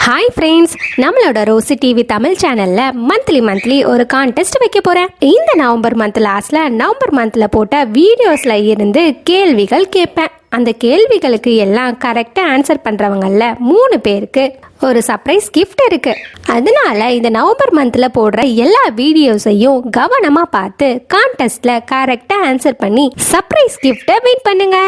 Hi friends, நம்மளோட Rousey TV Tamil சேனலில் monthly ஒரு கான்டெஸ்ட் வைக்க போகிறேன். இந்த நவம்பர் மந்த் லாஸ்ட்டில் நவம்பர் மந்தில் போட்ட வீடியோஸில் இருந்து கேள்விகள் கேட்பேன். அந்த கேள்விகளுக்கு எல்லாம் கரெக்டாக ஆன்சர் பண்ணுறவங்களில் 3 பேருக்கு ஒரு சர்ப்ரைஸ் கிஃப்ட் இருக்குது. அதனால இந்த நவம்பர் மந்தில் போடுற எல்லா வீடியோஸையும் கவனமாக பார்த்து கான்டெஸ்ட்டில் கரெக்டாக ஆன்சர் பண்ணி சர்ப்ரைஸ் கிஃப்ட்டை வின் பண்ணுங்க.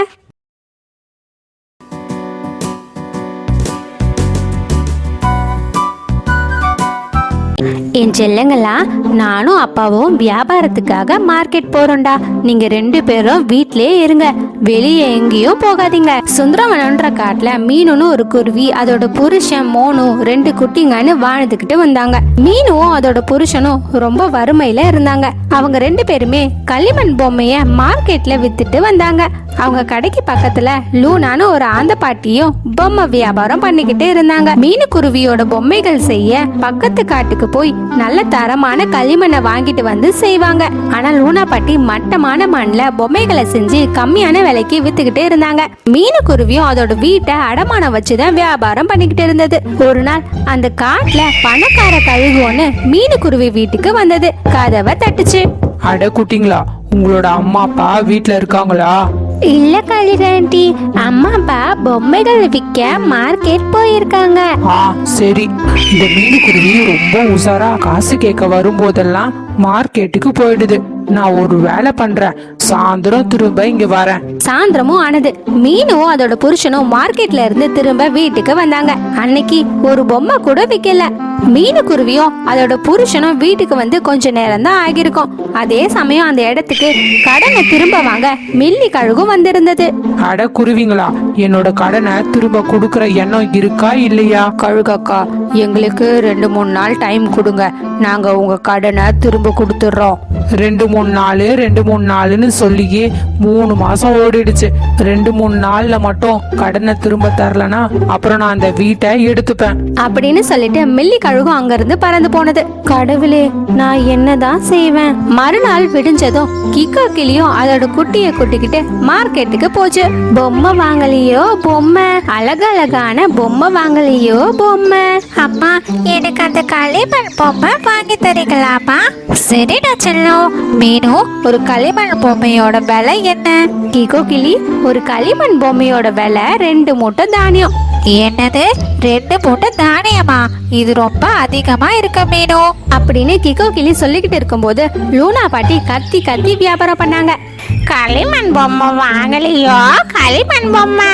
என் செல்லங்களா, நானும் அப்பாவும் வியாபாரத்துக்காக மார்க்கெட் போறோம்டா. நீங்க 2 பேரும் வீட்லயே இருங்க, வெளியே எங்கேயும் போகாதீங்க. சுந்தரவனன்ற காட்டுல மீனுன்னு ஒரு குருவி, அதோட புருஷன் மோனு 2 குட்டிங்கன்னு வாழ்ந்துகிட்டு வந்தாங்க. மீனுவும் அதோட புருஷனும் ரொம்ப வறுமையில இருந்தாங்க. அவங்க 2 பேருமே களிமண் பொம்மைய மார்க்கெட்ல வித்துட்டு வந்தாங்க. அவங்க கடைக்கு பக்கத்துல லூனான்னு ஒரு ஆந்த பாட்டியும் பொம்மை வியாபாரம் பண்ணிக்கிட்டு இருந்தாங்க. மீனு குருவியோட பொம்மைகள் செய்ய பக்கத்து காட்டுக்கு போய் நல்ல தரமான களிமண்ணை வாங்கிட்டு வந்து செய்வாங்க. ஆனா லூனா பாட்டி மட்டமான மண்ல பொம்மைகளை செஞ்சு கம்மியான விலைக்கு வித்துக்கிட்டு இருந்தாங்க. மீனு குருவியும் அதோட வீட்டை அடமானம் வச்சுதான் வியாபாரம் பண்ணிக்கிட்டு இருந்தது. ஒரு நாள் அந்த காட்டுல பணக்கார கழுகு ஒண்ணு மீனு குருவி வீட்டுக்கு வந்தது. கதவை தட்டுச்சு. அட குட்டிங்களா, உங்களோட அம்மா அப்பா வீட்ல இருக்காங்களா? இல்ல கலிராண்டி, அம்மா அப்பா பொம்மைகள் விற்க மார்க்கெட் போயிருக்காங்க. சரி. இந்த மீனுக்குருவி ரொம்ப உசாரா காசு கேட்க வரும்போதெல்லாம் மார்க்கெட்டுக்கு போயிடுது. நான் ஒரு வேலை பண்றேன், சாயந்தரம் திரும்ப இங்க வரேன். சாயந்தரமும் ஆனது. மீனும் அதோட புருஷனும் மார்க்கெட்ல இருந்து திரும்ப வீட்டுக்கு வந்தாங்க. அன்னைக்கு ஒரு பொம்மை கூட விக்கல. மீனு குருவியும் அதோட புருஷனும் வீட்டுக்கு வந்து கொஞ்ச நேரம் தான் ஆகிருக்கும். அதே சமயம் அந்த இடத்துக்கு கடனை திரும்ப வாங்க மில்லி கழுகும் வந்திருந்தது. அட குருவிங்களா, என்னோட கடனை திரும்ப கொடுக்கற எண்ணம் இருக்கா இல்லையா? கழுகக்கா, எங்களுக்கு 2-3 நாள் டைம் கொடுங்க, நாங்க உங்க கடனை திரும்ப கொடுத்துறோம். 2-3 நாள்னு சொல்லியே 3 மாசம் ஓடிடுச்சு. 2-3 நாள்ல மட்டும் கடனை திரும்ப தரலனா அப்புறம் நான் அந்த வீட்டை எடுத்துப்பேன் அப்படின்னு சொல்லிட்டு மில்லி கழுகும் அங்க இருந்து பறந்து போனது. கடவுளே, நான் என்னதான் செய்வேன்? மறுநாள் விடிஞ்சதும் கிக்கோ கிளியும் அதோட குட்டிய கூட்டிக்கிட்டு மார்க்கெட்டுக்கு போச்சு. பொம்மை வாங்கலையோ பொம்மை, அழகழகான பொம்மை வாங்கலையோ பொம்மை. அம்மா, எனக்கு அந்த களிமண் பொம்மை வாங்கி தரீங்களாப்பா? சரிடா செல்லம். மீனு, ஒரு களிமண் பொம்மையோட விலை என்ன? கிக்கோ கிளி, ஒரு களிமண் பொம்மையோட விலை 2 மூட்டை தானியம். என்னது, 2 மூட்டை தானியமா? இது ரொம்ப அதிகமா இருக்க மீனு அப்படின்னு கிக்கோ கிளி சொல்லிக்கிட்டு இருக்கும்போது லூனா பாட்டி கத்தி கத்தி வியாபாரம் பண்ணாங்க. களிமண் பொம்மை வாங்கலையோ களிமண் பொம்மை,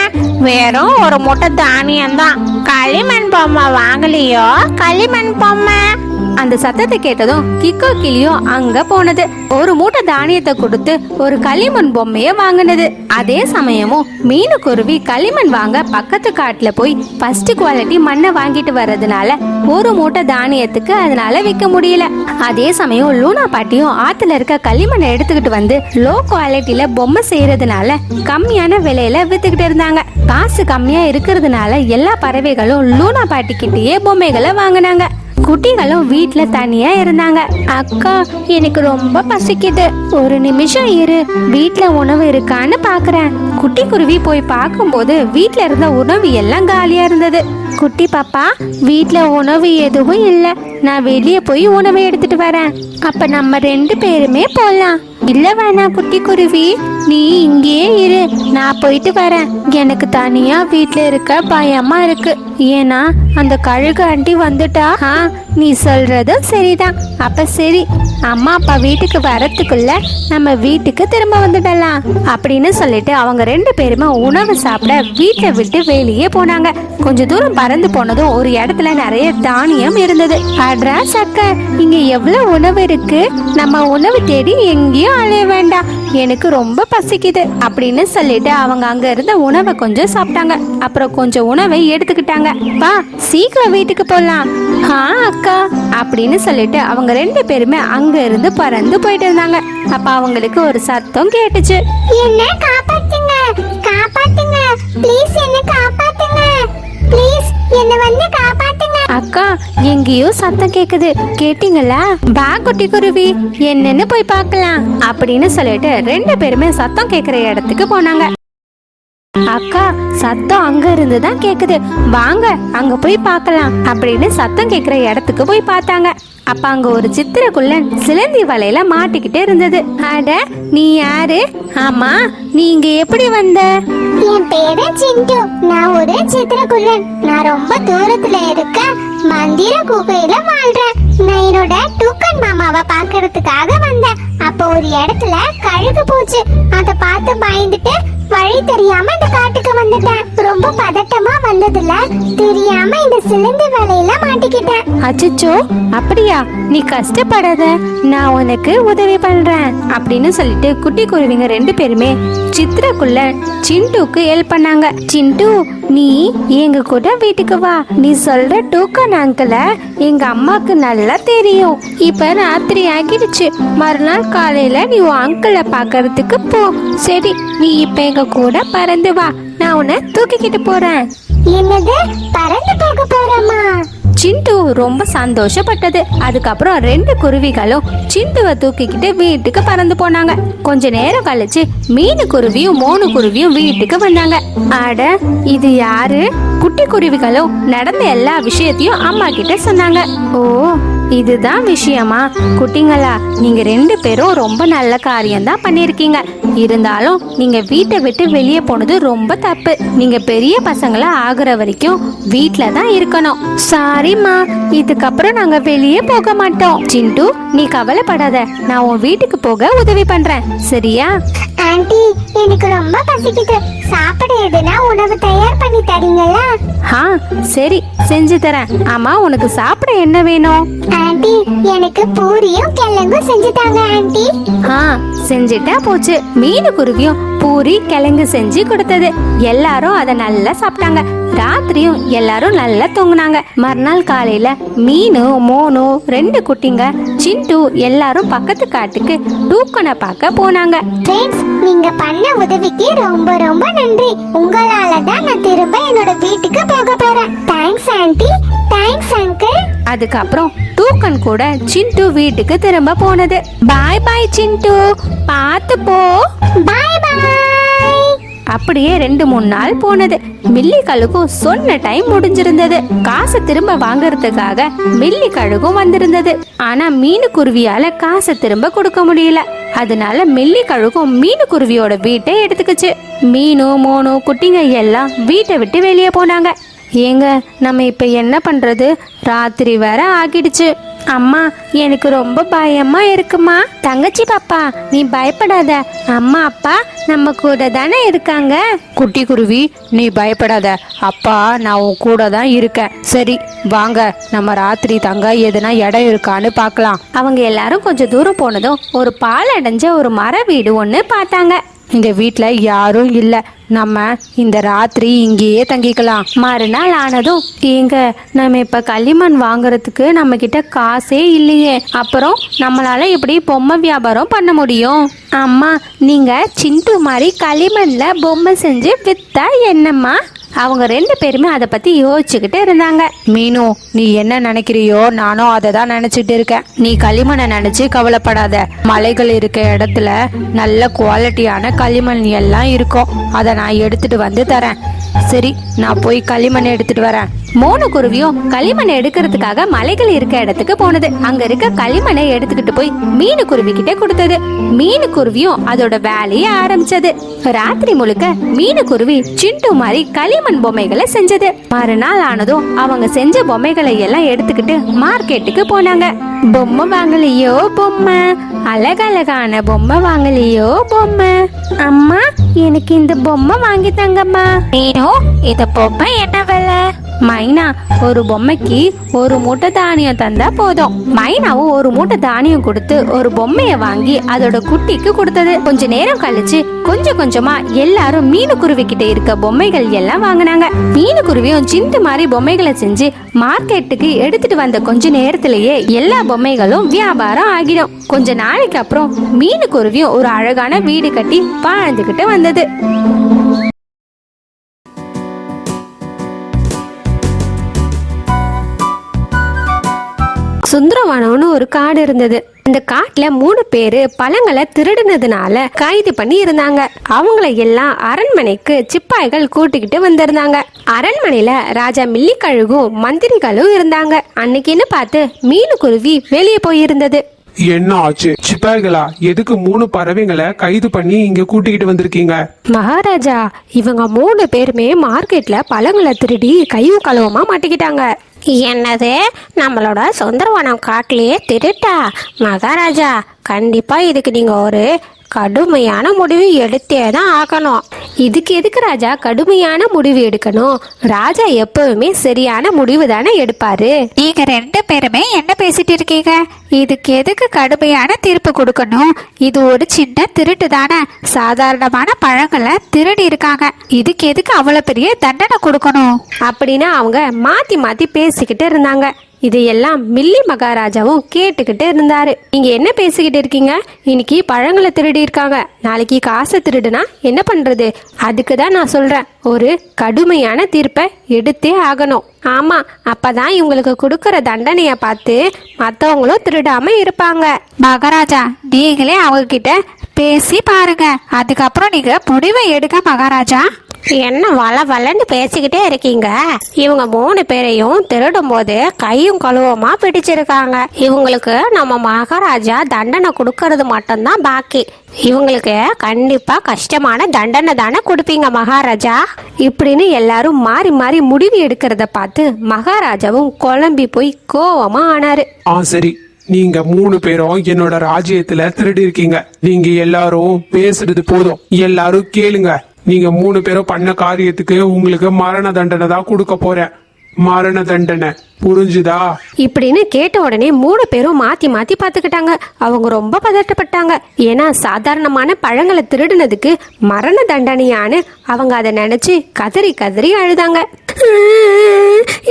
வெறும் 1 மூட்டை தானியம் தான். களிமண் பொம்மை வாங்கலையோ களிமண் பொம்மை. அந்த சத்தத்தை கேட்டதும் கிக்கோ கிளியும் அங்க போனது. 1 மூட்டை தானியத்தை கொடுத்து ஒரு களிமண் பொம்மைய வாங்கினது. அதே சமயமும் மீனு குருவி களிமண் வாங்க பக்கத்து காட்டுல போய் ஃபர்ஸ்ட் குவாலிட்டி மண்ணை வாங்கிட்டு வர்றதுனால 1 மூட்டை தானியத்துக்கு அதனால விற்க முடியல. அதே சமயம் லூனா பாட்டியும் ஆத்துல இருக்க களிமண்ணை எடுத்துக்கிட்டு வந்து லோ குவாலிட்டியில பொம்மை செய்யறதுனால கம்மியான விலையில வித்துக்கிட்டு இருந்தாங்க. காசு கம்மியா இருக்கிறதுனால எல்லா பறவைகளும் லூனா பாட்டி கிட்டேயே பொம்மைகளை வாங்கினாங்க. குட்டிகளும் வீட்டுல தனியா இருந்தாங்க. அக்கா, எனக்கு ரொம்ப பசிக்குது, ஒரு நிமிஷம் இரு, வீட்டுல உணவு இருக்கான்னு பாக்குறேன். குட்டி குருவி போய் பார்க்கும்போது வீட்டுல இருந்த உணவு எல்லாம் காலியா இருந்தது. குட்டி பாப்பா, வீட்டுல உணவு எதுவும் இல்லை, நான் வெளியே போய் உணவு எடுத்துட்டு வரேன். அப்ப நம்ம 2 பேருமே போலாம். இல்ல வேணாம் குட்டி குருவி, நீ இங்கேயே இரு, நான் போயிட்டு வரேன். எனக்கு தனியா வீட்டுல இருக்க பயமா இருக்கு. ஏன்னா அந்த கழுகு ஆண்டி வந்துட்டா. நீ சொல்றதும் சரிதான். அப்ப சரி, அம்மா அப்பா வீட்டுக்கு வரத்துக்குள்ள நம்ம வீட்டுக்கு திரும்ப வந்துடலாம் அப்படின்னு சொல்லிட்டு அவங்க 2 பேருமே உணவு சாப்பிட வீட்டை விட்டு வெளியே போனாங்க. கொஞ்ச தூரம் பறந்து போனதும் ஒரு இடத்துல நிறைய தானியம் இருந்தது. அட்ரா சக்க, இங்க எவ்வளவு உணவு இருக்கு, நம்ம உணவு தேடி எங்கேயும் அலைய வேண்டாம், எனக்கு ரொம்ப பசிக்குது அப்படின்னு சொல்லிட்டு அவங்க அங்க இருந்த உணவை கொஞ்சம் சாப்பிட்டாங்க. அப்புறம் கொஞ்சம் உணவை எடுத்துக்கிட்டாங்க. வா, சீக்கிரம் வீட்டுக்கு போலாம். அக்கா அப்படின்னு சொல்லிட்டு அவங்க 2 பேருமே அங்க இருந்து பறந்து போயிட்டு இருந்தாங்க. அப்ப அவங்களுக்கு ஒரு சத்தம் கேட்டுச்சு. என்ன காப்பாத்துங்க, காப்பாத்துங்க, ப்ளீஸ் என்ன காப்பாத்துங்க, ப்ளீஸ் என்ன வந்து காப்பாத்துங்க. அக்கா, எங்கேயோ சத்தம் கேக்குது, கேட்டீங்களா? பா குட்டி குருவி, என்னன்னு போய் பார்க்கலாம் அப்படின்னு சொல்லிட்டு 2 பேருமே சத்தம் கேக்குற இடத்துக்கு போனாங்க. அக்கா சத்தம் அங்க இருந்து தான் கேக்குது, வாங்க அங்க போய் பார்க்கலாம் அப்படின்னு சத்தம் கேக்குற இடத்துக்கு போய் பார்த்தாங்க. அப்ப அங்க ஒரு சித்திரக்குள்ளன் சிலந்தி வலையில மாட்டிக்கிட்டு இருந்தது. அட, நீ யாரு? ஆமா, நீ இங்க எப்படி வந்த? என் பேரு சிண்டு. நான் ஒரு சித்திரகுள்ளன். நான் ரொம்ப தூரத்துல இருக்க மந்திர குகையில வாழ்றேன். நான் என்னோட டூக்கன் மாமாவை பாக்குறதுக்காக வந்தேன். அப்போ ஒரு இடத்துல கழுகு போச்சு. அத பார்த்து பயந்துட்டு வழி தெரியாம இந்த காட்டுக்கு வந்துட்டேன். ரொம்ப பதட்டமா வந்ததுல தெரியாம இந்த சிலந்தி வலையில மாட்டிக்கிட்டேன். அச்சச்சோ, அப்படியா? நீ கஷ்டப்படாத, நான் உனக்கு உதவி பண்றேன் அப்படின்னு சொல்லிட்டு குட்டி குருவிங்க ரெண்டு பேருமே சித்திரக்குள்ள சிண்டுக்கு ஹெல்ப் பண்ணாங்க. சிண்டு, நீ எங்க கூட வீட்டுக்கு வா. நீ சொல்ற டூக்கன் அங்கிள எங்க அம்மாக்கு நல்லா தெரியும். இப்ப ராத்திரி ஆகிடுச்சு. மறுநாள் காலையில நீ உன் அங்கிளை பாக்கிறதுக்கு போ. சரி, நீ இப்ப எங்க கூட பறந்து வா. நான் உன்னை தூக்கிக்கிட்டு போறேன். என்னது, பறந்து போக போறோமா? சிண்டு ரொம்ப சந்தோஷப்பட்டது. அதுக்கப்புறம் ரெண்டு குருவிகளும் சிண்டுவை தூக்கிக்கிட்டு வீட்டுக்கு பறந்து போனாங்க. கொஞ்ச நேரம் கழிச்சு மீனு குருவியும் மோனு குருவியும் வீட்டுக்கு வந்தாங்க. அட, இது யாரு? குட்டி குருவிகளும் நடந்த எல்லா விஷயத்தையும் அம்மா கிட்ட சொன்னாங்க. ஓ, இதுதான் விஷயமா? குட்டிங்களா, நீங்க ரெண்டு பேரும் ரொம்ப நல்ல காரியம் தான் பண்ணிருக்கீங்க. இருந்தாலும் நீங்க வீட்டை விட்டு வெளியே போனது ரொம்ப தப்பு. நீங்க பெரிய பசங்களா ஆகுற வரைக்கும் வீட்ல தான் இருக்கணும். சாரிம்மா, இதுக்கப்புறம் நாங்க வெளியே போக மாட்டோம். சிண்டு, நீ கவலைப்படாத, நான் உன் வீட்டுக்கு போக உதவி பண்றேன், சரியா? ஆண்டி, எனக்கு ரொம்ப பசிக்குது. சாப்பிட எதுனா உணவு தயார் பண்ணி தரீங்களா? ஆ, சரி, செஞ்சு தரேன். ஆமா, உனக்கு சாப்பிட என்ன வேணும்? ஆண்டி, எனக்கு பூரியும் கிழங்கும் செஞ்சு தாங்க ஆண்டி. ஆ, செஞ்சுட்டா போச்சு. மீனு குருவியும் பூரி கிழங்கு செஞ்சு கொடுத்தது. எல்லாரும் அதை நல்லா சாப்பிட்டாங்க. ராத்திரியும் எல்லாரும் நல்லா தூங்குனாங்க. மறுநாள் காலையில மீனு மோனு ரெண்டு குட்டிங்க சிண்டு எல்லாரும் பக்கத்து காட்டுக்கு டூக்கனை பார்க்க போனாங்க. ஃப்ரெண்ட்ஸ், நீங்க பண்ண உதவிக்கு ரொம்ப ரொம்ப நன்றி. உங்களால தான் நான் திரும்ப என்னோட வீட்டுக்கு போக போறேன். Thanks aunty, thanks uncle. அதுக்கப்புறம் டூக்கன் கூட சிண்டு வீட்டுக்கு திரும்ப போனது. பாய் பாய் சிண்டு, பார்த்து போ. பாய் பாய். அப்படியே 2-3 நாள் போனது. மில்லி கழுகும் சொன்ன டைம் முடிஞ்சிருந்தது. காசை திரும்ப வாங்கறதுக்காக மில்லி கழுகும் வந்திருந்தது. ஆனா மீனு குருவியால காசை திரும்ப கொடுக்க முடியல. அதனால மில்லி கழுகும் மீனு குருவியோட வீட்டை எடுத்துக்கிச்சு. மீனு மோனு குட்டிங்க எல்லாம் வீட்டை விட்டு வெளியே போனாங்க. ஏங்க, நம்ம இப்ப என்ன பண்றது? ராத்திரி வேற ஆகிடுச்சு. அம்மா, எனக்கு ரொம்ப பயமா இருக்குமா. தங்கச்சி பாப்பா, நீ பயப்படாத. அம்மா அப்பா நம்ம கூட தானே இருக்காங்க. குட்டி குருவி, நீ பயப்படாத. அப்பா நான் உன் கூட தான் இருக்கேன். சரி, வாங்க நம்ம ராத்திரி தங்க எதுனா இடம் இருக்கான்னு பார்க்கலாம். அவங்க எல்லாரும் கொஞ்சம் தூரம் போனதும் ஒரு பாலடைஞ்ச ஒரு மர வீடு ஒன்று பார்த்தாங்க. இந்த வீட்ல யாரும் இல்ல, நம்ம இந்த ராத்திரி இங்கேயே தங்கிக்கலாம். மறுநாள் ஆனதும், ஏங்க, நம்ம இப்ப களிமண் வாங்குறதுக்கு நம்ம கிட்ட காசே இல்லையே. அப்புறம் நம்மளால எப்படி பொம்மை வியாபாரம் பண்ண முடியும்? அம்மா, நீங்க சிண்டு மாதிரி களிமண்ல பொம்மை செஞ்சு வித்தா என்னம்மா? அவங்க ரெண்டு பேருமே அதை பத்தி யோசிச்சுக்கிட்டு இருந்தாங்க. மீனு, நீ என்ன நினைக்கிறியோ நானும் அதை தான் நினைச்சிட்டு இருக்கேன். நீ களிமண்ணை நினைச்சு கவலைப்படாத. மலைகள் இருக்க இடத்துல நல்ல குவாலிட்டியான களிமண் எல்லாம் இருக்கும். அதை நான் எடுத்துட்டு வந்து தரேன். சரி, நான் போய் களிமண் எடுத்துட்டு வரேன். மோனு குருவியும் களிமண் எடுக்கிறதுக்காக மலைகள் இருக்க இடத்துக்கு போனது. அங்க இருக்க களிமண்ணை எடுத்துக்கிட்டு போய் மீனு குருவி கிட்ட கொடுத்தது. மீனு குருவியும் அதோட வேலையை ஆரம்பிச்சது. ராத்திரி முழுக்க மீனு குருவி சிண்டு மாதிரி களிமண் பொம்மைகளை செஞ்சது. மறுநாள் ஆனதும் அவங்க செஞ்ச பொம்மைகளை எல்லாம் எடுத்துக்கிட்டு மார்க்கெட்டுக்கு போனாங்க. பொம்மை வாங்கலையோ பொம்மை, அழகழகான பொம்மை வாங்கலையோ பொம்மை. அம்மா, எனக்கு இந்த பொம்மை வாங்கி தாங்கம்மா. இந்த பொம்மை என்ன விலை? மைனா, ஒரு பொம்மைக்கு ஒரு மூட்டை தானியம் தந்தா போதும். மைனாவும் ஒரு மூட்டை தானியம் கொடுத்து ஒரு பொம்மைய வாங்கி அதோட குட்டிக்கு கொடுத்தது. கொஞ்ச நேரம் கழிச்சு கொஞ்சம் கொஞ்சமா எல்லாரும் மீனு குருவி கிட்ட இருக்க பொம்மைகள் எல்லாம் வாங்கினாங்க. மீனு குருவியும் சிண்டு மாதிரி பொம்மைகளை செஞ்சு மார்க்கெட்டுக்கு எடுத்துட்டு வந்த கொஞ்ச நேரத்திலேயே எல்லா பொம்மைகளும் வியாபாரம் ஆகிடும். கொஞ்ச நாளைக்கு அப்புறம் மீனு குருவியும் ஒரு அழகான வீடு கட்டி வாழ்ந்துகிட்டு வந்தது. சுந்தரவனம்னு ஒரு காடு இருந்தது. இந்த காட்டுல 3 பேரு பழங்களை திருடுனதுனால கைது பண்ணி இருந்தாங்க. அவங்கள எல்லாம் அரண்மனைக்கு சிப்பாய்கள் கூட்டிக்கிட்டு வந்திருந்தாங்க. அரண்மனையில ராஜா மில்லிக்கழுகும் மந்திரிகளும் இருந்தாங்க. அன்னைக்குன்னு பார்த்து மீனுக்குருவி வெளியே போயிருந்தது. என்ன ஆச்சு? சிப்பாய்களா, எதுக்கு 3 பறவைங்களை கைது பண்ணி இங்க கூட்டிக்கிட்டு வந்திருக்கீங்க? மகாராஜா, இவங்க 3 பேருமே மார்க்கெட்ல பழங்களை திருடி கையும் களவுமா மாட்டிக்கிட்டாங்க. என்னது, நம்மளோட சுந்தரவனம் காட்டிலேயே திருட்டா? மகாராஜா, கண்டிப்பா இதுக்கு நீங்க ஒரு கடுமையான முடிவு எடுத்தே தான் ஆகணும். இதுக்கு எதுக்கு ராஜா கடுமையான முடிவு எடுக்கணும்? ராஜா எப்பவுமே சரியான முடிவு தானே எடுப்பாரு. நீங்க 2 பேருமே என்ன பேசிட்டு இருக்கீங்க? இதுக்கு எதுக்கு கடுமையான தீர்ப்பு கொடுக்கணும்? இது ஒரு சின்ன திருட்டு தானே, சாதாரணமான பழங்களை திருடி இருக்காங்க. இதுக்கு எதுக்கு அவ்வளவு பெரிய தண்டனை கொடுக்கணும்? அப்படின்னு அவங்க மாத்தி மாத்தி பேசிக்கிட்டு இருந்தாங்க. இதையெல்லாம் மில்லி மகாராஜாவும் கேட்டுக்கிட்டு இருந்தாரு. நீங்க என்ன பேசிக்கிட்டு இருக்கீங்க? இன்னைக்கு பழங்களை திருடி இருக்காங்க, நாளைக்கு காசை திருடுனா என்ன பண்றது? அதுக்கு தான் நான் சொல்றேன், ஒரு கடுமையான தீர்ப்பை எடுத்தே ஆகணும். ஆமா, அப்பதான் இவங்களுக்கு கொடுக்கற தண்டனைய பார்த்து மத்தவங்களும் திருடாம இருப்பாங்க. மகாராஜா, நீங்களே அவங்க கிட்ட பேசி பாருங்க, அதுக்கப்புறம் நீங்க முடிவை எடுக்க. மகாராஜா, என்ன வளன்னு பேசிக்கிட்டே இருக்கீங்க? இவங்க 3 பேரையும் திருடும் போது கையும் கழுவமா பிடிச்சிருக்காங்க. இவங்களுக்கு நம்ம மகாராஜா தண்டனை கொடுக்கறது மட்டும்தான் பாக்கி. இவங்களுக்கு கண்டிப்பா கஷ்டமான தண்டனை தானே கொடுப்பீங்க மகாராஜா. இப்படின்னு எல்லாரும் மாறி மாறி முடிவு எடுக்கிறத பார்த்து மகாராஜாவும் குழம்பி போய் கோவமா ஆனாரு. சரி, நீங்க 3 பேரும் என்னோட ராஜ்யத்துல திருடி இருக்கீங்க. நீங்க எல்லாரும் பேசுறது போதும், எல்லாரும் கேளுங்க. நீங்க 3 பேரும் பண்ண காரியத்துக்கு உங்களுக்கு மரண தண்டனை தான் கொடுக்க போறேன். மரண தண்டனை, புரிஞ்சுதா? இப்படின்னு கேட்ட உடனே 3 பேரும் மாத்தி மாத்தி பாத்துக்கிட்டாங்க. அவங்க ரொம்ப பதட்டப்பட்டாங்க. ஏன்னா சாதாரணமான பழங்களை திருடுனதுக்கு மரண தண்டனையான்னு அவங்க அதை நினைச்சு கதறி கதறி அழுதாங்க.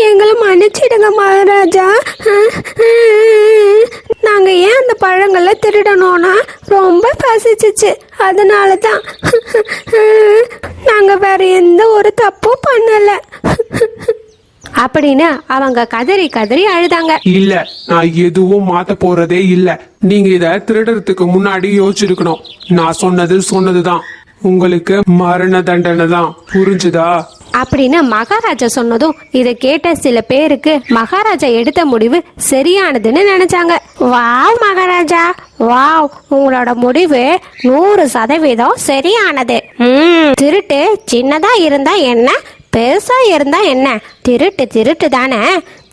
எங்களை மன்னிச்சிடுங்க மகாராஜா, நாங்க ஏன் அந்த பழங்களை திருடணும்னா ரொம்ப பசிச்சிச்சு, அதனாலதான். நாங்க வேற எந்த ஒரு தப்பும் பண்ணல அப்படின்னு அவங்க கதறி கதறி அழுதாங்க. இல்ல, நான் எதுவும் மாத்த போறதே இல்ல. நீங்க இத திருடுறதுக்கு முன்னாடி யோசிச்சிருக்கணும். நான் சொன்னதுதான். உங்களுக்கு மரண தண்டனை தான், புரிஞ்சுதா? அப்படின்னு மகாராஜா சொன்னதும் இதை கேட்ட சில பேருக்கு மகாராஜா எடுத்த முடிவு சரியானதுன்னு நினைச்சாங்க. வாவ் மகாராஜா, வாவ், உங்களோட முடிவு 100% சரியானது. திருட்டு சின்னதா இருந்தா என்ன, பெருசா இருந்தா என்ன, திருட்டு தானே.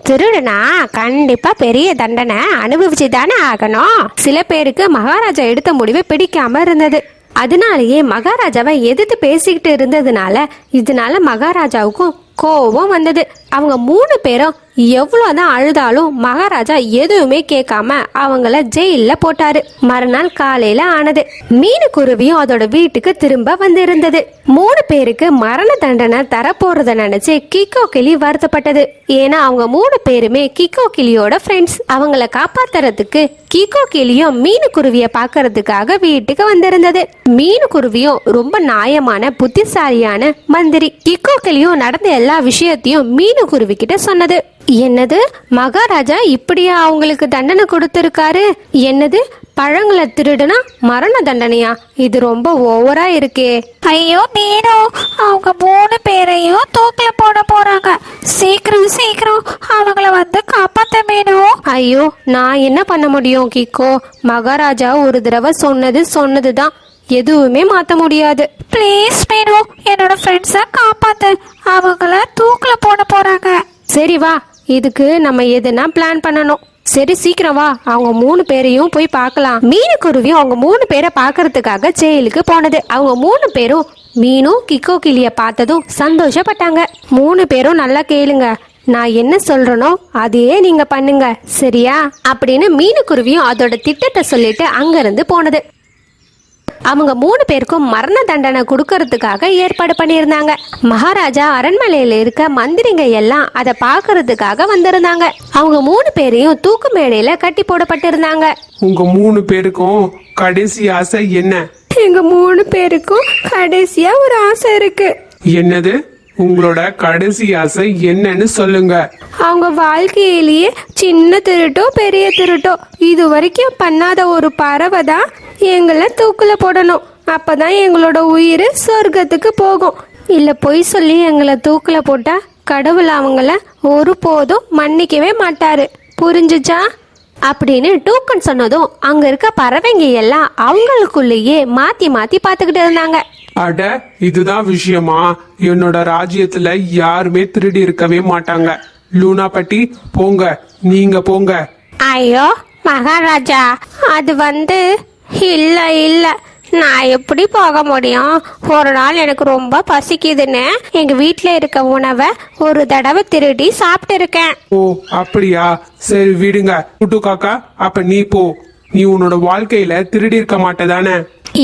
திருடுனா கண்டிப்பா பெரிய தண்டனை அனுபவிச்சு தானே ஆகணும். சில பேருக்கு மகாராஜா எடுத்த முடிவு பிடிக்காம இருந்தது. அதனாலேயே மகாராஜாவை எதிர்த்து பேசிக்கிட்டு இருந்ததுனால இதனால மகாராஜாவுக்கும் கோபம் வந்தது. அவங்க 3 பேரும் எவ்வளவுதான் அழுதாலும் மகாராஜா எதுவுமே கேட்காம அவங்கள ஜெயில போட்டாரு. மறுநாள் காலையில ஆனது. மீனுக்குருவியும் அதோட வீட்டுக்கு திரும்ப வந்து இருந்தது. 3 பேருக்கு மரண தண்டனை தரப்போறத நினைச்சு கிக்கோ கிளி வருத்தப்பட்டது. ஏன்னா அவங்க 3 பேருமே கிக்கோ கிளியோட ஃப்ரெண்ட்ஸ். அவங்கள காப்பாத்துறதுக்கு கிக்கோ கிளியும் மீனுக்குருவிய பாக்குறதுக்காக வீட்டுக்கு வந்திருந்தது. மீனுக்குருவியும் ரொம்ப நியாயமான புத்திசாலியான மந்திரி. கிக்கோ கிளியும் நடந்த எல்லா விஷயத்தையும் மீனுக்குருவி கிட்ட சொன்னது. என்னது, மகாராஜா இப்படியா அவங்களுக்கு தண்டனை கொடுத்திருக்காரு? என்னது, பழங்களை திருடுனா மரண தண்டனையா? இது ரொம்ப ஓவரா இருக்கே. ஐயோ மீனோ, அவங்க 3 பேரையும் தூக்கில போட போறாங்க. சீக்கிரம் அவங்கள வந்து காப்பாத்த மீனோ. ஐயோ, நான் என்ன பண்ண முடியும் கிக்கோ? மகாராஜா ஒரு தடவை சொன்னதுதான், எதுவுமே மாத்த முடியாது. ப்ளீஸ் மீனோ, என்னோட ஃப்ரெண்ட்ஸை காப்பாத்து, அவங்கள தூக்கில போட போறாங்க. சரி வா, இதுக்கு நம்ம எதுனா பிளான் பண்ணணும். சரி சீக்கிரம் வா, அவங்க 3 பேரையும் போய் பார்க்கலாம். மீனுக்குருவியும் அவங்க 3 பேரை பார்க்கறதுக்காக ஜெயிலுக்கு போனது. அவங்க 3 பேரும் மீனும் கிக்கோ கிளிய பார்த்ததும் சந்தோஷப்பட்டாங்க. 3 பேரும் நல்லா கேளுங்க, நான் என்ன சொல்றேனோ அதையே நீங்க பண்ணுங்க, சரியா? அப்படின்னு மீனுக்குருவியும் அதோட திட்டத்தை சொல்லிட்டு அங்கிருந்து போனது. அவங்க 3 பேருக்கும் மரண தண்டனை கொடுக்கறதுக்காக ஏற்பாடு பண்ணியிருந்தாங்க. மகாராஜா அரண்மனையில இருக்க மந்திரிங்க எல்லாம் அதை பாக்குறதுக்காக வந்திருந்தாங்க. அவங்க 3 பேரையும் தூக்கு மேடையில கட்டி போடப்பட்டிருந்தாங்க. உங்க 3 பேருக்கும் கடைசி ஆசை என்ன? எங்க 3 பேருக்கும் கடைசியா ஒரு ஆசை இருக்கு. என்னது? உங்களோட கடைசி ஆசை என்னன்னு சொல்லுங்க. அவங்க வாழ்க்கையிலேயே சின்ன திருட்டோ பெரிய திருட்டோ இது வரைக்கும் பண்ணாத ஒரு பறவை தான் எங்களை தூக்குல போடணும். அப்பதான் எங்களோட உயிர் சொர்க்கத்துக்கு போகும். இல்ல பொய் சொல்லி எங்களை தூக்குல போட்டா கடவுள் அவங்கள ஒருபோதும் மன்னிக்கவே மாட்டாரு. புரிஞ்சுச்சா? அப்படின்னு டூக்கன் சொன்னதும் அங்க இருக்க பறவைங்க எல்லாம் அவங்களுக்குள்ளேயே மாத்தி மாத்தி பாத்துக்கிட்டு இருந்தாங்க. அட, இதுதான் விஷயமா? என்னோட ராஜ்யத்துல யாருமே திருடி இருக்கவே மாட்டாங்க. லூனா பட்டி போங்க, நீங்க போங்க. ஐயோ மகாராஜா, அது இல்ல இல்ல, நான் எப்படி போக முடியும்? ஒரு நாள் எனக்கு ரொம்ப பசிக்குதுன்னு எங்க வீட்ல இருக்க உணவை ஒரு தடவை திருடி சாப்பிட்டு இருக்கேன். ஓ அப்படியா? சரி விடுங்க. குட்டு காக்கா, அப்ப நீ போ. நீ உன்னோட வாழ்க்கையில திருடி இருக்க மாட்டேதானே?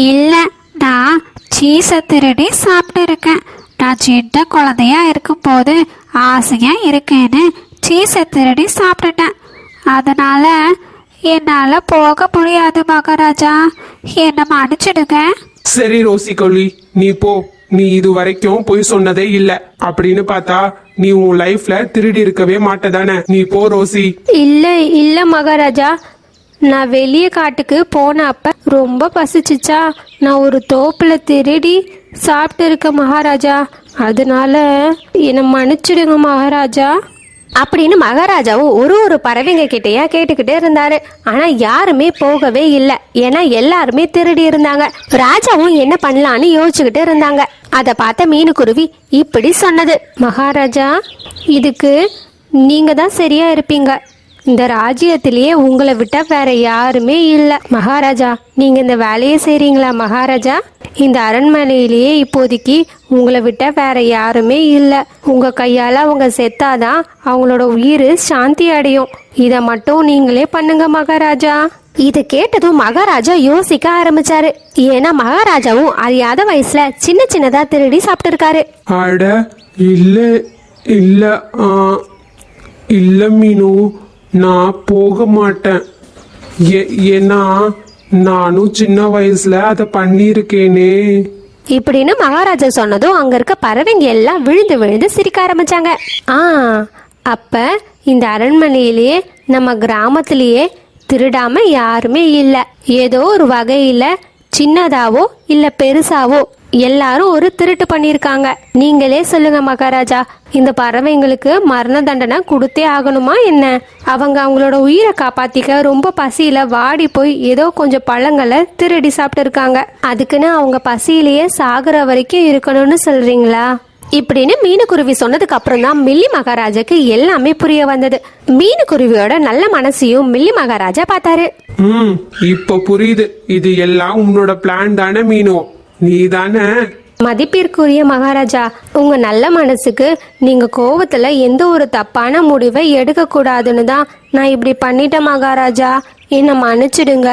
இல்ல, நான் சீஸை திருடி சாப்பிட்டு இருக்கேன். நான் சின்ன குழந்தையா இருக்கும்போது ஆசையா இருக்கேன்னு சீஸை திருடி சாப்பிட்டுட்டேன். அதனால என்னால போக முடியாது மகாராஜா, என்ன மன்னிச்சிடுங்க. சரி ரோசிகோலி, நீ போ. நீ இது வரைக்கும் பொய் சொன்னதே இல்ல. அப்படின்னு பார்த்தா நீ உன் லைஃப்ல திருடி இருக்கவே மாட்டேதானே? நீ போ ரோசி. இல்ல இல்ல மகாராஜா, நான் வெளியே காட்டுக்கு போன அப்ப ரொம்ப பசிச்சுச்சா, நான் ஒரு தோப்புல திருடி சாப்பிட்டு இருக்க மகாராஜா. அதனால என்னை மன்னிச்சிடுங்க மகாராஜா. அப்படின்னு மகாராஜாவும் ஒரு பறவைங்க கிட்டயா கேட்டுக்கிட்டே இருந்தாரு. ஆனா யாருமே போகவே இல்லை. ஏன்னா எல்லாருமே திருடி இருந்தாங்க. ராஜாவும் என்ன பண்ணலான்னு யோசிச்சுக்கிட்டு இருந்தாங்க. அதை பார்த்த மீனுக்குருவி இப்படி சொன்னது, மகாராஜா, இதுக்கு நீங்க தான் சரியா இருப்பீங்க. இந்த ராஜ்யத்திலேயே உங்களை விட்டா வேற யாருமே இல்லை. மகாராஜா, நீங்க இந்த வேலையை செய்றீங்களா மகாராஜா? இந்த அரண்மனையிலேயே இப்போதைக்கு உங்களை விட்டா வேற யாருமே இல்லை. உங்க கையால அவங்க செத்தாதான் அவங்களோட உயிர் சாந்தி அடையும். இதை மட்டும் நீங்களே பண்ணுங்க மகாராஜா. இதை கேட்டதும் மகாராஜா யோசிக்க ஆரம்பிச்சாரு. ஏன்னா மகாராஜாவும் அறியாத வயசுல சின்ன சின்னதா திருடி சாப்பிட்டு இருக்காரு. அட இல்ல இல்ல இல்ல மீனு, நான் போக மாட்டேன். ஏன்னா நானும் சின்ன வயசுல அதை பண்ணியிருக்கேனே. இப்படின்னு மகாராஜா சொன்னதும் அங்க இருக்க பறவைங்க எல்லாம் விழுந்து விழுந்து சிரிக்க ஆரம்பிச்சாங்க. அப்ப இந்த அரண்மனையிலேயே நம்ம கிராமத்திலேயே திருடாம யாருமே இல்ல. ஏதோ ஒரு வகையில சின்னதாவோ இல்ல பெருசாவோ எல்லாரும் ஒரு திருட்டு பண்ணிருக்காங்க. நீங்களே சொல்லுங்க மகாராஜா, இந்த பறவைங்களுக்கு மரண தண்டனை கொடுத்தே ஆகணுமா என்ன? அவங்க அவங்களோட உயிரை காப்பாத்திக்க ரொம்ப பசியில வாடி போய் ஏதோ கொஞ்சம் பழங்களை திருடி சாப்பிட்டு இருக்காங்க. அதுக்குன்னு அவங்க பசியிலேயே சாகுற வரைக்கும் இருக்கணும்னு சொல்றீங்களா? இப்படின்னு மீனுக்குருவி சொன்னதுக்கு அப்புறம் தான் மில்லி மகாராஜாக்கு எல்லாமே புரிய வந்தது. மீனுக்குருவியோட நல்ல மனசையும் மில்லி மகாராஜா பார்த்தாரு. இப்ப புரியுது. இது எல்லாம் உன்னோட பிளான் தானே மீனு? நீ தானே? மதிப்பிற்குரிய மகாராஜா, உங்க நல்ல மனசுக்கு நீங்க கோவத்துல எந்த ஒரு தப்பான முடிவை எடுக்க கூடாதுன்னு தான் நான் இப்படி பண்ணிட்டேன் மகாராஜா. என்ன மன்னிச்சிடுங்க.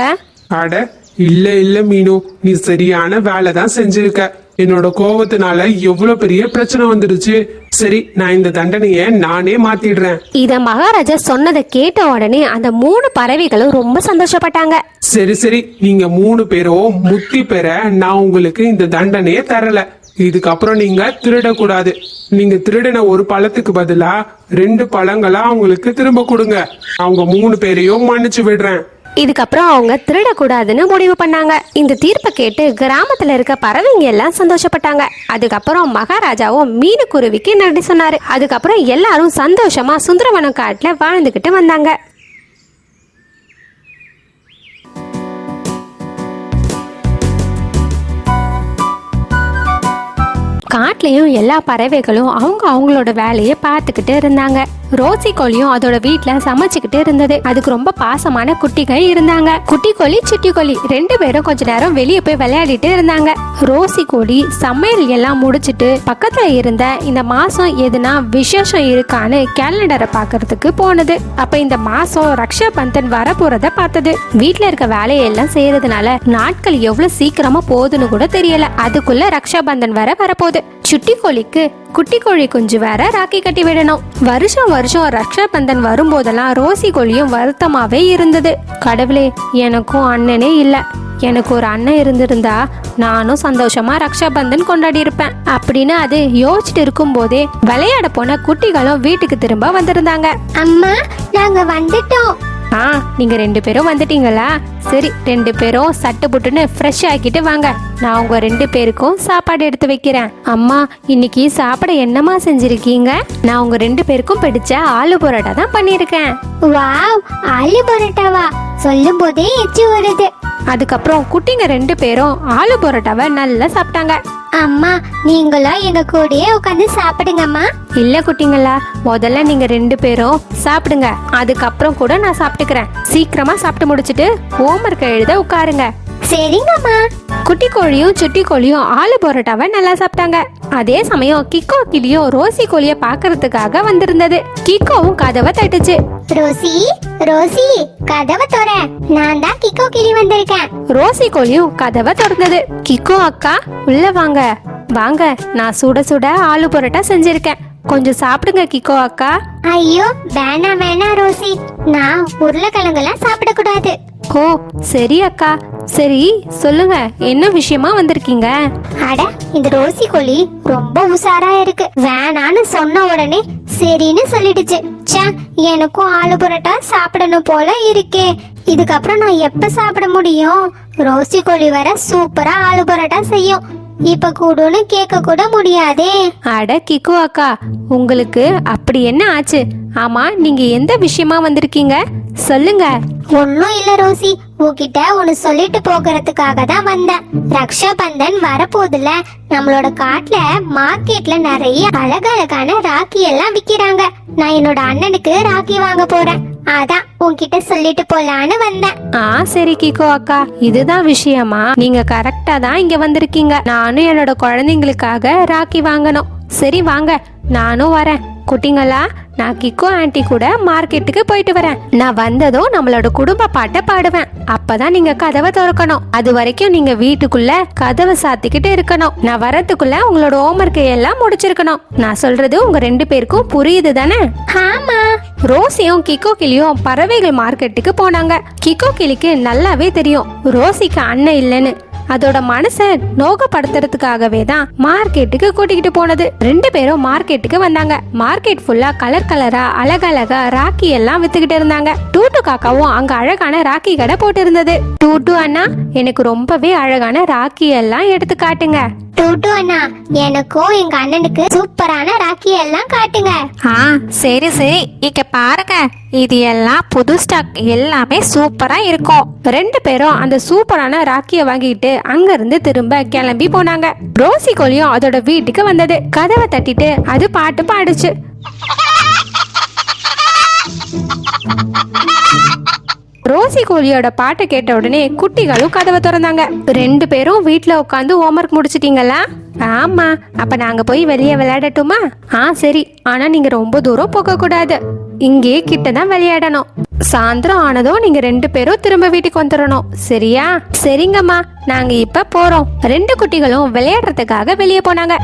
அட இல்ல இல்ல மீனு, நீ சரியான வேலை தான் செஞ்சிருக்க. என்னோட கோவத்தினால எவ்வளவு பெரிய பிரச்சனை வந்துடுச்சு. சரி, நான் இந்த தண்டனைய நானே மாத்திடுறேன். இத மகாராஜா சொன்னதை கேட்ட உடனே அந்த 3 பறவைகளும் ரொம்ப சந்தோஷப்பட்டாங்க. சரி சரி, நீங்க 3 பேரும் முத்தி பெற நான் உங்களுக்கு இந்த தண்டனைய தரல. இதுக்கப்புறம் நீங்க திருடக்கூடாது. நீங்க திருடின ஒரு பழத்துக்கு பதிலா 2 பழங்களா அவங்களுக்கு திரும்ப கொடுங்க. அவங்க 3 பேரையும் மன்னிச்சு விடுறேன். இதுக்கப்புறம் அவங்க திருடக்கூடாதுன்னு முடிவு பண்ணாங்க. இந்த தீர்ப்பை கேட்டு கிராமத்துல இருக்க பறவைங்க எல்லாம் சந்தோஷப்பட்டாங்க. அதுக்கப்புறம் மகாராஜாவும் மீனுக்குருவிக்கு நன்றி சொன்னாரு. அதுக்கப்புறம் எல்லாரும் சந்தோஷமா சுந்தரவனம் காட்டுல வாழ்ந்துகிட்டு வந்தாங்க. காட்டுலயும் எல்லா பறவைகளும் அவங்களோட வேலையை பார்த்துக்கிட்டு இருந்தாங்க. ரோசி கோழியும் அதோட வீட்டுல சமைச்சுக்கிட்டு இருந்தது. அதுக்கு ரொம்ப பாசமான குட்டிகள் இருந்தாங்க. குட்டி கோழி சிட்டி கோழி 2 பேரும் கொஞ்ச நேரம் வெளியே போய் விளையாடிட்டு இருந்தாங்க. ரோசி கோழி சமையல் எல்லாம் முடிச்சிட்டு பக்கத்துல இருந்த இந்த மாசம் எதுனா விசேஷம் இருக்கான்னு கேலண்டரை பாக்குறதுக்கு போனது. அப்ப இந்த மாசம் ரக்ஷா பந்தன் வர போறத பார்த்தது. வீட்டுல இருக்க வேலையெல்லாம் செய்யறதுனால நாட்கள் எவ்வளவு சீக்கிரமா போகுதுன்னு கூட தெரியல. அதுக்குள்ள ரக்ஷா பந்தன் வரப்போகுது. தோணுது. சுட்டி கோழிக்கு குட்டி கோழி குஞ்சு வேற ராக்கி கட்டி விடணும். வருஷம் வருஷம் ரக்ஷாபந்தன் வரும்போதெல்லாம் ரோசி கோழியும் வருத்தமாவே இருந்தது. கடவுளே, எனக்கும் அண்ணனே இல்ல. எனக்கு ஒரு அண்ணன் இருந்திருந்தா நானும் சந்தோஷமா ரக்ஷாபந்தன் கொண்டாடி இருப்பேன் அப்படின்னு அது யோசிச்சுட்டு இருக்கும் போதே விளையாட போன குட்டிகளும் வீட்டுக்கு திரும்ப வந்திருந்தாங்க. அம்மா, நாங்க வந்துட்டோம். நீங்க 2 பேரும் வந்துட்டீங்களா? சரி, 2 பேரும் சட்டு புட்டுன்னு ஃப்ரெஷ் ஆக்கிட்டு வாங்க. நான் உங்க 2 பேருக்கும் சாப்பாடு எடுத்து வைக்கிறேன். அம்மா, இன்னைக்கு சாப்பாடு என்னமா செஞ்சிருக்கீங்க? நான் உங்க 2 பேருக்கும் பிடிச்ச ஆலு பரோட்டா தான் பண்ணிருக்கேன். வாவ், ஆலு பரோட்டாவா? சொல்லும் போதே எச்சி வருது. அதுக்கப்புறம் குட்டிங்க 2 பேரும் ஆலு பரோட்டாவை நல்லா சாப்பிட்டாங்க. அம்மா, நீங்களும் எங்க கூடயே உட்காந்து சாப்பிடுங்கம்மா. இல்ல குட்டிங்களா, முதல்ல நீங்க 2 பேரும் சாப்பிடுங்க. அதுக்கப்புறம் கூட நான் சாப்பிட்டுக்கிறேன். சீக்கிரமா சாப்பிட்டு முடிச்சிட்டு ஹோம்வொர்க் எழுத உட்காருங்க. சரிங்கம்மா. குட்டி கோழியும் சுட்டி கோழியும் ஆலு பரோட்டாவை நல்லா சாப்பிட்டாங்க. அதே சமயம் கிக்கோ கிளியும் ரோசி கோழிய பாக்குறதுக்காக வந்திருந்தது. கிக்கோவும் கதவை தட்டுச்சு. ரோசி, ரோசி, கதவை தோற. நான் தான் கிக்கோ கிளி வந்திருக்கேன். ரோசி கோழியும் கதவை திறந்தது. கிக்கோ அக்கா, உள்ள வாங்க. வாங்க, நான் சுட சுட ஆலு பரோட்டா செஞ்சிருக்கேன். கொஞ்சம் சாப்பிடுங்க கிக்கோ அக்கா. ஐயோ, வேணாம் வேணாம் ரோசி, நான் உருளைக்கிழங்குலாம் சாப்பிடக்கூடாது. ஓ, சரி அக்கா. சரி, சொல்லுங்க, என்ன விஷயமா வந்திருக்கீங்க? அட, இந்த ரோசி கோழி ரொம்ப உசாரா இருக்கு. வேணான்னு சொன்ன உடனே சரின்னு சொல்லிடுச்சு. ச்சே, எனக்கும் ஆலு பரோட்டா சாப்பிடணும் போல இருக்கே. இதுக்கப்புறம் நான் எப்ப சாப்பிட முடியும்? ரோசி கோழி வர சூப்பரா ஆலு பரோட்டா செய்யும். இப்ப கூடன்னு கேட்க கூட முடியாதே. அட கிக்கு அக்கா, உங்களுக்கு அப்படி என்ன ஆச்சு? ஆமா, நீங்க எந்த விஷயமா வந்திருக்கீங்க? சொல்லுங்க. ஒன்னும் இல்ல ரோசி, உன்கிட்ட ஒன்னு சொல்லிட்டு போகிறதுக்காக தான் வந்தேன். ரக்ஷாபந்தன் வரப்போதுல, நம்மளோட காட்டுல மார்க்கெட்ல நிறைய அழகழகான ராக்கி எல்லாம் விக்கிறாங்க. நான் என்னோட அண்ணனுக்கு ராக்கி வாங்க போறேன். அதான் உன்கிட்ட சொல்லிட்டு போலான்னு வந்தேன். சரி கிக்கோ அக்கா, இதுதான் விஷயமா? நீங்க கரெக்டா தான் இங்க வந்திருக்கீங்க. நானும் என்னோட குழந்தைங்களுக்காக ராக்கி வாங்கணும். சரி வாங்க, நானும் வரேன். குட்டிங்களா, நான் கிக்கோ ஆன்ட்டி கூட மார்க்கெட்டுக்கு போயிட்டு வரேன். நான் வந்ததும் நம்மளோட குடும்ப பாட்டை பாடுவேன். அப்பதான் நீங்க கதவை திறக்கணும். அது வரைக்கும் நீங்க வீட்டுக்குள்ள கதவை சாத்திக்கிட்டு இருக்கணும். நான் வரதுக்குள்ள உங்களோட ஹோம்வொர்க் எல்லாம் முடிச்சிருக்கணும். நான் சொல்றது உங்க 2 பேருக்கும் புரியுது தானே? ஆமா. ரோசியும் கிக்கோ கிளியும் பறவைகள் மார்க்கெட்டுக்கு போனாங்க. கிக்கோ கிளிக்கு நல்லாவே தெரியும் ரோசிக்கு அண்ணன் இல்லைன்னு. அதோட மனசை நோகப்படுத்துறதுக்காகவே தான் மார்க்கெட்டுக்கு கூட்டிக்கிட்டு போனது. 2 பேரும் மார்க்கெட்டுக்கு வந்தாங்க. மார்க்கெட் ஃபுல்லா கலர் கலரா அழகழகா ராக்கி எல்லாம் வித்துக்கிட்டு இருந்தாங்க. டூட்டு காக்காவும் அங்க அழகான ராக்கி கடை போட்டு இருந்தது. டூட்டு அண்ணா, எனக்கு ரொம்பவே அழகான ராக்கி எல்லாம் எடுத்து காட்டுங்க. டூட்டு அண்ணா, எனக்கும் எங்க அண்ணனுக்கு சூப்பரான ராக்கி எல்லாம் காட்டுங்க. சரி சரி, இங்க பாருங்க, இது எல்லாம் புது ஸ்டாக், எல்லாமே சூப்பரா இருக்கும். 2 பேரும் அந்த சூப்பரான ராக்கிய வாங்கிட்டு அங்க இருந்து திரும்ப கிளம்பி போனாங்க. ரோசி கோழியும் அதோட வீட்டுக்கு வந்தது. கதவை தட்டிட்டு அது பாட்டு பாடுச்சு. ரோசி கோழியோட பாட்டை கேட்ட உடனே குட்டிகளும் கதவை திறந்தாங்க. 2 பேரும் வீட்டுல உட்காந்து ஹோம்வொர்க் முடிச்சிட்டீங்களா? ஆமா. அப்ப நாங்க போய் வெளியே விளையாடட்டுமா? சரி, ஆனா நீங்க ரொம்ப தூரம் போக கூடாது. இங்கே கிட்டதான் விளையாடணும். சாயந்தரம் ஆனதும் நீங்க 2 பேரும் திரும்ப வீட்டுக்கு வந்துடணும். சரியா? சரிங்கம்மா, நாங்க இப்ப போறோம். 2 குட்டிகளும் விளையாடுறதுக்காக வெளியே போனாங்க.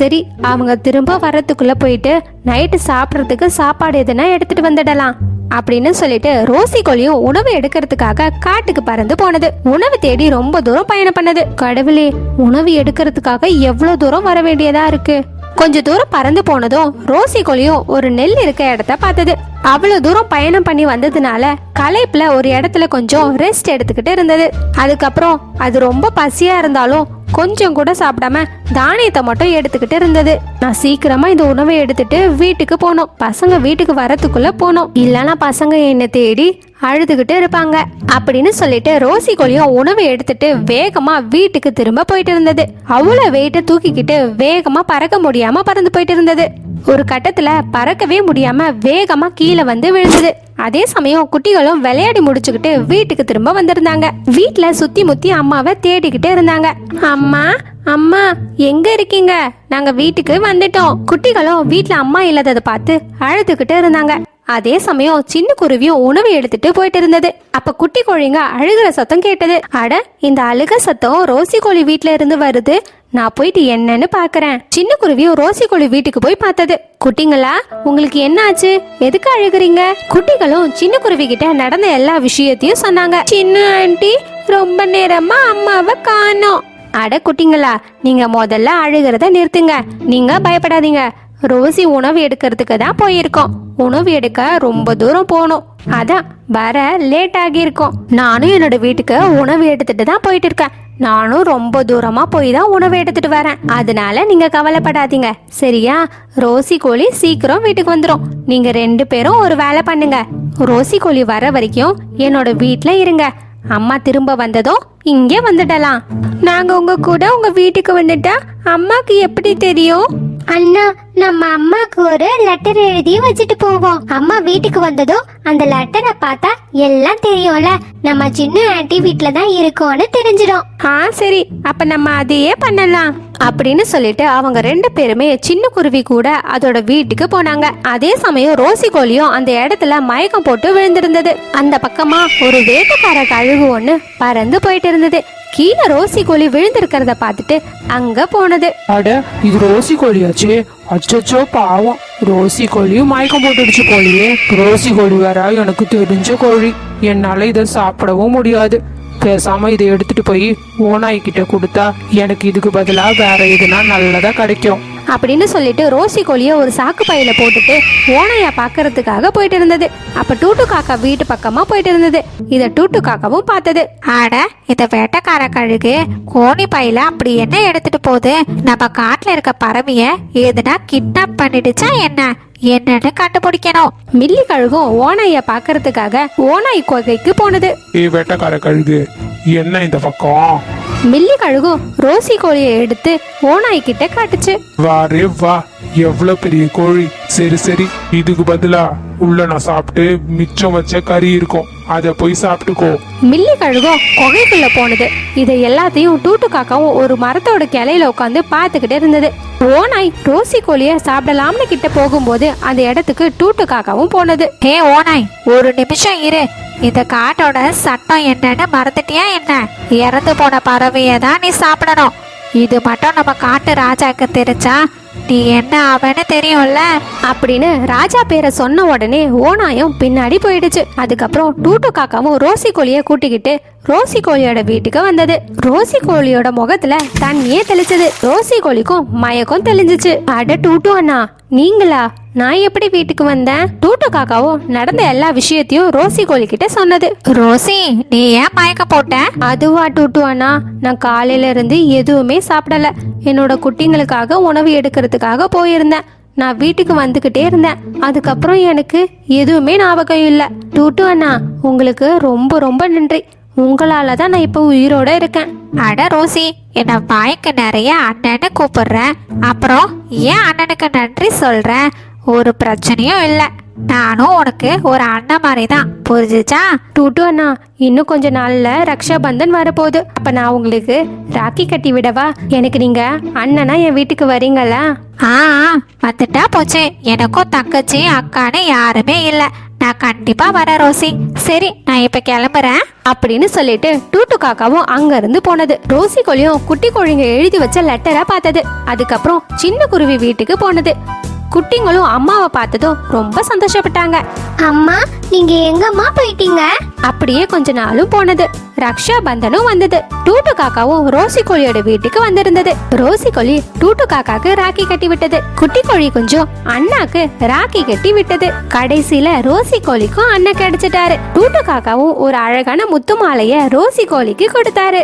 சரி, அவங்க திரும்ப வரத்துக்குள்ள போயிட்டு நைட்டு சாப்பிட்றதுக்கு சாப்பாடு எதுனா எடுத்துட்டு வந்துடலாம் அப்படின்னு சொல்லிட்டு ரோசி கோழியும் உணவு எடுக்கிறதுக்காக காட்டுக்கு பறந்து போனது. உணவு தேடி ரொம்ப தூரம் பயணம் பண்ணது. கடவுளே, உணவு எடுக்கிறதுக்காக எவ்வளவு தூரம் வர வேண்டியதா இருக்கு. கொஞ்ச தூரம் பறந்து போனதும் ரோசி கோழியும் ஒரு நெல் இருக்க இடத்த பார்த்தது. அவ்வளவு தூரம் பயணம் பண்ணி வந்ததுனால களைப்புல ஒரு இடத்துல கொஞ்சம் ரெஸ்ட் எடுத்துக்கிட்டு இருந்தது. அதுக்கப்புறம் அது ரொம்ப பசியா இருந்தாலும் கொஞ்சம் கூட சாப்பிடாம தானியத்தை மட்டும் எடுத்துக்கிட்டு இருந்தது. நான் சீக்கிரமா இந்த உணவை எடுத்துட்டு வீட்டுக்கு போனோம். பசங்க வீட்டுக்கு வரத்துக்குள்ள போனோம், இல்லைன்னா பசங்க என்ன தேடி அழுதுகிட்டு இருப்பாங்க அப்படின்னு சொல்லிட்டு ரோசி கோழியும் உணவை எடுத்துட்டு வேகமா வீட்டுக்கு திரும்ப போயிட்டு இருந்தது. அவ்வளவு வெயிட்ட தூக்கிக்கிட்டு வேகமா பறக்க முடியாம பறந்து போயிட்டு இருந்தது. ஒரு கட்டத்துல பறக்கவே முடியாம வேகமா கீழே வந்து விழுந்தது. அதே சமயம் குட்டிகளும் விளையாடி முடிச்சுக்கிட்டு வீட்டுக்கு திரும்ப வந்திருந்தாங்க. வீட்டுல சுத்தி முத்தி அம்மாவை தேடிக்கிட்டு இருந்தாங்க. அம்மா, அம்மா, எங்க இருக்கீங்க? நாங்க வீட்டுக்கு வந்துட்டோம். குட்டிகளும் வீட்டுல அம்மா இல்லாததை பார்த்து அழுதுகிட்டு இருந்தாங்க. அதே சமயம் சின்ன குருவியும் உணவு எடுத்துட்டு போயிட்டு இருந்தது. அப்ப குட்டி கோழிங்க அழுகிற சத்தம் கேட்டது. அட, இந்த அழுக சத்தம் ரோசி கோழி வீட்டுல இருந்து வருது. நான் போயிட்டு என்னன்னு பாக்குறேன். சின்ன குருவியும் ரோசி கோழி வீட்டுக்கு போய் பார்த்தது. குட்டிங்களா, உங்களுக்கு என்ன ஆச்சு? எதுக்கு அழுகுறீங்க? குட்டிகளும் சின்ன குருவி கிட்ட நடந்த எல்லா விஷயத்தையும் சொன்னாங்க. சின்ன ஆண்டி, ரொம்ப நேரமா அம்மாவை காணோம். அட குட்டிங்களா, நீங்க முதல்ல அழுகிறத நிறுத்துங்க. நீங்க பயப்படாதீங்க. ரோசி உணவு எடுக்கிறதுக்கு தான் போயிருக்கோம். உணவு எடுக்க ரொம்ப தூரம் போகணும், அதான் வர லேட் ஆகியிருக்கோம். நானும் என்னோட வீட்டுக்கு உணவு எடுத்துட்டு தான் போயிட்டு இருக்கேன். நானும் ரொம்ப தூரமா போய் தான் உணவு எடுத்துட்டு வரேன். அதனால நீங்க கவலைப்படாதீங்க, சரியா? ரோசி கோழி சீக்கிரம் வீட்டுக்கு வந்துடும். நீங்க 2 பேரும் ஒரு வேலை பண்ணுங்க. ரோசி கோழி வர வரைக்கும் என்னோட வீட்டுல இருங்க. அம்மா திரும்ப வந்ததும் இங்கே வந்துடலாம். நாங்க உங்க கூட உங்க வீட்டுக்கு வந்துட்டா அம்மாக்கு எப்படி தெரியும்? அண்ணா, நம்ம அம்மாக்கு ஒரு லெட்டர் எழுதி வச்சுட்டு போவோம். அம்மா வீட்டுக்கு வந்ததும் அந்த லெட்டரை பார்த்தா எல்லாம் தெரியும்ல, நம்ம சின்ன ஆண்டி வீட்ல தான் இருக்கோம்னு தெரிஞ்சிடும். சரி, அப்ப நம்ம அதையே பண்ணலாம் அப்படின்னு சொல்லிட்டு அவங்க 2 பேருமே சின்ன குருவி கூட அதோட வீட்டுக்கு போனாங்க. அதே சமயம் ரோசி கோழியும் அந்த இடத்துல மயக்கம் போட்டு விழுந்திருந்தது. அந்த பக்கமா ஒரு வேட்டைக்கார கழுகு ஒண்ணு பறந்து போயிட்டு இருந்தது. கீழே ரோசி கோழி விழுந்திருக்கிறத பார்த்துட்டு அங்க போனது. அட, இது ரோசி கோழியாச்சே. அச்சச்சோ, பாவம். ரோசி கோழியும் மயக்கம் போட்டுடுச்சு போலியே. ரோசி கோழி வேற எனக்கு தெரிஞ்ச கோழி. என்னால இதை சாப்பிடவும் முடியாது. பேசாம இதை எடுத்துட்டு போய் ஓநாய் கிட்ட கொடுத்தா எனக்கு இதுக்கு பதிலா வேற எதுனா நல்லதா கிடைக்கும் அப்படின்னு சொல்லிட்டு ரோசி கோழிய ஒரு சாக்கு பையில போட்டுட்டு ஓனையா பாக்குறதுக்காக போயிட்டு இருந்தது. அப்ப டூட்டு காக்கா வீட்டு பக்கமா போயிட்டு இருந்தது. இத டூட்டு காக்காவும் பார்த்தது. ஆட, இந்த வேட்டைக்கார கழுகு கோணி பையில அப்படி என்ன எடுத்துட்டு போகுது? நம்ம காட்டுல இருக்க பறவைய எதுனா கிட்னாப் பண்ணிடுச்சா என்னன்னு கண்டுபிடிக்கணும். மில்லி கழுகும் ஓனாய பாக்குறதுக்காக ஓனாய் குகைக்கு போனது. வேட்டைக்கார கழுகு, என்ன இந்த பக்கம்? மில்லி கழுகும் ரோசி கோழியை எடுத்து ஓனாய் கிட்ட காட்டுச்சு. வா ரே வா, எவ்வளவு பெரிய கோழி. சரி சரி, இதுக்கு பதிலா உள்ள நான் சாப்பிட்டு மிச்சம் வச்ச கறி இருக்கும், அத போய் சாப்பிட்டுக்கோ. மில்லி கழுகும் குகைக்குள்ள போனது. இதை எல்லாத்தையும் டூட்டு காக்காவும் ஒரு மரத்தோட கிளையில உட்காந்து பாத்துக்கிட்டே இருந்தது. ஓனாய் ரோசி கோழிய சாப்பிடலாம்னு கிட்ட போகும்போது அந்த இடத்துக்கு டூட்டு காக்காவும் போனது. ஹே ஓனாய், ஒரு நிமிஷம் இரு. இந்த காட்டோட சட்டம் என்னன்னு மறந்துட்டியா என்ன? இறந்து போன பறவைய தான் நீ சாப்பிடணும். இது மட்டும் நம்ம காட்டு ராஜாக்கு தெரிஞ்சா நீ என்ன ஆவன்னு தெரியும்ல அப்படின்னு ராஜா பேரை சொன்ன உடனே ஓனாயும் பின்னாடி போயிடுச்சு. அதுக்கப்புறம் டூட்டு காக்காவும் ரோசி கோழிய கூட்டிக்கிட்டு ரோசி கோழியோட வீட்டுக்கு வந்தது. ரோசி கோழியோட முகத்துல தண்ணியே தெளிச்சது. ரோசி கோழிக்கும் மயக்கம் தெளிஞ்சிச்சு. அட டூட்டு அண்ணா, நீங்களா? நான் எப்படி வீட்டுக்கு வந்தேன்? டூட்டு காக்காவும் நடந்த எல்லா விஷயத்தையும் ரோசி கோழி கிட்ட சொன்னது. ரோசி, நீ ஏன் மயக்கம் போட்ட? அதுவா டூட்டு அண்ணா, நான் காலையில இருந்து எதுவுமே சாப்பிடல. என்னோட குட்டிங்களுக்காக உணவு எடுக்கிறதுக்காக போயிருந்தேன். நான் வீட்டுக்கு வந்துகிட்டே இருந்தேன். அதுக்கப்புறம் எனக்கு எதுவுமே ஞாபகம் இல்லை. டூட்டு அண்ணா, உங்களுக்கு ரொம்ப ரொம்ப நன்றி. உங்களால தான் நான் இப்போ உயிரோட இருக்கேன். அட ரோசி, என்ன வாய்க்கு நிறைய அண்ணன்னு கூப்பிடுறேன், அப்புறம் ஏன் அண்ணனுக்கு நன்றி சொல்றேன்? ஒரு பிரச்சனையும் இல்லை. நானும் உனக்கு ஒரு அண்ணன் மாதிரி தான், புரிஞ்சுச்சா? டூட்டு அண்ணா, இன்னும் கொஞ்ச நாள்ல ரக்ஷா பந்தன் வரப்போகுது. அப்ப நான் உங்களுக்கு ராக்கி கட்டி விடவா? எனக்கு நீங்க அண்ணனா என் வீட்டுக்கு வரீங்களா? ஆ, வந்துட்டா போச்சு. எனக்கும் தங்கச்சி அக்கான்னு யாருமே இல்லை. நான் கண்டிப்பா வரேன் ரோசி. சரி, நான் இப்ப கிளம்புறேன் அப்படின்னு சொல்லிட்டு டூட்டு காக்காவும் அங்க இருந்து போனது. ரோசி கோழியும் குட்டி கோழிங்க எழுதி வச்ச லெட்டரை பார்த்தது. அதுக்கப்புறம் சின்ன குருவி வீட்டுக்கு போனது. குட்டிங்களும் அம்மாவை பார்த்ததும் ரொம்ப சந்தோஷப்பட்டாங்க. அம்மா, நீங்க எங்கம்மா போயிட்டீங்க? அப்படியே கொஞ்ச நாளும் போனது. ரக்ஷா பந்தனும் வந்தது. டூட்டு காக்காவும் ரோசி கோழியோட வீட்டுக்கு வந்திருந்தது. ரோசி கோழி டூட்டு காக்காக்கு ராக்கி கட்டி விட்டது. குட்டி கோழி கொஞ்சம் அண்ணாக்கு ராக்கி கட்டி விட்டது. கடைசியில ரோசி கோழிக்கும் அண்ணன் கிடைச்சிட்டாரு. டூட்டு காக்காவும் ஒரு அழகான முத்து மாலைய ரோசி கோழிக்கு கொடுத்தாரு.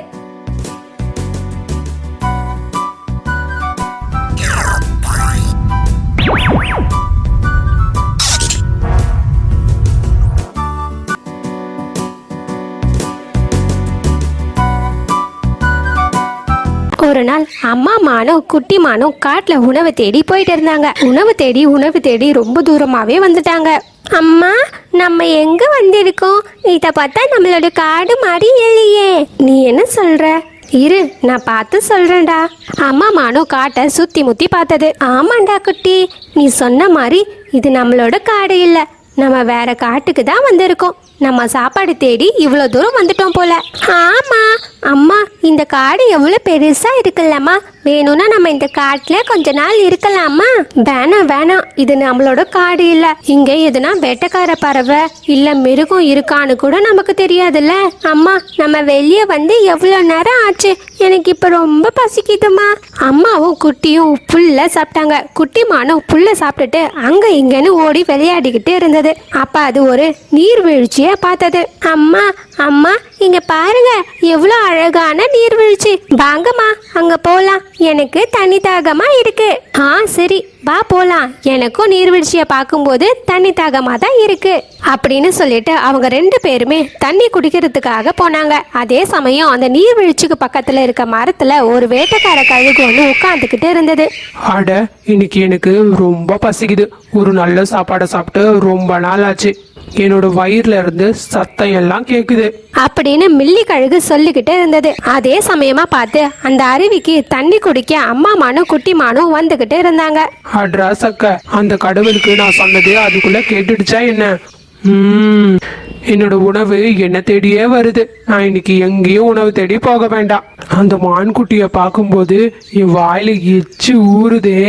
ஒரு நாள் அம்மா மானும் குட்டி மானும் காட்டுல உணவு தேடி போயிட்டு இருந்தாங்க. உணவு தேடி ரொம்ப தூரமாவே வந்துட்டாங்க. அம்மா, நம்ம எங்க வந்திருக்கோம்? இத பார்த்தா நம்மளோட காடு மாதிரி இல்லையே. நீ என்ன சொல்ற? இரு, நான் பார்த்து சொல்றேன்டா. அம்மா மானும் காட்டை சுத்தி முத்தி பார்த்தது. ஆமாண்டா குட்டி, நீ சொன்ன மாதிரி இது நம்மளோட காடு இல்ல, நம்ம வேற காட்டுக்கு தான் வந்திருக்கோம். நம்ம சாப்பாடு தேடி இவ்வளவு தூரம் வந்துட்டோம் போல. ஆமா அம்மா, இந்த காடு எவ்வளவு பெருசா இருக்குல்லம்மா. வேணும்னா நம்ம இந்த காட்டுல கொஞ்ச நாள் இருக்கலாமா? வேணாம் வேணாம், இது நம்மளோட காடு இல்ல. இங்க எதுனா வேட்டைக்கார பறவை இல்ல மிருகம் இருக்கான்னு கூட நமக்கு தெரியாதுல்ல. அம்மா, நம்ம வெளியே வந்து எவ்வளவு நேரம் ஆச்சு, எனக்கு இப்ப ரொம்ப பசிக்குதுமா. அம்மாவும் குட்டியும் புல்ல சாப்பிட்டாங்க. குட்டி மானும் புல்ல சாப்பிட்டுட்டு அங்க இங்கன்னு ஓடி விளையாடிக்கிட்டு இருந்தது. அப்ப அது ஒரு நீர்வீழ்ச்சிய பார்த்தது. அம்மா அம்மா, இங்க பாருங்க, எவ்வளவு அழகான நீர்வீழ்ச்சி. வாங்கம்மா அங்க போலாம், எனக்கு தண்ணி தாகமா இருக்கு. சரி வா போலாம், எனக்கும் நீர்வீழ்ச்சியை பார்க்கும்போது தண்ணி தாகமா தான் இருக்கு அப்படின்னு சொல்லிட்டு அவங்க 2 பேருமே தண்ணி குடிக்கிறதுக்காக போனாங்க. அதே சமயம் அந்த நீர்வீழ்ச்சிக்கு பக்கத்துல இருக்க மரத்துல ஒரு வேட்டைக்கார கழுகு ஒன்று உட்காந்துக்கிட்டு இருந்தது. அட, இன்னைக்கு எனக்கு ரொம்ப பசிக்குது. ஒரு நல்ல சாப்பாடை சாப்பிட்டு ரொம்ப நாள் ஆச்சு. என்னோட வயிறுல இருந்து சத்தம் எல்லாம் கேக்குது அப்படின்னு மில்லி கழுகு சொல்லிக்கிட்டு இருந்தது. அதே சமயமா பார்த்து அந்த அருவிக்கு தண்ணி குடிக்க அம்மா மானும் குட்டி மானும் வந்துகிட்டு இருந்தாங்க. அட்ரா சக்க, அந்த கடவுளுக்கு நான் சொன்னது அதுக்குள்ள கேட்டுடுச்சா என்ன? என்னோட உணவு என்ன தேடியே வருது. நான் இன்னைக்கு எங்கேயும் உணவு தேடி போக வேண்டாம். அந்த மான்குட்டிய பார்க்கும்போது என் வாயில எச்சு ஊறுதே.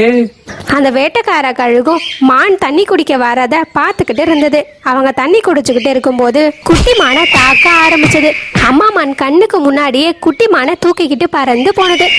அந்த வேட்டைக்கார கழுகும் மான் தண்ணி குடிக்க வரத பார்த்துக்கிட்டு இருந்தது. அவங்க தண்ணி குடிச்சுக்கிட்டு இருக்கும்போது குட்டி மானை தாக்க ஆரம்பிச்சது. அம்மா மான் கண்ணுக்கு முன்னாடியே குட்டி மானை தூக்கிக்கிட்டு பறந்து போனது.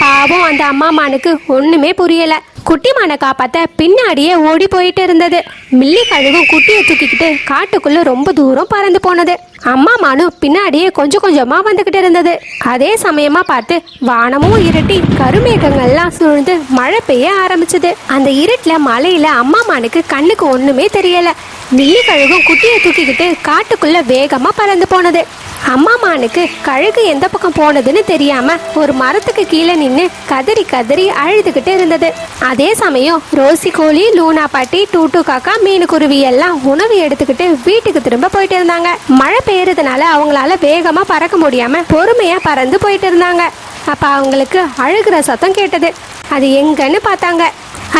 பாவம் அந்த அம்மா மானுக்கு ஒண்ணுமே புரியல. குட்டி மானை காப்பாத்த பின்னாடியே ஓடி போயிட்டு இருந்தது. மில்லி கழுகும் குட்டியை தூக்கிக்கிட்டு காட்டுக்குள்ள ரொம்ப தூரம் பறந்து போனது. அம்மா மானும் பின்னாடியே கொஞ்சம் கொஞ்சமா வந்துகிட்டு இருந்தது. அதே சமயமா பார்த்து வானமும் இருட்டி கருமேகங்கள்லாம் சூழ்ந்து மழை பெய்ய ஆரம்பிச்சது. அந்த இருட்டுல மழையில அம்மா மானுக்கு கண்ணுக்கு ஒண்ணுமே தெரியல. மில்லி கழுகும் குட்டியை தூக்கிக்கிட்டு காட்டுக்குள்ள வேகமா பறந்து போனது. அம்மா மானுக்கு கழுகு எந்த பக்கம் போனதுன்னு தெரியாம ஒரு மரத்துக்கு கீழே நின்று கதறி கதறி அழுதுகிட்டு இருந்தது. அதே சமயம் ரோசி கோழி, லூனா பாட்டி, டூட்டு காக்கா, மீனு குருவி எல்லாம் உணவு எடுத்துக்கிட்டு வீட்டுக்கு திரும்ப போயிட்டு இருந்தாங்க. மழை பெய்யறதுனால அவங்களால வேகமா பறக்க முடியாம பொறுமையா பறந்து போயிட்டு இருந்தாங்க. அப்ப அவங்களுக்கு அழுகிற சத்தம் கேட்டது. அது எங்கன்னு பார்த்தாங்க.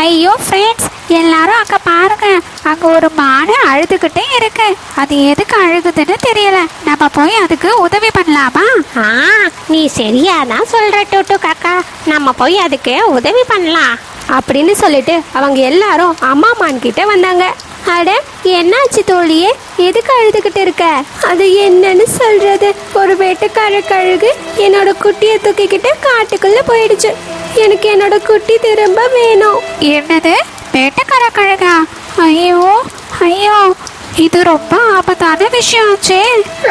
ஐயோ ஃப்ரெண்ட்ஸ், எல்லாரும் அங்க பாருங்க, அங்க ஒரு மாடு அழுதுகிட்டே இருக்கு. அது எதுக்கு அழுகுதுன்னு தெரியல. நம்ம போய் அதுக்கு உதவி பண்ணலாமா? நீ சரியாதான் சொல்ற டூட்டு காக்கா, நம்ம போய் அதுக்கு உதவி பண்ணலாம் அப்படின்னு சொல்லிட்டு அவங்க எல்லாரும் அம்மா மான் கிட்ட வந்தாங்க. அட, என்னாச்சு தோழியே, எதுக்கு அழுதுகிட்டு இருக்க? அது என்னன்னு சொல்றது, ஒரு வேட்டைக்கார கழுகு என்னோட குட்டியை தூக்கிக்கிட்டு காட்டுக்குள்ள போயிடுச்சு. எனக்கு என்னோட குட்டி திரும்ப வேணும். என்னது, வேட்டைக்கார கழுகா? ஐயோ ஐயோ, இது ரொம்ப ஆபத்தான விஷயம் ஆச்சே.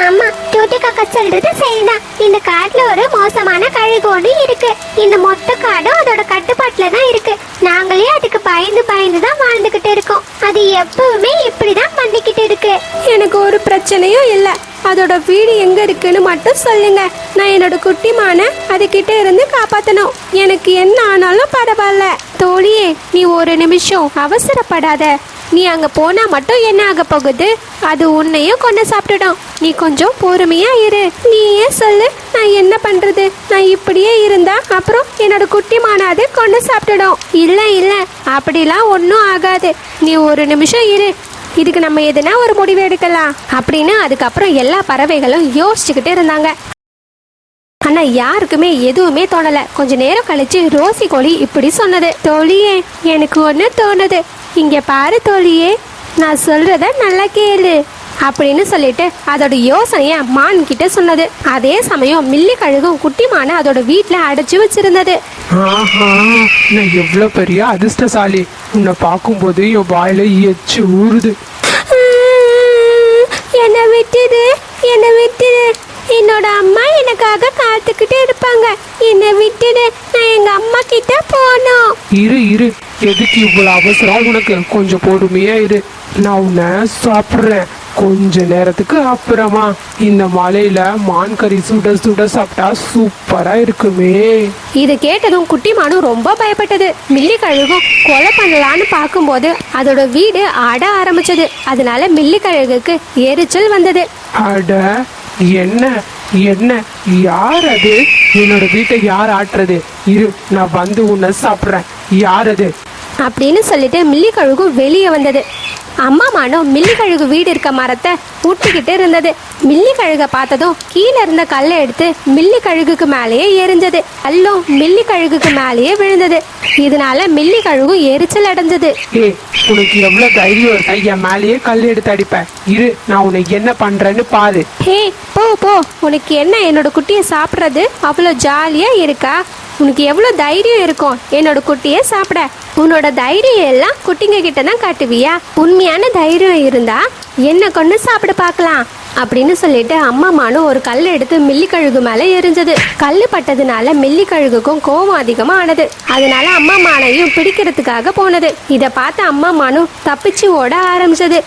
ஆமா, டூட்டி காக்கா சொல்றது சரிதான். இந்த காட்டுல ஒரு மோசமான கழுகு ஒண்ணு இருக்கு. இந்த மொத்த காடும் அதோட கட்டுப்பாட்டுல தான் இருக்கு. நாங்களே அதுக்கு பயந்து பயந்து தான் வாழ்ந்துகிட்டு இருக்கோம். அது எப்பவுமே இப்படிதான் பண்ணிக்கிட்டு இருக்கு. எனக்கு ஒரு பிரச்சனையும் இல்ல. அதோட வீடு எங்க இருக்குன்னு மட்டும் சொல்லுங்க. நான் என்னோட குட்டிமான அதுகிட்ட இருந்து காப்பாத்தணும். எனக்கு என்ன ஆனாலும் பரவாயில்ல. தோழியே, நீ ஒரு நிமிஷம் அவசரப்படாத. நீ அங்க போனா மட்டும் என்ன ஆக போகுது? அது உன்னையும் கொண்டு சாப்பிட்டுடும். நீ கொஞ்சம் பொறுமையா இரு. நீயே சொல்லு, நான் என்ன பண்றது? நான் இப்படியே இருந்தா அப்புறம் என்னோட குட்டிமான அது கொண்டு சாப்பிட்டுடும். இல்ல இல்ல, அப்படிலாம் ஒன்றும் ஆகாது. நீ ஒரு நிமிஷம் இரு, இதுக்கு நம்ம எதுனா ஒரு முடிவு எடுக்கலாம் அப்படின்னு அதுக்கப்புறம் எல்லா பறவைகளும் யோசிச்சுக்கிட்டு இருந்தாங்க. ஆனா யாருக்குமே எதுவுமே தோணல. கொஞ்ச நேரம் கழிச்சு ரோசி கோழி இப்படி சொன்னது. தோழியே, எனக்கு ஒண்ணு தோணுது. இங்க பாரு தோழியே, நான் சொல்றத நல்லா கேளு அப்படின்னு சொல்லிட்டு அதோட யோசனைய மான் கிட்ட சொன்னது. அதே சமயம் மில்லி கழுகும் குட்டி மானை அதோட வீட்டுல அடைச்சு வச்சிருந்தது. ஆஹா, நான் எவ்வளவு பெரிய அதிர்ஷ்டசாலி. உன்னை பார்க்கும்போது என் வாயில எச்சு ஊறுது. என்ன விட்டுடு, என்ன விட்டுடு. என்னோட அம்மா எனக்காக காத்துக்கிட்டு இருப்பாங்க. என்னை விட்டுடு, நான் எங்க அம்மா கிட்ட போனோம். இரு இரு, எதுக்கு இவ்வளவு அவசரம் உனக்கு? கொஞ்சம் பொறுமையா இரு, நான் உன்னை சாப்பிடுறேன் கொஞ்ச நேரத்துக்கு அப்புறமா. இந்த மலையில மான் கறி சுட சுட சாப்பிட்டா சூப்பரா இருக்குமே. இது கேட்டதும் குட்டி மானும் ரொம்ப பயப்பட்டது. மில்லி கழுகும் கொலை பண்ணலான்னு பார்க்கும்போது அதோட வீடு ஆட ஆரம்பிச்சது. அதனால மில்லி கழுகுக்கு எரிச்சல் வந்தது. அட, என்ன என்ன, யார் அது? என்னோட வீட்டை யார் ஆட்டுறது? இரு, நான் வந்து உன்னை சாப்பிடுறேன். யார் அது அப்படின்னு சொல்லிட்டு மில்லி கழுகும் வெளியே வந்தது. அம்மா மானும் மில்லி கழுகு வீடு இருக்க மரத்தை ஊட்டிக்கிட்டு இருந்தது. மில்லி கழுக பார்த்ததும் கீழே இருந்த கல்லை எடுத்து மில்லி கழுகுக்கு மேலேயே எரிஞ்சது. கல்லும் மில்லி கழுகுக்கு மேலேயே விழுந்தது. இதனால மில்லி கழுகும் எரிச்சல் அடைஞ்சது. ஏய், உனக்கு எவ்வளவு தைரியம் இருக்கா என் மேலேயே கல் எடுத்து அடிப்பேன்? இரு, நான் உனக்கு என்ன பண்றேன்னு பாரு. ஹே, போ போ, உனக்கு என்ன என்னோட குட்டியை சாப்பிட்றது அவ்வளோ ஜாலியா இருக்கா? உனக்கு எவ்வளோ தைரியம் இருக்கும் என்னோட குட்டியை சாப்பிட? உன்னோட தைரியம் எல்லாம் குட்டிங்க கிட்ட தான் காட்டுவியா? உண்மையான தைரியம் இருந்தா என்ன கொண்டு சாப்பிட பார்க்கலாம் அப்படின்னு சொல்லிட்டு அம்மா மானு ஒரு கல் எடுத்து மில்லி கழுகு மேல எரிஞ்சது. கல்லு பட்டதுனால மில்லி கழுகுக்கும் கோபம் அதிகமா ஆனது. அதனால அம்மா மானையும் பிடிக்கிறதுக்காக போனது. இதை பார்த்து அம்மா மானு தப்பிச்சு ஓட ஆரம்பிச்சது.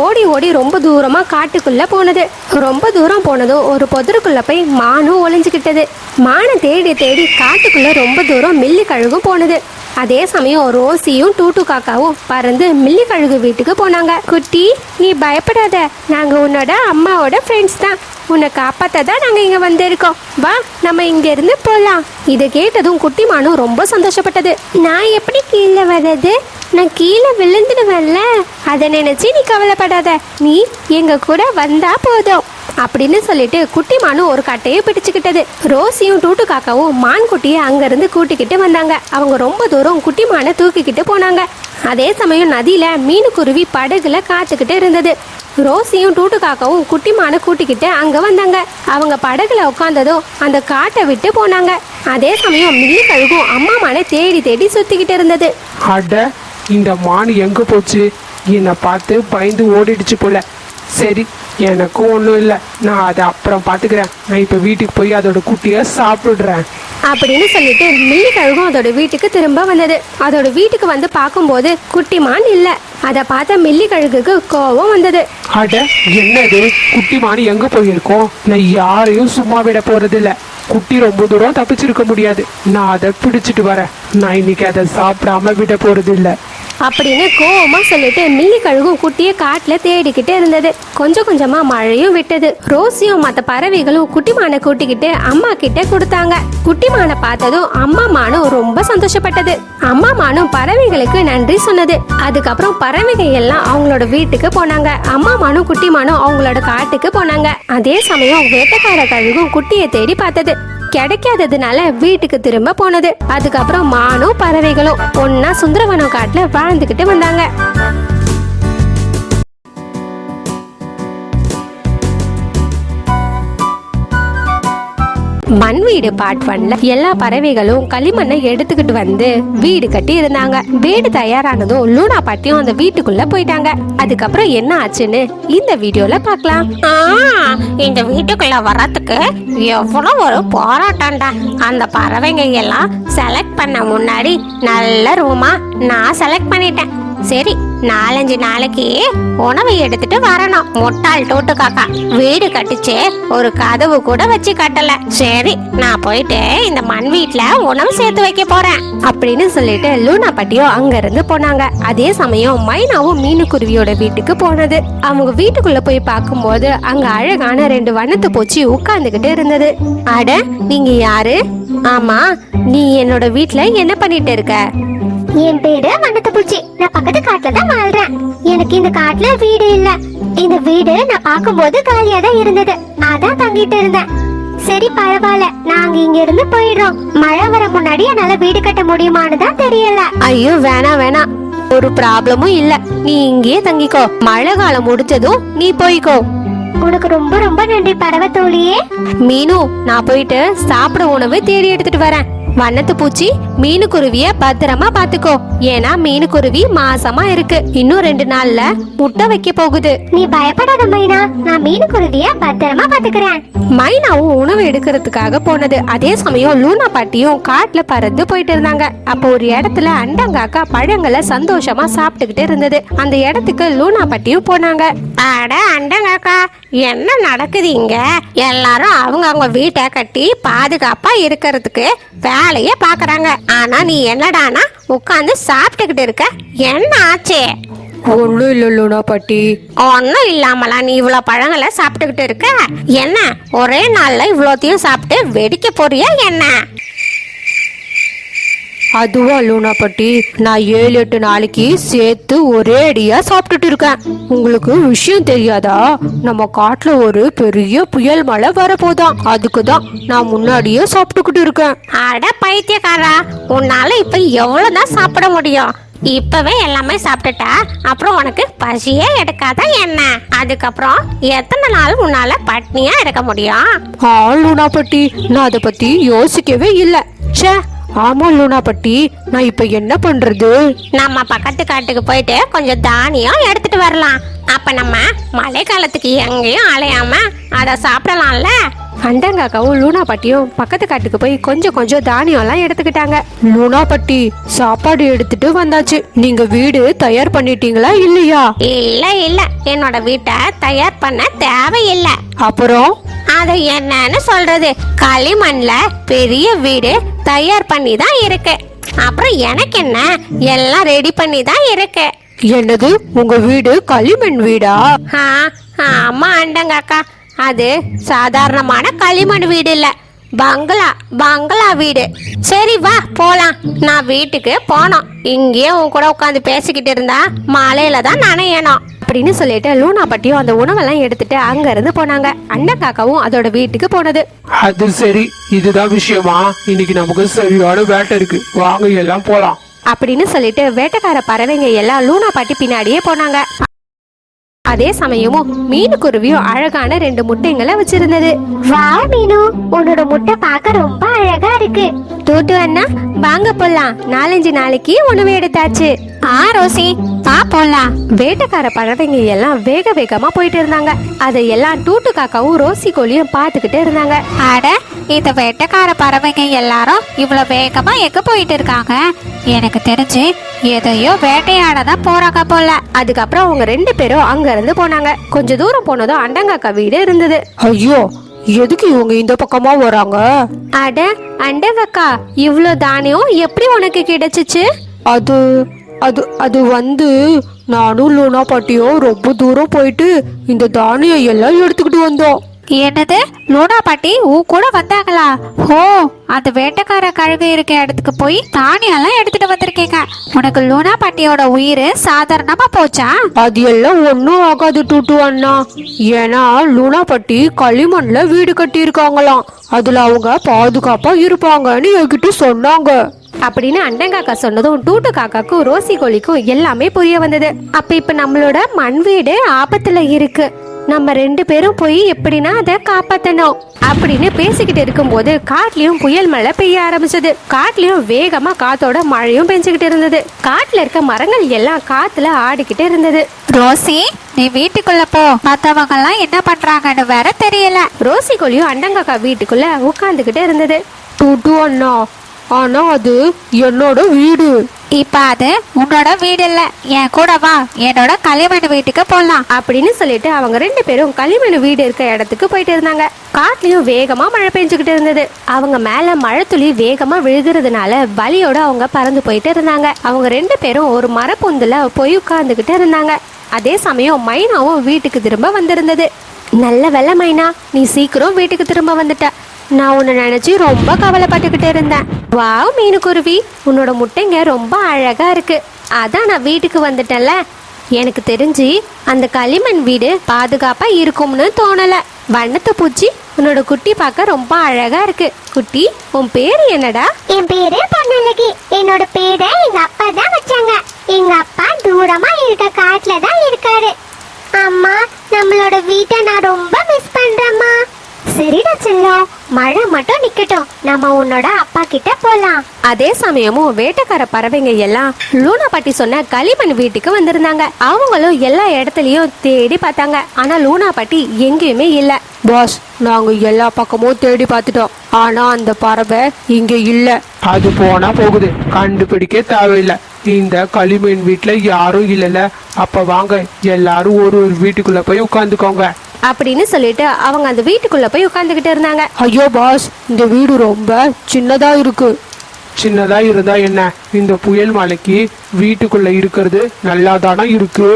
ஓடி ஓடி ரொம்ப தூரமா காட்டுக்குள்ள போனது. ரொம்ப தூரம் போனதும் ஒரு புதருக்குள்ள போய் மானு ஒளிஞ்சுக்கிட்டது. மானை தேடி தேடி காட்டுக்குள்ள ரொம்ப தூரம் மில்லி கழுகும் போனது. அதே சமயம் ரோசியும் டூட்டு காக்காவும் பறந்து மில்லி கழுகு வீட்டுக்கு போனாங்க. குட்டி, நீ பயப்படாத, நாங்க உன்னோட அம்மாவோட ஃப்ரெண்ட்ஸ் தான். உன்னை காப்பாத்த தான் நாங்க இங்க வந்திருக்கோம். வா, நம்ம இங்க இருந்து போலாம். இதை கேட்டதும் குட்டி மானு ரொம்ப சந்தோஷப்பட்டது. நான் எப்படி கீழே வர்றது? நான் கீழே விழுந்துடுவேன்ல, அதை நினைச்சு நீ கவலைப்படாத, நீ எங்க கூட வந்தா போதும் அப்படின்னு சொல்லிட்டு குட்டி மானு ஒரு கட்டையை பிடிச்சுக்கிட்டது. ரோசியும் டூட்டு காக்காவும் மான் குட்டியை அங்கிருந்து கூட்டிக்கிட்டு வந்தாங்க. அவங்க ரொம்ப தூரம் குட்டி மானை தூக்கிக்கிட்டு போனாங்க. அதே சமயம் நதியில மீனுக்குருவி படகுல காத்துக்கிட்டு இருந்தது. ரோசியும் டூட்டு காக்காவும் குட்டி மானை கூட்டிக்கிட்டு அங்க வந்தாங்க. அவங்க படகுல உட்காந்ததும் அந்த காட்டை விட்டு போனாங்க. அதே சமயம் மில்லி கழுகும் அம்மா மானை தேடி தேடி சுத்திக்கிட்டு இருந்தது. அட, இந்த மான் எங்க போச்சு? என்னை பார்த்து பயந்து ஓடிடுச்சு போல. சரி, எனக்கும் ஒன்றும் இல்லை, நான் அதை அப்புறம் பார்த்துக்கிறேன். நான் இப்போ வீட்டுக்கு போய் அதோட குட்டியை சாப்பிடுறேன் அப்படின்னு சொல்லிட்டு மில்லி கழுகும் அதோட வீட்டுக்கு திரும்ப வந்தது. அதோட வீட்டுக்கு வந்து பார்க்கும்போது குட்டி மான் இல்லை. அதை பார்த்த மில்லி கழுகுக்கு கோபம் வந்தது. அட, என்னது, குட்டி மான் எங்க போயிருக்கோம்? நான் யாரையும் சும்மா விட போறது இல்ல. குட்டி ரொம்ப தூரம் தப்பிச்சிருக்க முடியாது. நான் அதை பிடிச்சிட்டு வரேன். நான் இன்னைக்கு அதை சாப்பிடாம விட போறது இல்லை அப்படின்னு கோவமா சொல்லிட்டு மில்லி கழுகும் குட்டியை காட்டுல தேடிக்கிட்டு இருந்தது. கொஞ்சம் கொஞ்சமா மழையும் விட்டது. ரோசியும் மற்ற பறவைகளும் குட்டி மானை கூட்டிக்கிட்டு அம்மா கிட்ட கொடுத்தாங்க. குட்டி மானை பார்த்ததும் அம்மா மானும் ரொம்ப சந்தோஷப்பட்டது. அம்மா மானும் பறவைகளுக்கு நன்றி சொன்னது. அதுக்கப்புறம் பறவைகள் எல்லாம் அவங்களோட வீட்டுக்கு போனாங்க. அம்மா மானும் குட்டி மானும் அவங்களோட காட்டுக்கு போனாங்க. அதே சமயம் வேட்டைக்கார கழுகும் குட்டியை தேடி பார்த்தது. கிடைக்காததுனால வீட்டுக்கு திரும்ப போனது. அதுக்கப்புறம் மானும் பறவைகளும் ஒன்னா சுந்தரவனம் காட்டுல வாழ்ந்துகிட்டு வந்தாங்க. மண் வீடு பார்ட் 1ல எல்லா பறவைகளும் களிமண்ணை எடுத்துக்கிட்டு வந்து வீடு கட்டி இருந்தாங்க. வீடு தயாரானதும் லூனா பாட்டியும் அந்த வீட்டுக்குள்ள போயிட்டாங்க. அதுக்கப்புறம் என்ன ஆச்சுன்னு இந்த வீடியோல பார்க்கலாம். இந்த வீட்டுக்குள்ள வர்றதுக்கு எவ்வளவு ஒரு போராட்டம்டா. அந்த பறவைங்க எல்லாம் செலக்ட் பண்ண முன்னாடி நல்ல ரூமா நான் செலக்ட் பண்ணிட்டேன். சரி, 4-5 நாளைக்கு உணவு எடுத்துட்டு வரணும். முட்டாள் டூட்டு காக்கா வீடு கட்டிச்சு, ஒரு கதவு கூட வச்சு கட்டல. சரி, நான் போயிட்டு இந்த மண் வீட்டுல உணவு சேர்த்து வைக்க போறேன் அப்படின்னு சொல்லிட்டு லூனா பாட்டியும் அங்க இருந்து போனாங்க. அதே சமயம் மைனாவும் மீனுக்குருவியோட வீட்டுக்கு போனது. அவங்க வீட்டுக்குள்ள போய் பார்க்கும்போது அங்க அழகான 2 வண்ணத்து பூச்சி உட்கார்ந்துகிட்டு இருந்தது. அட, நீங்க யாரு? ஆமா, நீ என்னோட வீட்டுல என்ன பண்ணிட்டு இருக்க? என் பேரு வண்ணத்து பூச்சி. நான் பக்கத்து காட்டுல தான் வாழ்றேன். எனக்கு இந்த காட்டுல வீடு இல்ல. இந்த வீடு நான் பார்க்கும்போது காலியா தான் இருந்தது. அதான் தங்கிட்டு இருந்தேன். சரி, பரவாயில்ல, நாங்க இங்க இருந்து போயிடுறோம். மழை வர முன்னாடி என்னால வீடு கட்ட முடியுமான்னு தான் தெரியல. ஐயோ, வேணாம், ஒரு ப்ராப்ளமும் இல்ல. நீ இங்கேயே தங்கிக்கோ. மழை காலம் முடிச்சதும் நீ போய்க்கோ. உனக்கு ரொம்ப ரொம்ப நன்றி பறவை தோழியே. மீனு, நான் போயிட்டு சாப்பிட உணவு தேடி எடுத்துட்டு வரேன். வண்ணத்து பூச்சி, மீனுக்குருவிய பத்திரமா பாத்துக்கோ. ஏன்னா மீனுக்குருவி மாசமா இருக்கு. இன்னும் 2 நாள்ல முட்டை வைக்க போகுது. நீ பயப்படாத மைனா, நான் மீனுக்குருவிய பத்திரமா பாத்துக்கிறேன். மைனாவும் உணவு எடுக்கிறதுக்காக போனது. அதே சமயம் லூனா பாட்டியும் காட்டுல பறந்து போயிட்டு இருந்தாங்க. அப்போ ஒரு இடத்துல அண்டங்காக்கா பழங்களை சந்தோஷமா சாப்பிட்டுக்கிட்டு இருந்தது. அந்த இடத்துக்கு லூனா பாட்டியும் போனாங்க. அட அண்டங்காக்கா, என்ன நடக்குது இங்க? எல்லாரும் அவங்க வீட்டை கட்டி பாதுகாப்பா இருக்கிறதுக்கு வேலையே பாக்குறாங்க. ஆனா நீ என்னடானா உட்காந்து சாப்பிட்டுக்கிட்டு இருக்க? என்ன ஆச்சு? ஒன்றும் இல்லை லூனா பாட்டி. ஒன்னும் இல்லாமலாம் நீ இவ்வளவு பழங்களை சாப்பிட்டுக்கிட்டு இருக்க? என்ன ஒரே நாள்ல இவ்வளோத்தையும் சாப்பிட்டு வெடிக்க போறியா என்ன? அதுவா லூனா பட்டி, நான் 7-8 நாளைக்கு சேர்த்து ஒரே அடியா சாப்பிட்டுட்டு இருக்கேன். உங்களுக்கு விஷயம் தெரியாதா? நம்ம காட்டுல ஒரு பெரிய புயல் மழை வரப்போதான். அதுக்குதான் நான் முன்னாடியே சாப்பிட்டுக்கிட்டு இருக்கேன். அட பைத்தியக்காரா, உன்னால இப்ப எவ்வளவுதான் சாப்பிட முடியும்? இப்பவே எல்லாமே சாப்பிட்டுட்டா அப்புறம் உனக்கு பசியே எடுக்காத என்ன? அதுக்கப்புறம் எத்தனை நாள் உன்னால பட்னியா இருக்க முடியும்? லூனா பட்டி, நான் அதை பத்தி யோசிக்கவே இல்லை. ச்சே, ஆமா லூனா பட்டி, நான் இப்ப என்ன பண்றது? நம்ம பக்கத்து காட்டுக்கு போயிட்டு கொஞ்சம் தானியம் எடுத்துட்டு வரலாம். அப்ப நம்ம மழை காலத்துக்கு எங்கேயும் அலையாம அதை சாப்பிடலாம்ல. அண்டங்காக்காவும் லூனா பாட்டியும் பக்கத்து காட்டுக்கு போய் கொஞ்சம் கொஞ்சம் தானியம் எல்லாம் எடுத்துக்கிட்டாங்க. லூனா பட்டி, சாப்பாடு எடுத்துட்டு வந்தாச்சு. நீங்க வீடு தயார் பண்ணிட்டீங்களா இல்லையா? இல்ல இல்ல, என்னோட வீட்டை தயார் பண்ண தேவையில்லை. அப்புறம் அது என்னன்னு சொல்றது, களிமண்ல பெரிய வீடு தயார் பண்ணி தான் இருக்கு. அப்புறம் எனக்கு என்ன, எல்லாம் ரெடி பண்ணி தான் இருக்கு. என்னது, உங்க வீடு களிமண் வீடா? ஆ, ஆமா அண்டங்காக்கா, அது சாதாரணமான களிமண் வீடு இல்ல, பங்களா வீடு. சரி வா போலாம். நான் வீட்டுக்கு போனோம். இங்கேயே உன் கூட உட்காந்து பேசிக்கிட்டு இருந்தா மழையில தான் நனையணும் அப்படின்னு சொல்லிட்டு லூனா பாட்டியும் அந்த உணவெல்லாம் எடுத்துட்டு அங்க இருந்து போனாங்க. அண்டங்காக்காவும் அதோட வீட்டுக்கு போனது. அது சரி, இதுதான் விஷயமா? இன்னைக்கு நமக்கு சரியான வேட்டை இருக்கு, வாங்க எல்லாம் போலாம் அப்படின்னு சொல்லிட்டு வேட்டைக்கார பறவைங்க எல்லாம் லூனா பாட்டி பின்னாடியே போனாங்க. அதே சமயமும் மீனுக்குருவியும் அழகான 2 முட்டைங்களை வச்சிருந்தது. வாவ் மீனு, உன்னோட முட்டை பார்க்க ரொம்ப அழகா இருக்கு. டூட்டு அண்ணா, வாங்க போலாம். 4-5 நாளைக்கு உணவு எடுத்தாச்சு. ரோசி, வா போலாம். வேட்டைக்கார பறவைங்க எல்லாம் வேக வேகமா போயிட்டு இருந்தாங்க. அதை எல்லாம் டூட்டு காக்காவும் ரோசி கோழியும் பார்த்துக்கிட்டு இருந்தாங்க. அட, இந்த வெட்டக்கார பறவைங்க எல்லாரும் இவ்வளவு வேகமா எங்க போயிட்டு இருக்காங்க? எனக்கு தெரிஞ்சு எதையோ வேட்டையாடதான் போறாங்க போல. அதுக்கப்புறம் அவங்க 2 பேரும் அங்க இருந்து போனாங்க. கொஞ்ச தூரம் போனதும் அண்டங்காக்கா வீடு இருந்தது. ஐயோ, எதுக்கு இவங்க இந்த பக்கமா வராங்க? அட அண்டங்காக்கா, இவ்ளோ தானியம் எப்படி உனக்கு கிடைச்சிச்சு? அது அது அது வந்து நானும் லூனா பாட்டியும் ரொம்ப தூரம் போயிட்டு இந்த தானியம் எல்லாம் எடுத்துக்கிட்டு வந்தோம். என்னது, லூனா பாட்டி உன் கூட வந்தாங்களா? ஓ, அந்த வேட்டைக்கார கழுகு இருக்க இடத்துக்கு போய் தானியம் எல்லாம் எடுத்துட்டு வந்திருக்கீங்க. உனக்கு லூனா பாட்டியோட உயிர் சாதாரணமா போச்சா? அது எல்லாம் ஒன்னும் ஆகாது டூட்டு அண்ணா. ஏன்னா லூனா பாட்டி களிமண்ல வீடு கட்டி இருக்காங்களாம். அதுல அவங்க பாதுகாப்பா இருப்பாங்கன்னு என்கிட்ட சொன்னாங்க. அப்படின்னு அண்டங்காக்கா சொன்னதும் டூட்டு காக்காக்கும் ரோசி கோழிக்கும் எல்லாமே புரிய வந்தது. இப்ப நம்மளோட மண் வீடு ஆபத்துல இருக்கு. நம்ம 2 பேரும் போய் எப்படின்னா அதை காப்பாத்தணும் அப்படின்னு பேசிக்கிட்டு இருக்கும்போது காட்டுலயும் புயல் மழை பெய்ய ஆரம்பிச்சது. காட்டுலயும் வேகமா காத்தோட மழையும் பெஞ்சுக்கிட்டு இருந்தது. காட்டுல இருக்க மரங்கள் எல்லாம் காத்துல ஆடிக்கிட்டு இருந்தது. ரோசி, நீ வீட்டுக்குள்ள போ. மத்தவங்க எல்லாம் என்ன பண்றாங்கன்னு வேற தெரியல. ரோசி கோழியும் அண்டங்காக்கா வீட்டுக்குள்ள உட்கார்ந்துகிட்டு இருந்தது. டூட்டு அண்ணா, ஆனா அது என்னோட வீடு. இப்ப அது உன்னோட வீடு இல்ல, என் கூட வா, என்னோட களிமண் வீட்டுக்கு போலாம். அப்படின்னு சொல்லிட்டு அவங்க 2 பேரும் களிமண் வீடு இருக்க இடத்துக்கு போயிட்டு இருந்தாங்க. காட்டுலயும் வேகமா மழை பெஞ்சுக்கிட்டு இருந்தது. அவங்க மேல மழை துளி வேகமா விழுகிறதுனால வலியோட அவங்க பறந்து போயிட்டு இருந்தாங்க. அவங்க 2 பேரும் ஒரு மரப்பொந்துல போய் உட்கார்ந்துகிட்டு இருந்தாங்க. அதே சமயம் மைனாவும் வீட்டுக்கு திரும்ப வந்திருந்தது. நல்ல வேளை மைனா, நீ சீக்கிரம் வீட்டுக்கு திரும்ப வந்துட்ட. நான் உன்னை நினைச்சு ரொம்ப கவலைப்பட்டுக்கிட்டு இருந்தேன். வாவ் மீனுக்குருவி, உன்னோட முட்டைங்க ரொம்ப அழகா இருக்கு. அதான் நான் வீட்டுக்கு வந்துட்டேன்ல. எனக்கு தெரிஞ்சு அந்த களிமண் வீடு பாதுகாப்பா இருக்கும்னு தோணல. வண்ணத்து பூச்சி, உன்னோட குட்டி பார்க்க ரொம்ப அழகா இருக்கு. குட்டி, உன் பேரு என்னடா? என் பேரு பொன்னழகி. என்னோட பேரை எங்க அப்பா தான் வச்சாங்க. எங்க அப்பா தூரமா இருக்க காட்டுல தான் இருக்காரு. அம்மா, நம்மளோட வீட்டை நான் ரொம்ப மிஸ் பண்றேம்மா. சரிடா செல்லம், மழை மட்டும் நிக்கட்டும், நம்ம உன்னோட அப்பா கிட்ட போலாம். அதே சமயமும் வேட்டைக்கார பறவைங்க எல்லாம் லூனா பாட்டி சொன்ன களிமண் வீட்டுக்கு வந்திருந்தாங்க. அவங்களும் எல்லா இடத்துலயும் தேடி பார்த்தாங்க. ஆனா லூனா பாட்டி எங்கேயுமே இல்ல. பாஸ், நாங்க எல்லா பக்கமும் தேடி பார்த்துட்டோம். ஆனா அந்த பறவை இங்க இல்ல. அது போனா போகுது, கண்டுபிடிக்க தேவையில்லை. இந்த களிமண் வீட்டுல யாரும் இல்லைல்ல. அப்ப வாங்க எல்லாரும் ஒரு வீட்டுக்குள்ள போய் உட்காந்துக்கோங்க அப்படின்னு சொல்லிட்டு அவங்க அந்த வீட்டுக்குள்ள போய் உட்கார்ந்துகிட்டு இருந்தாங்க. ஐயோ பாஸ், இந்த வீடு ரொம்ப சின்னதா இருக்கு. சின்னதா இருந்தா என்ன, இந்த புயல் மலைக்கு வீட்டுக்குள்ள இருக்கிறது நல்லா தானே இருக்கு.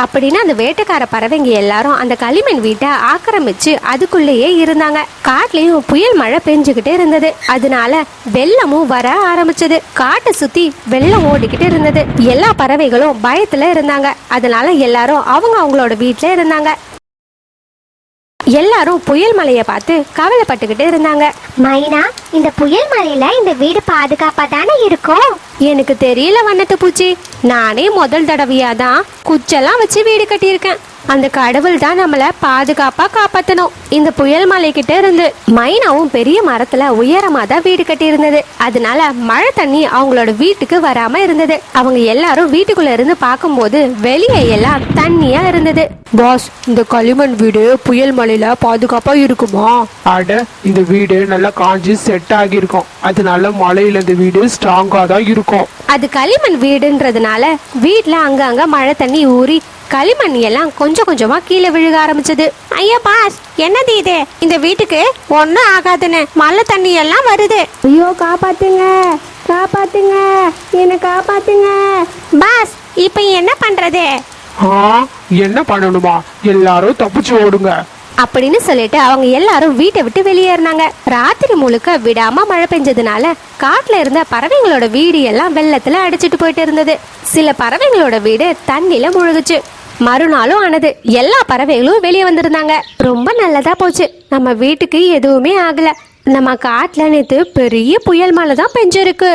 அப்படின்னு அந்த வேட்டைக்கார பறவைங்க எல்லாரும் அந்த களிமண் வீட்டை ஆக்கிரமிச்சு அதுக்குள்ளேயே இருந்தாங்க. காட்டுலயும் புயல் மழை பெஞ்சுக்கிட்டே இருந்தது. அதனால வெள்ளமும் வர ஆரம்பிச்சது. காட்டை சுத்தி வெள்ளம் ஓடிக்கிட்டு இருந்தது. எல்லா பறவைகளும் பயத்துல இருந்தாங்க. அதனால எல்லாரும் அவங்களோட வீட்டுல இருந்தாங்க. எல்லாரும் புயல் மலையை பார்த்து கவலைப்பட்டுக்கிட்டு இருந்தாங்க. மைனா, இந்த புயல் மலையில இந்த வீடு பாதுகாப்பா தானே இருக்கும்? எனக்கு தெரியல வண்ணத்து பூச்சி. நானே முதல் தடவையா தான் குச்செல்லாம் வச்சு வீடு கட்டியிருக்கேன். அந்த கடவுள் தான் நம்மள பாதுகாப்பா காப்பாத்தணும். இந்த புயல் மலை கிட்ட இருந்து மைனாவும் பெரிய மரத்துல உயரமா தான் வீடு கட்டி இருந்தது. அதனால மழை தண்ணி அவங்களோட வீட்டுக்கு வராம இருந்தது. அவங்க எல்லாரும் வீட்டுக்குள்ள இருந்து பார்க்கும்போது வெளியே எல்லாம் தண்ணியா இருந்தது. பாஸ், இந்த களிமண் வீடு புயல் மலையில பாதுகாப்பா இருக்குமா? அட, இந்த வீடு நல்லா காஞ்சி செட் ஆகி இருக்கும். அதனால மழையில இந்த வீடு ஸ்ட்ராங்கா தான் இருக்கும். அது களிமண் வீடுன்றதுனால வீட்டுல அங்கங்க மழை தண்ணி ஊறி களிமண் எல்லாம் கொஞ்சம் கொஞ்சமா கீழே விழுக ஆரம்பிச்சது. ஐயா பாஸ், என்னது இது? இந்த வீட்டுக்கு ஒன்றும் ஆகாதுன்னு மழை தண்ணி எல்லாம் வருது. ஐயோ, காப்பாத்துங்க, காப்பாத்துங்க, என்ன காப்பாத்துங்க. பாஸ், இப்போ என்ன பண்றது? என்ன பண்ணணுமா? எல்லாரும் தப்பிச்சு ஓடுங்க அப்படின்னு சொல்லிட்டு அவங்க எல்லாரும் வீட்டை விட்டு வெளியேறினாங்க. ராத்திரி முழுக்க விடாம மழை பெஞ்சதுனால காட்டுல இருந்த பறவைங்களோட வீடு எல்லாம் வெள்ளத்துல அடிச்சிட்டு போயிட்டு இருந்தது. சில பறவைங்களோட வீடு தண்ணில முழுகுச்சு. மறுநாளும் ஆனது. எல்லா பறவைகளும் வெளியே வந்திருந்தாங்க. ரொம்ப நல்லதா போச்சு. நம்ம வீட்டுக்கு எதுவுமே ஆகல. நம்ம காட்டுல நேத்து பெரிய புயல் மழை தான் பெஞ்சிருக்கு.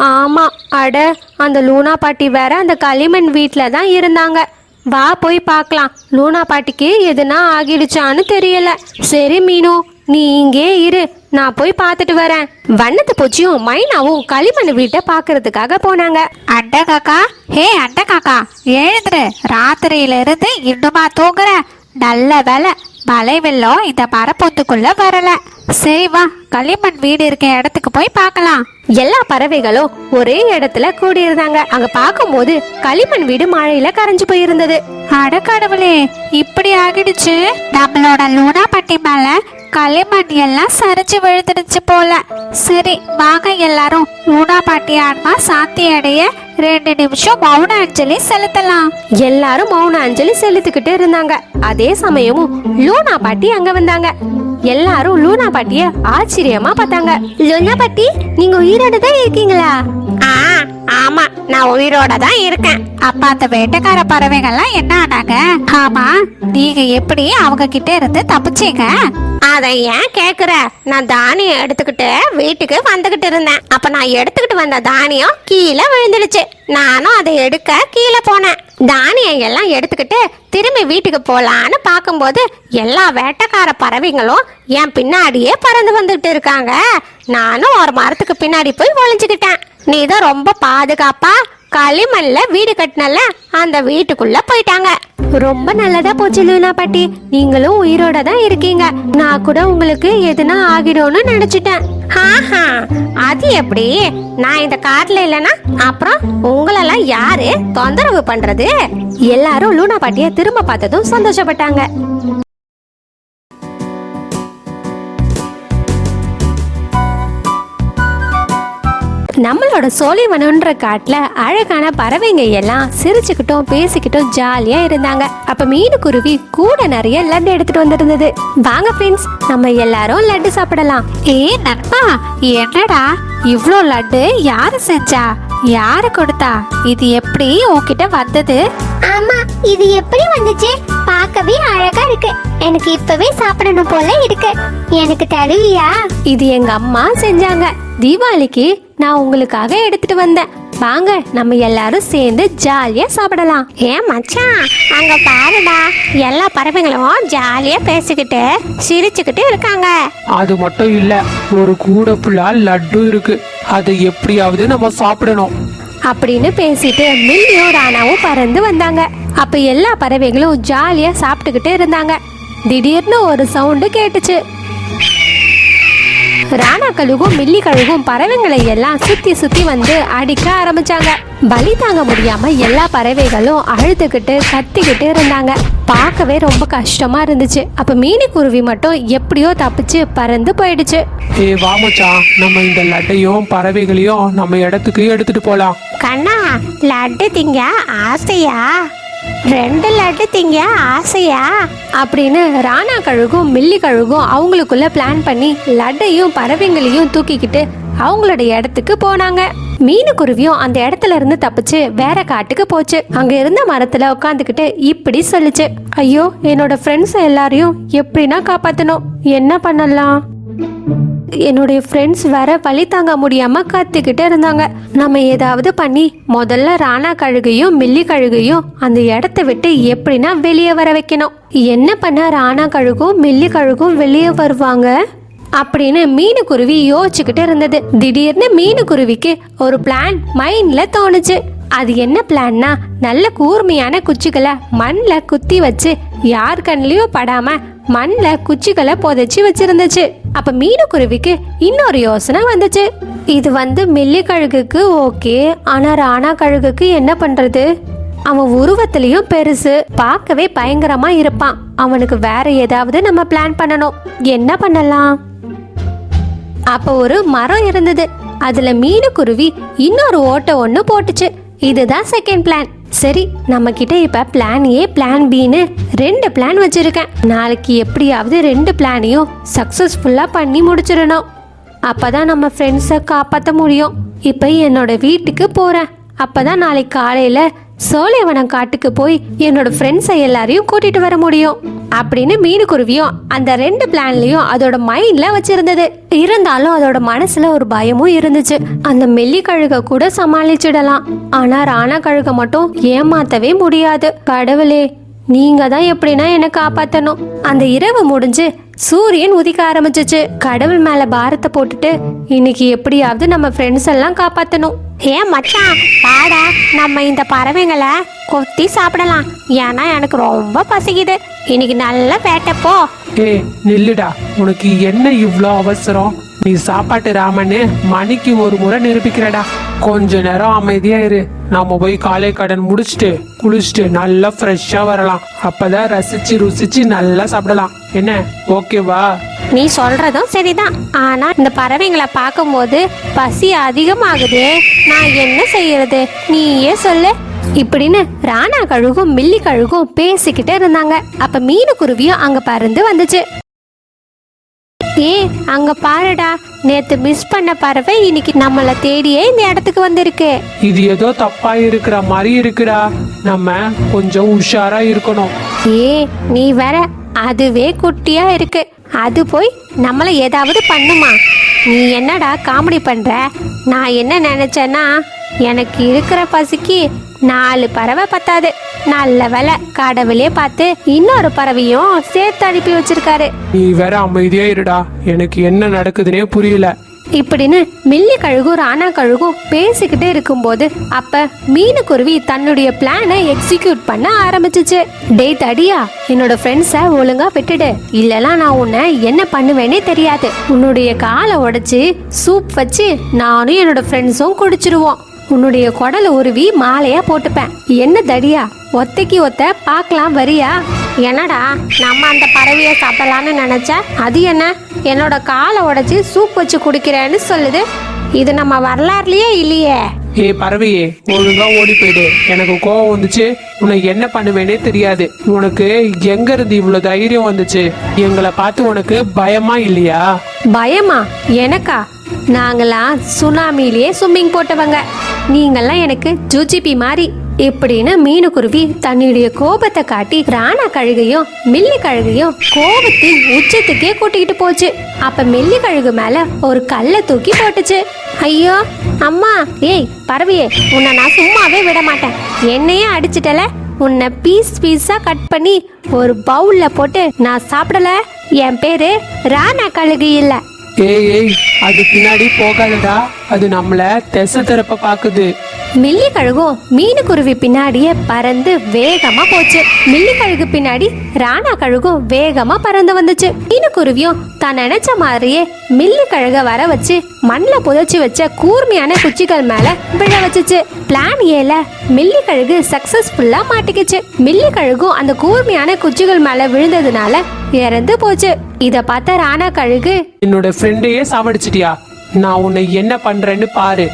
ஆமா. அட, அந்த லூனா பாட்டி வேற அந்த களிமண் வீட்டுல தான் இருந்தாங்க. வா போய் பார்க்கலாம். லூனா பாட்டிக்கு எதுனா ஆகிடுச்சான்னு தெரியல. சரி மீனு, நீ இங்கே இரு, நான் போய் பார்த்துட்டு வரேன். வண்ணத்து பூச்சியும் மைனாவும் களிமண் வீட்டை பார்க்கறதுக்காக போனாங்க. அண்ட காக்கா, ஹே அண்ட காக்கா, எழுந்துரு. ராத்திரியில இருந்து இன்னுமா தூங்குற? நல்ல வேலை, மழை வெள்ளம் இந்த மரப்பொத்துக்குள்ள வரல. சரி வா, களிமண் வீடு இருக்க இடத்துக்கு போய் பார்க்கலாம். எல்லா பறவைகளும் ஒரே இடத்துல கூடியிருந்தாங்க. அங்க பார்க்கும்போது களிமண் வீடு மழையில கரைஞ்சு போயிருந்தது. அட கடவுளே, இப்படி ஆகிடுச்சு. நம்மளோட லூனா பட்டி மேல களிமண் எல்லாம் சரிஞ்சு விழுந்துடுச்சு போல. சரி வாங்க, எல்லாரும் லூனா பாட்டி ஆன்மா சாந்தி அடைய 2 நிமிஷம் மௌன அஞ்சலி செலுத்தலாம். எல்லாரும் மௌன அஞ்சலி செலுத்திக்கிட்டு இருந்தாங்க. அதே சமயமும் லூனா பாட்டி அங்க வந்தாங்க. எல்லாரும் லூனா பாட்டிய ஆச்சரியமா பார்த்தாங்க. லூனா பாட்டி, நீங்க உயிரோட தான் இருக்கீங்களா? ஆமா, நான் உயிரோட தான் இருக்கேன். அப்ப அந்த வேட்டைக்கார பறவைகள்லாம் என்ன ஆனாங்க? ஆமா, நீங்க எப்படி அவங்க கிட்ட இருந்து தப்பிச்சீங்க? அதை ஏன் கேக்குற? நான் தானியம் எடுத்துக்கிட்டு வீட்டுக்கு வந்துகிட்டு இருந்தேன். அப்ப நான் எடுத்துக்கிட்டு வந்த தானியம் கீழே விழுந்துடுச்சு. நானும் அதை எடுக்க கீழே போனேன். தானியம் எல்லாம் எடுத்துக்கிட்டு திரும்பி வீட்டுக்கு போலான்னு பார்க்கும்போது எல்லா வேட்டைக்கார பறவைங்களும் என் பின்னாடியே பறந்து வந்துட்டு இருக்காங்க. நானும் ஒரு மரத்துக்கு பின்னாடி போய் ஒளிஞ்சுக்கிட்டேன். நீ தான் ரொம்ப பாதுகாப்பா களிமண்ல வீடு கட்டினல, அந்த வீட்டுக்குள்ள போயிட்டாங்க. ரொம்ப நல்லதா போச்சு லூனா பாட்டி. நீங்களும் உயிரோட தான் இருக்கீங்க. நான் கூட உங்களுக்கு எதுனா ஆகிடும்னு நினைச்சிட்டேன். அது எப்படி? நான் இந்த காட்டுல இல்லைன்னா அப்புறம் உங்களெல்லாம் யாரு தொந்தரவு பண்றது? எல்லாரும் லூனா பாட்டிய திரும்ப பார்த்ததும் சந்தோஷப்பட்டாங்க. நம்மளோட சோலைவனம்ன்ற காட்டுல அழகான பறவைங்க எல்லாம் சிரிச்சுக்கிட்டும் பேசிக்கிட்டும் ஜாலியா இருந்தாங்க. அப்ப மீனுக்குருவி கூட நிறைய லட்டு எடுத்துட்டு வந்திருந்தது. வாங்க ஃப்ரெண்ட்ஸ், நம்ம எல்லாரும் லட்டு சாப்பிடலாம். நண்பா, என்னடா இவ்ளோ லட்டு யாரு செஞ்சா? யாரு கொடுத்தா? இது எப்படி உன்கிட்ட வந்தது? ஆமா, இது எப்படி வந்துச்சு? பார்க்கவே அழகா இருக்கு. எனக்கு இப்பவே சாப்பிடணும் போல இருக்கு. எனக்கு தருவியா? இது எங்க அம்மா செஞ்சாங்க. தீபாவளிக்கு நான் உங்களுக்காக எடுத்துட்டு வந்தேன். வாங்க, நம்ம எல்லாரும் சேர்ந்து ஜாலியா சாப்பிடலாம். ஏன் மச்சான், அங்க பாருடா, எல்லா பறவைங்களும் ஜாலியா பேசிக்கிட்டு சிரிச்சுக்கிட்டு இருக்காங்க. அது மட்டும் இல்ல, ஒரு கூட ஃபுல்லா லட்டு இருக்கு. அதை எப்படியாவது நம்ம சாப்பிடணும் அப்படின்னு பேசிட்டு மில்லியும் ராணாவும் பறந்து வந்தாங்க. அப்ப எல்லா பறவைகளும் ஜாலியா சாப்பிட்டுக்கிட்டு இருந்தாங்க. திடீர்னு ஒரு சவுண்டு கேட்டுச்சு. ராணா கழுகும் மில்லி கழுகும் பறவைங்களை எல்லாம் சுத்தி சுத்தி வந்து அடிக்க ஆரம்பிச்சாங்க. பலி தாங்க முடியாம எல்லா பறவைகளும் அழுதுகிட்டு கத்திக்கிட்டு இருந்தாங்க. பார்க்கவே ரொம்ப கஷ்டமா இருந்துச்சு. அப்ப மீனுக்குருவி மட்டும் எப்படியோ தப்பிச்சு பறந்து போயிடுச்சு. வா மச்சான், நம்ம இந்த லட்டையும் பறவைகளையும் நம்ம இடத்துக்கு எடுத்துட்டு போலாம். கண்ணா, லட்டு திங்க ஆசையா? 2 லட்டு திங்க ஆசையா? அப்படின்னு ராணா கழுகும் மில்லி கழுகும் அவங்களுக்குள்ள பிளான் பண்ணி லட்டையும் பறவைங்களையும் தூக்கிக்கிட்டு அவங்களோட இடத்துக்கு போனாங்க. மீனுக்குருவியும் அந்த இடத்துல இருந்து தப்பிச்சு வேற காட்டுக்கு போச்சு. அங்க இருந்த மரத்துல உட்காந்துக்கிட்டு இப்படி சொல்லுச்சு, ஐயோ என்னோட ஃப்ரெண்ட்ஸ் எல்லாரையும் எப்படின்னா காப்பாத்தணும், என்ன பண்ணலாம்? என்னுடைய ஃப்ரெண்ட்ஸ் வேற வழி தாங்க முடியாம கத்திக்கிட்டு இருந்தாங்க. நம்ம ஏதாவது பண்ணி முதல்ல ராணா கழுகையும் மில்லி கழுகையும் அந்த இடத்த விட்டு எப்படின்னா வெளியே வர வைக்கணும். என்ன பண்ண ராணா கழுகும் மில்லி கழுகும் வெளியே வருவாங்க அப்படின்னு மீனுக்குருவி யோசிச்சுக்கிட்டு இருந்தது. திடீர்னு மீனுக்குருவிக்கு ஒரு பிளான் மைண்ட்ல தோணுச்சு. அது என்ன பிளான்னா, நல்ல கூர்மையான குச்சிகளை மண்ணில் குத்தி வச்சு யார் கண்ணிலையும் படாம மண்ணில் குச்சிகளை புதைச்சி வச்சிருந்துச்சு. அப்ப மீனுக்குருவிக்கு இன்னொரு யோசனை வந்துச்சு. இது மில்லி கழுகுக்கு ஓகே, ஆனா ராணா கழுகுக்கு என்ன பண்றது? அவன் உருவத்திலையும் பெருசு, பார்க்கவே பயங்கரமா இருப்பான். அவனுக்கு வேற ஏதாவது நம்ம பிளான் பண்ணணும். என்ன பண்ணலாம்? அப்ப ஒரு மரம் இருந்தது. அதுல மீனுக்குருவி இன்னொரு ஓட்டை ஒண்ணு போட்டுச்சு. இதுதான் செகண்ட் பிளான். சரி, நம்ம கிட்ட இப்ப plan A plan pin 2 plan வச்சிருக்கேன். நாளைக்கு எப்படியாவது 2 பிளானையும் சக்சஸ்ஃபுல்லா பண்ணி முடிச்சிடணும். அப்பதான் நம்ம ஃப்ரெண்ட்ஸை காப்பாற்ற முடியும். இப்ப என்னோட வீட்டுக்கு போறேன். அப்பதான் நாளைக்கு காலையில சோலைவனம் காட்டுக்கு போய் என்னோட ஃப்ரெண்ட்ஸை எல்லாரையும் கூட்டிட்டு வர முடியும் அப்படின்னு மீனுக்குருவியும் அந்த 2 பிளான்லயும் அதோட மைண்ட்ல வச்சிருந்தது. இருந்தாலும் அதோட மனசுல ஒரு பயமும் இருந்துச்சு. அந்த மெல்லி கழுக கூட சமாளிச்சிடலாம், ஆனா ராணா கழுக மட்டும் ஏமாத்தவே முடியாது. கடவுளே, நீங்க தான் எப்படின்னா என்னை காப்பாத்தணும். அந்த இரவு முடிஞ்சு சூரியன் உதிக்க ஆரம்பிச்சிச்சு. கடவுள் மேல பாரத்தை போட்டுட்டு இன்னைக்கு எப்படியாவது நம்ம ஃப்ரெண்ட்ஸ் எல்லாம் காப்பாத்தணும். ஏன் மச்சான், வாடா நம்ம இந்த பறவைங்களை கொத்தி சாப்பிடலாம். ஏன்னா எனக்கு ரொம்ப பசிக்குது. இன்னைக்கு நல்ல வேட்டைப்போ. நில்லுடா, உனக்கு என்ன இவ்வளோ அவசரம்? நீ சாப்பாட்டு ராமன்னு மணிக்கு ஒரு முறை நிரூபிக்கிறடா. கொஞ்ச நேரம் அமைதியா இரு. நாம போய் காலை கடன் முடிச்சுட்டு குளிச்சுட்டு நல்லா ஃப்ரெஷ்ஷா வரலாம். அப்பதான் ரசிச்சு ருசிச்சு நல்லா சாப்பிடலாம். என்ன, ஓகேவா? நீ சொல்றதும் சரிதான். ஆனா இந்த பறவைங்களை பார்க்கும்போது பசி அதிகமாகுது. நான் என்ன செய்யறது, நீயே சொல்லு. இப்படின்னு ராணா கழுகும் மில்லி கழுகும் பேசிக்கிட்டே இருந்தாங்க. அப்ப மீனுக்குருவியும் அங்க பறந்து வந்துச்சு. அங்க பாருடா, நேத்து மிஸ் பண்ண பறவை இன்னைக்கு நம்மள தேடியே இந்த இடத்துக்கு வந்திருக்கு. இது ஏதோ தப்பா இருக்கிற மாதிரி இருக்குடா. நம்ம கொஞ்சம் உஷாரா இருக்கணும். நீ வேற, அதுவே குட்டியா இருக்கு. அது போய் நம்மள ஏதாவது பண்ணுமா? நீ என்னடா காமெடி பண்ற? நான் என்ன நினைச்சேன்னா, எனக்கு இருக்கிற பசிக்கு 4 பறவை பத்தாது. நல்ல வேலை, கடவுளே பார்த்து இன்னொரு பறவையும் சேர்த்து அனுப்பி வச்சிருக்காரு. நீ வேற அமைதியா இருடா, எனக்கு என்ன நடக்குதுன்னே புரியல. இப்படின்னு மில்லி கழுகும் ராணா கழுகும் பேசிக்கிட்டே இருக்கும்போது அப்ப மீனுக்குருவி தன்னுடைய பிளானை எக்ஸிக்யூட் பண்ண ஆரம்பிச்சிச்சு. டேய் தடியா, என்னோட ஃப்ரெண்ட்ஸை ஒழுங்கா விட்டுடு, இல்லைன்னா நான் உன்னை என்ன பண்ணுவேனே தெரியாது. உன்னுடைய காலை உடைச்சு சூப் வச்சு நானும் என்னோட ஃப்ரெண்ட்ஸும் குடிச்சிருவோம். உன்னுடைய குடலை உருவி மாலையா போட்டுப்பேன். என்ன தடியா, ஒத்தைக்கு ஒத்த பார்க்கலாம் வரியா? என்னடா, நம்ம அந்த பறவையை சாப்பிடலான்னு நினைச்சா அது என்ன என்னோட காலை உடைச்சு சூப் வச்சு குடிக்கிறேன்னு சொல்லுது. இது நம்ம வரலாறுலயே இல்லையே. பறவையே, ஒழுங்கா ஓடி போயிடு. எனக்கு கோவம் வந்துச்சு, உன்னை என்ன பண்ணுவேனே தெரியாது. உனக்கு எங்க இருந்து இவ்வளவு தைரியம் வந்துச்சு? எங்களை பார்த்து உனக்கு பயமா இல்லையா? பயமா? எனக்கா? நாங்களாம் சுனாமிலேயே ஸ்விம்மிங் போட்டவங்க, நீங்கெல்லாம் எனக்கு ஜூஜிபி மாதிரி. இப்படின்னு மீனுக்குருவி தன்னுடைய கோபத்தை காட்டி ராணா கழுகையும் மில்லி கழுகையும் கோபத்தின் உச்சத்துக்கே கூட்டிக்கிட்டு போச்சு. அப்ப மில்லி கழுகு மேல ஒரு கல்லை தூக்கி போட்டுச்சு. ஐயோ அம்மா, பறவையே, உன்னை நான் சும்மாவே விட மாட்டேன். என்னையே அடிச்சிட்டல, உன்னை பீஸ் பீஸா கட் பண்ணி ஒரு பவுல்ல போட்டு நான் சாப்பிடல. என் பேரு ராணா கழுகு இல்ல, ஏய் அது பின்னாடி போகாதடா, அது நம்மள திசை திருப்ப பாக்குது. மில்லி கழுகும் மீனுக்குருவி பின்னாடியே பறந்து வேகமா போச்சு. மில்லி கழுகு பின்னாடி ராணா கழுகும் வேகமா பறந்து வந்துச்சு. மீனுக்குருவியும் தான் நினைச்ச மாதிரியே மில்லி கழுக வர வச்சு மண்ணில் புதைச்சி வச்ச கூர்மையான குச்சிகள் மேல விழ வச்சுச்சு. பிளான் ஏல மில்லி கழுகு சக்சஸ்ஃபுல்லா மாட்டிக்கிச்சு. மில்லி கழுகும் அந்த கூர்மையான குச்சிகள் மேல விழுந்ததுனால இறந்து போச்சு. இத பார்த்த ராணா கழுகு, என்னோட ஃப்ரெண்டையே சாவடிச்சிட்டியா, நான் உன்னை என்ன பண்றேன்னு பாரு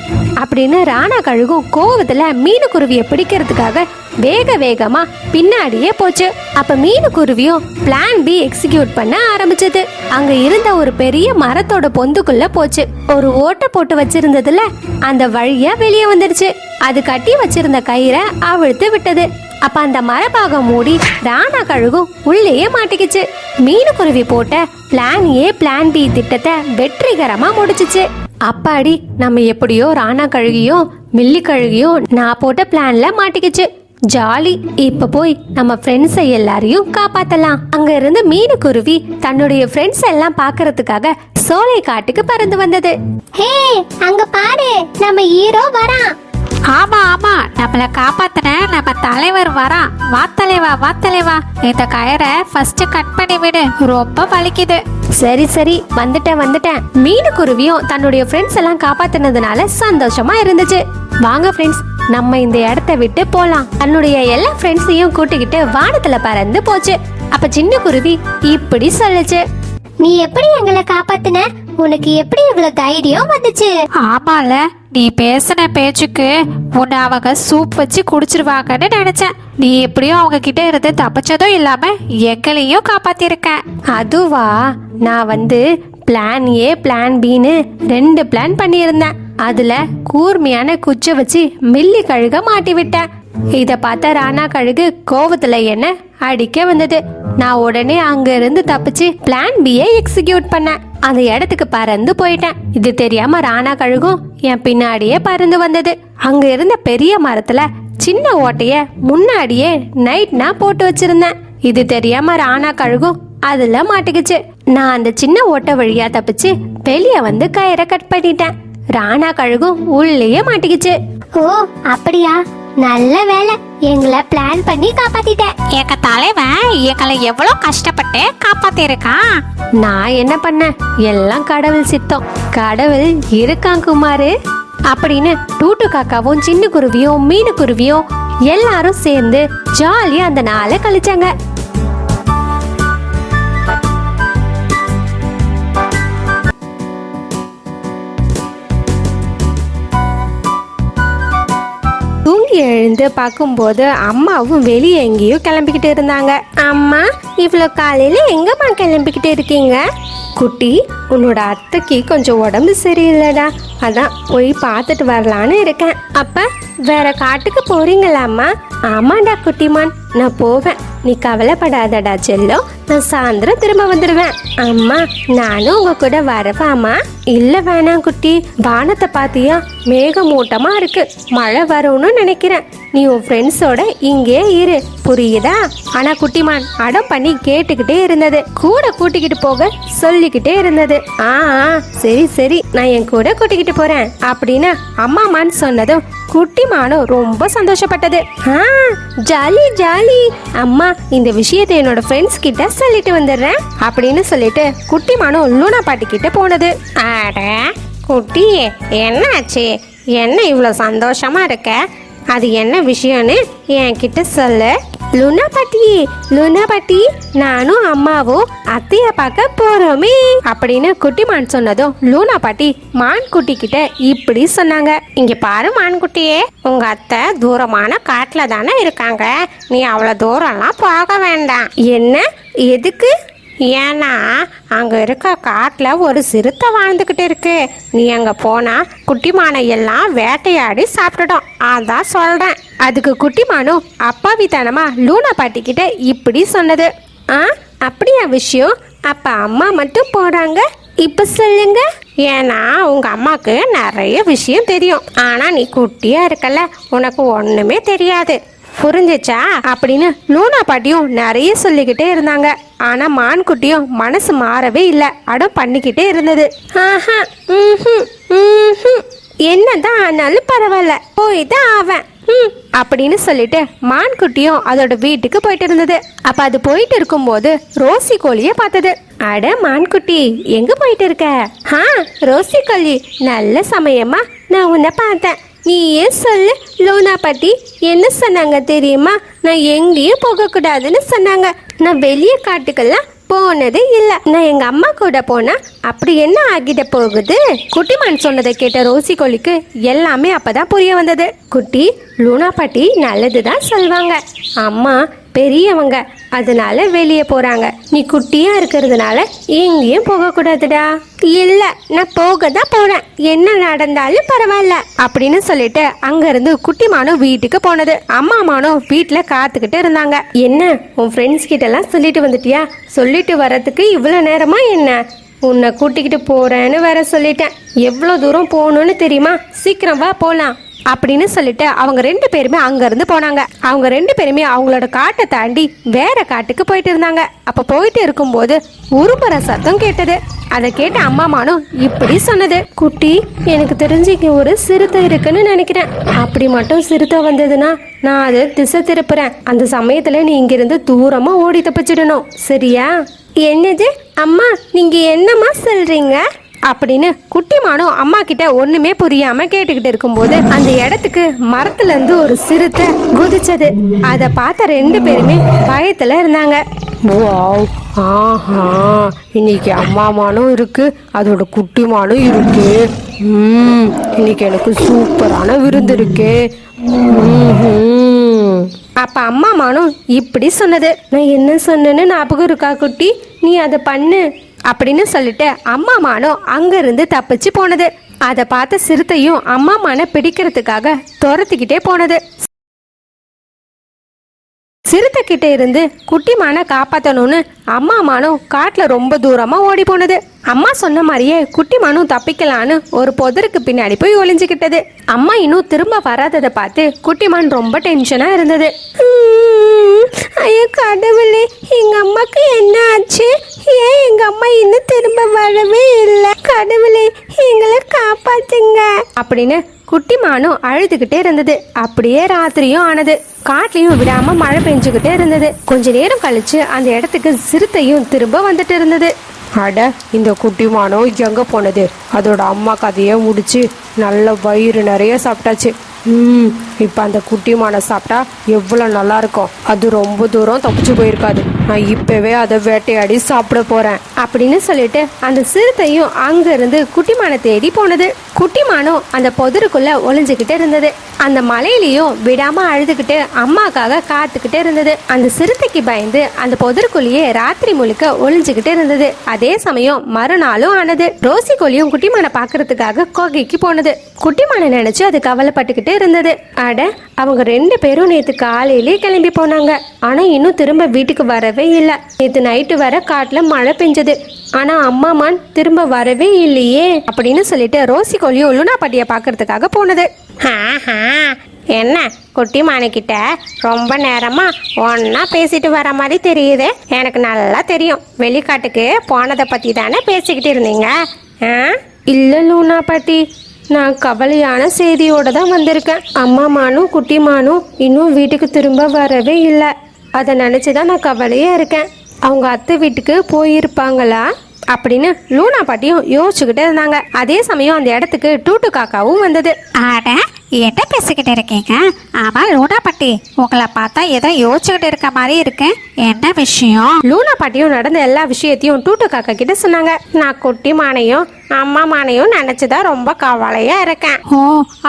அப்படின்னு ராணா கழுகும் கோவத்துல மீனுக்குருவியை பிடிக்கிறதுக்காக வேக வேகமா பின்னாடியே போச்சு. அப்ப மீனுக்குருவியும் பிளான் பி எக்ஸிக்யூட் பண்ண ஆரம்பிச்சது. அங்க இருந்த ஒரு பெரிய மரத்தோட பொந்துக்குள்ள போச்சு. ஒரு ஓட்டை போட்டு வச்சிருந்ததுல அந்த வழியா வெளியே வந்துடுச்சு. அது கட்டி வச்சிருந்த கயிறை அவிழ்த்து விட்டது. அப்ப அந்த மரபாகம் மூடி ராணா கழுகும் உள்ளேயே மாட்டிக்கிச்சு. மீனுக்குருவி போட்ட பிளான் ஏ பிளான் பி திட்டத்தை வெற்றிகரமா முடிச்சிச்சு. அப்பாடி, நம்ம எப்படியோ ராணா கழுகியும் மில்லி கழுகியும் நான் போட்ட பிளான்ல மாட்டிக்கிச்சு. ஜாலி. இப்ப போய் நம்ம ஃப்ரெண்ட்ஸை எல்லாரையும் காப்பாத்தலாம். அங்க இருந்து மீனுக்குருவி தன்னுடைய ஃப்ரெண்ட்ஸ் எல்லாம் பாக்குறதுக்காக சோலை காட்டுக்கு பறந்து வந்தது. ஹே, அங்க பாரு, நம்ம ஹீரோ வரான். ஆமா ஆமா, நம்மள காப்பாத்தின நம்ம தலைவர் வரான். வா தலைவா, வா தலைவா, இந்த கயரை ஃபர்ஸ்ட் கட் பண்ணி விடு, ரொம்ப வலிக்குது. சரி சரி, வந்துட்டேன். மீனுக்குருவியும் தன்னுடைய ஃப்ரெண்ட்ஸ் எல்லாம் காப்பாத்தினதுனால சந்தோஷமா இருந்துச்சு. வாங்க ஃப்ரெண்ட்ஸ், நம்ம இந்த இடத்த விட்டு போலாம். தன்னுடைய எல்லா ஃப்ரெண்ட்ஸையும் கூட்டிக்கிட்டு வானத்துல பறந்து போச்சு. அப்ப சின்ன குருவி இப்படி சொல்லுச்சு, நீ எப்படி எங்களை காப்பாத்துன? உனக்கு எப்படி இவ்வளவு தைரியம் வந்துச்சு? ஆமால, நீ பேசின பேச்சுக்கு உன்னை அவங்க சூப் வச்சு குடிச்சிருவாங்கன்னு நினைச்சேன். நீ எப்படியும் அவங்க கிட்ட இருந்து தப்பிச்சதும் இல்லாம எங்களையும் காப்பாத்திருக்க. அதுவா, நான் plan A plan pin 2 plan பண்ணியிருந்தேன். அதுல கூர்மையான குச்சை வச்சு மில்லி கழுக மாட்டி விட்டேன். இத பார்த்த ராணா கழுகு கோவத்துல என்ன அடிக்க வந்தது. நான் உடனே அங்க இருந்து தப்பிச்சு பிளான் பியை எக்ஸிக்யூட் பண்ணேன். அந்த இடத்துக்கு பறந்து போயிட்டேன். இது தெரியாம ராணா கழுகும் என் பின்னாடியே பறந்து வந்தது. அங்க இருந்த பெரிய மரத்துல சின்ன ஓட்டைய முன்னாடியே நைட் நான் போட்டு வச்சிருந்தேன். இது தெரியாம ராணா கழுகும் அதுல மாட்டிக்கிச்சு. நான் அந்த சின்ன ஓட்டை வழியா தப்பிச்சு வெளியே வந்து கயிறை கட் பண்ணிட்டேன். ராணா கழுகும் உள்ளேயே மாட்டிக்கிச்சு. ஓ அப்படியா, நல்ல வேலை, எங்களை பிளான் பண்ணி காப்பாத்திட்ட. எங்க தலைவன் எங்களை எவ்வளவு கஷ்டப்பட்டு காப்பாத்திருக்கான். நான் என்ன பண்ணேன், எல்லாம் கடவுள் சித்தம். கடவுள் இருக்கான் குமாரு அப்படின்னு டூட்டு காக்காவும் சின்ன குருவியும் மீனுக்குருவியும் எல்லாரும் சேர்ந்து ஜாலியா அந்த நாளை கழிச்சாங்க. தூங்கி எழுந்து பார்க்கும்போது அம்மாவும் வெளியே எங்கேயோ கிளம்பிக்கிட்டு இருந்தாங்க. அம்மா, இவ்வளோ காலையில எங்கம்மா கிளம்பிக்கிட்டு இருக்கீங்க? குட்டி, உன்னோட அத்தைக்கு கொஞ்சம் உடம்பு சரியில்லைடா, அதான் போய் பார்த்துட்டு வரலான்னு இருக்கேன். அப்ப வேற காட்டுக்கு போறீங்களாம்மா? ஆமாண்டா குட்டிமான், நான் போவேன், நீ கவலைப்படாதடா செல்லம், நான் சாயந்தரம் திரும்ப வந்துடுவேன். அம்மா, நானும் உங்க கூட வரவாமா? இல்ல வேணாம் குட்டி, வானத்தை பாத்தியா, மேகமூட்டமா இருக்கு, மழை வரும்னு நினைக்கிறேன். நீ உன் ஃப்ரெண்ட்ஸோட இங்கே இரு, புரியுதா? ஆனா குட்டிமான் அடம் பண்ணி கேட்டுக்கிட்டே இருந்தது, கூட கூட்டிக்கிட்டு போக சொல்லிக்கிட்டே இருந்தது. சரி சரி, நான் என் கூட கூட்டிக்கிட்டு போறேன் அப்படின்னு அம்மாமான்னு சொன்னதும் குட்டிமானும் ரொம்ப சந்தோஷப்பட்டது. ஜாலி ஜாலி, அம்மா இந்த விஷயத்தை என்னோட ஃப்ரெண்ட்ஸ் கிட்ட சொல்லிட்டு வந்துடுறேன் அப்படின்னு சொல்லிட்டு குட்டிமானும் லூனா பாட்டி கிட்ட போனது. அட குட்டியே, என்னாச்சு? என்ன இவ்வளோ சந்தோஷமா இருக்க? அது என்ன விஷயம்னு என்கிட்ட சொல்லு. லூனா பாட்டி, நானும் அம்மாவும் அத்தைய பார்க்க போறோமே அப்படின்னு குட்டிமான் சொன்னதும் லூனா பாட்டி மான் குட்டி கிட்ட இப்படி சொன்னாங்க. இங்க பாரு மான்குட்டியே, உங்க அத்தை தூரமான காட்டுல தானே இருக்காங்க. நீ அவ்வளோ தூரம்லாம் போக வேண்டாம். என்ன, எதுக்கு? ஏன்னா அங்க இருக்க காட்டுல ஒரு சிறுத்தை வாழ்ந்துகிட்டு இருக்கு. நீ அங்க போனா குட்டிமானை எல்லாம் வேட்டையாடி சாப்பிட்டுடும், அதான் சொல்றேன். அதுக்கு குட்டிமானும் அப்பாவித்தனமா லூனா பாட்டி கிட்ட இப்படி சொன்னது. அப்படியா விஷயம்? அப்ப அம்மா மட்டும் போறாங்க, இப்ப சொல்லுங்க. ஏன்னா உங்க அம்மாக்கு நிறைய விஷயம் தெரியும், ஆனா நீ குட்டியா இருக்கல, உனக்கு ஒண்ணுமே தெரியாது. புரிஞ்சுச்சா? அப்படின்னு லூனா பாட்டியும் நிறைய சொல்லிக்கிட்டே இருந்தாங்க. ஆனா மான்குட்டியும் மனசு மாறவே இல்ல, அடம் பண்ணிக்கிட்டே இருந்தது. ஆஹா, ம்ஹும், ம்ஹும். என்னதான் ஆனாலும் பரவாயில்ல, போய்தான் ஆவன் அப்படின்னு சொல்லிட்டு மான்குட்டியும் அதோட வீட்டுக்கு போயிட்டு இருந்தது. அப்ப அது போயிட்டு இருக்கும்போது ரோசி கோழிய பார்த்தது. அட மான்குட்டி, எங்க போயிட்டு இருக்க? ரோசி கோழி, நல்ல சமயமா நான் உன்னை பார்த்தேன். நீ ஏன் சொல்லு. லூனா பாட்டி என்ன சொன்னாங்க தெரியுமா? நான் எங்கேயும் போகக்கூடாதுன்னு சொன்னாங்க. நான் வெளியே காட்டுக்கெல்லாம் போனது இல்ல. நான் எங்க அம்மா கூட போனா அப்படி என்ன ஆகிட போகுது? குட்டிமான் சொன்னதை கேட்ட ரோசி கோழிக்கு எல்லாமே அப்பதான் புரிய வந்தது. குட்டி, லூனா பாட்டி நல்லதுதான் சொல்வாங்க. அம்மா பெரியவங்க, அதனால வெளியே போறாங்க. நீ குட்டியா இருக்கிறதுனால எங்கேயும் போக கூடாதுடா. இல்ல, நான் போக தான் போறேன், என்ன நடந்தாலும் பரவாயில்ல அப்படின்னு சொல்லிட்டு அங்க இருந்து குட்டிமானும் வீட்டுக்கு போனது. அம்மா மானும் வீட்டுல காத்துக்கிட்டு இருந்தாங்க. என்ன, உன் ஃப்ரெண்ட்ஸ் கிட்ட எல்லாம் சொல்லிட்டு வந்துட்டியா? சொல்லிட்டு வர்றதுக்கு இவ்வளவு நேரமா என்ன? உன்னை கூட்டிக்கிட்டு போறேன்னு வேற சொல்லிட்டேன். எவ்வளவு தூரம் போகணும்னு தெரியுமா? சீக்கிரம் வா போலாம் அப்படின்னு சொல்லிட்டு அவங்க 2 பேருமே அங்க இருந்து போனாங்க. அவங்க 2 பேருமே அவங்களோட காட்டை தாண்டி வேற காட்டுக்கு போயிட்டு இருந்தாங்க. அப்ப போயிட்டு இருக்கும்போது உருமுற சத்தம் கேட்டது. அதை கேட்ட அம்மா மானும் இப்படி சொன்னது. குட்டி, எனக்கு தெரிஞ்சு இங்க ஒரு சிறுத்தை இருக்குன்னு நினைக்கிறேன். அப்படி மட்டும் சிறுத்தை வந்ததுன்னா நான் அதை திசை திருப்புறேன். அந்த சமயத்துல நீ இங்கிருந்து தூரமா ஓடி தப்பிச்சிடணும், சரியா? என்னது அம்மா, நீங்க என்னம்மா சொல்றீங்க அப்படின்னு குட்டிமானும் அம்மா கிட்ட ஒண்ணுமே புரியாம கேட்டுக்கிட்டு இருக்கும்போது அந்த இடத்துக்கு மரத்துல இருந்து ஒரு சிறுத்தை குதிச்சது. அதை பார்த்த 2 பேருமே பயத்துல இருந்தாங்க. வாவ், ஆஹா, இன்னைக்கு அம்மா மானும் இருக்கு, அதோட குட்டி மானும் இருக்கு. இன்னைக்கு எனக்கு சூப்பரான விருந்து இருக்கு. அப்ப அம்மா மானும் இப்படி சொன்னது. நான் என்ன சொன்னேன்னு ஞாபகம் இருக்கா குட்டி? நீ அதை பண்ணு அப்படின்னு சொல்லிட்டு அம்மா மானும் அங்க இருந்து தப்பிச்சு போனது. அதை பார்த்த சிறுத்தையும் அம்மா மான பிடிக்கிறதுக்காக துரத்திக்கிட்டே போனது. சிறுத்தை கிட்ட இருந்து குட்டிமான காப்பாத்தணும்னு அம்மா மானும் காட்டுல ரொம்ப தூரமா ஓடி போனது. அம்மா சொன்ன மாதிரியே குட்டிமானும் தப்பிக்கலான்னு ஒரு புதருக்கு பின்னாடி போய் ஒளிஞ்சுக்கிட்டது. அம்மா இன்னும் திரும்ப வராததை பார்த்து குட்டிமான் ரொம்ப டென்ஷனா இருந்தது. ஐயோ கடவுளே, எங்க அம்மாக்கு என்ன ஆச்சு? ஏன் எங்க அம்மா இன்னும் திரும்ப வரவே இல்லை? கடவுளே, எங்களை காப்பாத்துங்க அப்படின்னு குட்டிமானும் அழுதுகிட்டே இருந்தது. அப்படியே ராத்திரியும் ஆனது. காட்டுலயும் விடாம மழை பெஞ்சுக்கிட்டே இருந்தது. கொஞ்ச நேரம் கழிச்சு அந்த இடத்துக்கு சிறுத்தையும் திரும்ப வந்துட்டு இருந்தது. அட, இந்த குட்டிமானோ எங்க போனது? அதோட அம்மா கதையை முடிச்சு நல்ல வயிறு நிறைய சாப்பிட்டாச்சு. இப்போ அந்த குட்டிமானை சாப்பிட்டா எவ்வளோ நல்லா இருக்கும். அது ரொம்ப தூரம் தப்பிச்சு போயிருக்காது. நான் இப்பவே அதை வேட்டையாடி சாப்பிட போறேன் அப்படின்னு சொல்லிட்டு அந்த சிறுத்தையும் அங்க இருந்து குட்டிமானை தேடி போனது. குட்டிமானும் அந்த பொதருக்குள்ள ஒளிஞ்சுக்கிட்டு இருந்தது. அந்த மலையிலையும் விடாம அழுதுகிட்டு அம்மாக்காக காத்துக்கிட்டு இருந்தது. அந்த சிறுத்தைக்கு பயந்து அந்த பொதருக்குள்ளேயே ராத்திரி முழுக்க ஒளிஞ்சுக்கிட்டு இருந்தது. அதே சமயம் மறுநாளும் ஆனது. ரோசி கோழியும் குட்டிமானை பாக்குறதுக்காக கோகைக்கு போனது. குட்டிமானை நினைச்சு அது கவலைப்பட்டுக்கிட்டு இருந்தது. அட, அவங்க 2 பேரும் நேத்து காலையிலே கிளம்பி போனாங்க. ஆனா இன்னும் திரும்ப வீட்டுக்கு வரவே இல்லை. நேத்து நைட்டு வர காட்டுல மழை பெஞ்சது. ஆனா அம்மா மான் திரும்ப வரவே இல்லையே அப்படின்னு சொல்லிட்டு ரோசி கோழியும் லூனா பாட்டிய பாக்குறதுக்காக போனது. என்ன, குட்டிமானு கிட்ட ரொம்ப நேரமா ஒன்னா பேசிட்டு வர மாதிரி தெரியுது. எனக்கு நல்லா தெரியும், வெளிக்காட்டுக்கு போனதை பத்தி தானே பேசிக்கிட்டு இருந்தீங்க. இல்ல லூனா பாட்டி, நான் கவலையான செய்தியோட தான் வந்திருக்கேன். அம்மா மானும் குட்டிமானும் இன்னும் வீட்டுக்கு திரும்ப வரவே இல்லை. அதை நினைச்சுதான் நான் கவலையா இருக்கேன். அவங்க அத்தை வீட்டுக்கு போயிருப்பாங்களா அப்படின்னு லூனா பாட்டியும் யோசிச்சுக்கிட்டே இருந்தாங்க. அதே சமயம் அந்த இடத்துக்கு டூட்டு காக்காவும் வந்தது. ஆட, என்ன பேசிக்கிட்டு இருக்கீங்க? ஆமா லூனா பாட்டி, உங்களை பார்த்தா ஏதோ யோசிச்சுக்கிட்டு இருக்க மாதிரி இருக்கு. என்ன விஷயம்? லூனா பாட்டியும் நடந்த எல்லா விஷயத்தையும் டூட்டு காக்கா கிட்ட சொன்னாங்க. நான் குட்டி மானையும் அம்மா மானையும் நினைச்சுதான் ரொம்ப கவலையா இருக்கேன். ஓ,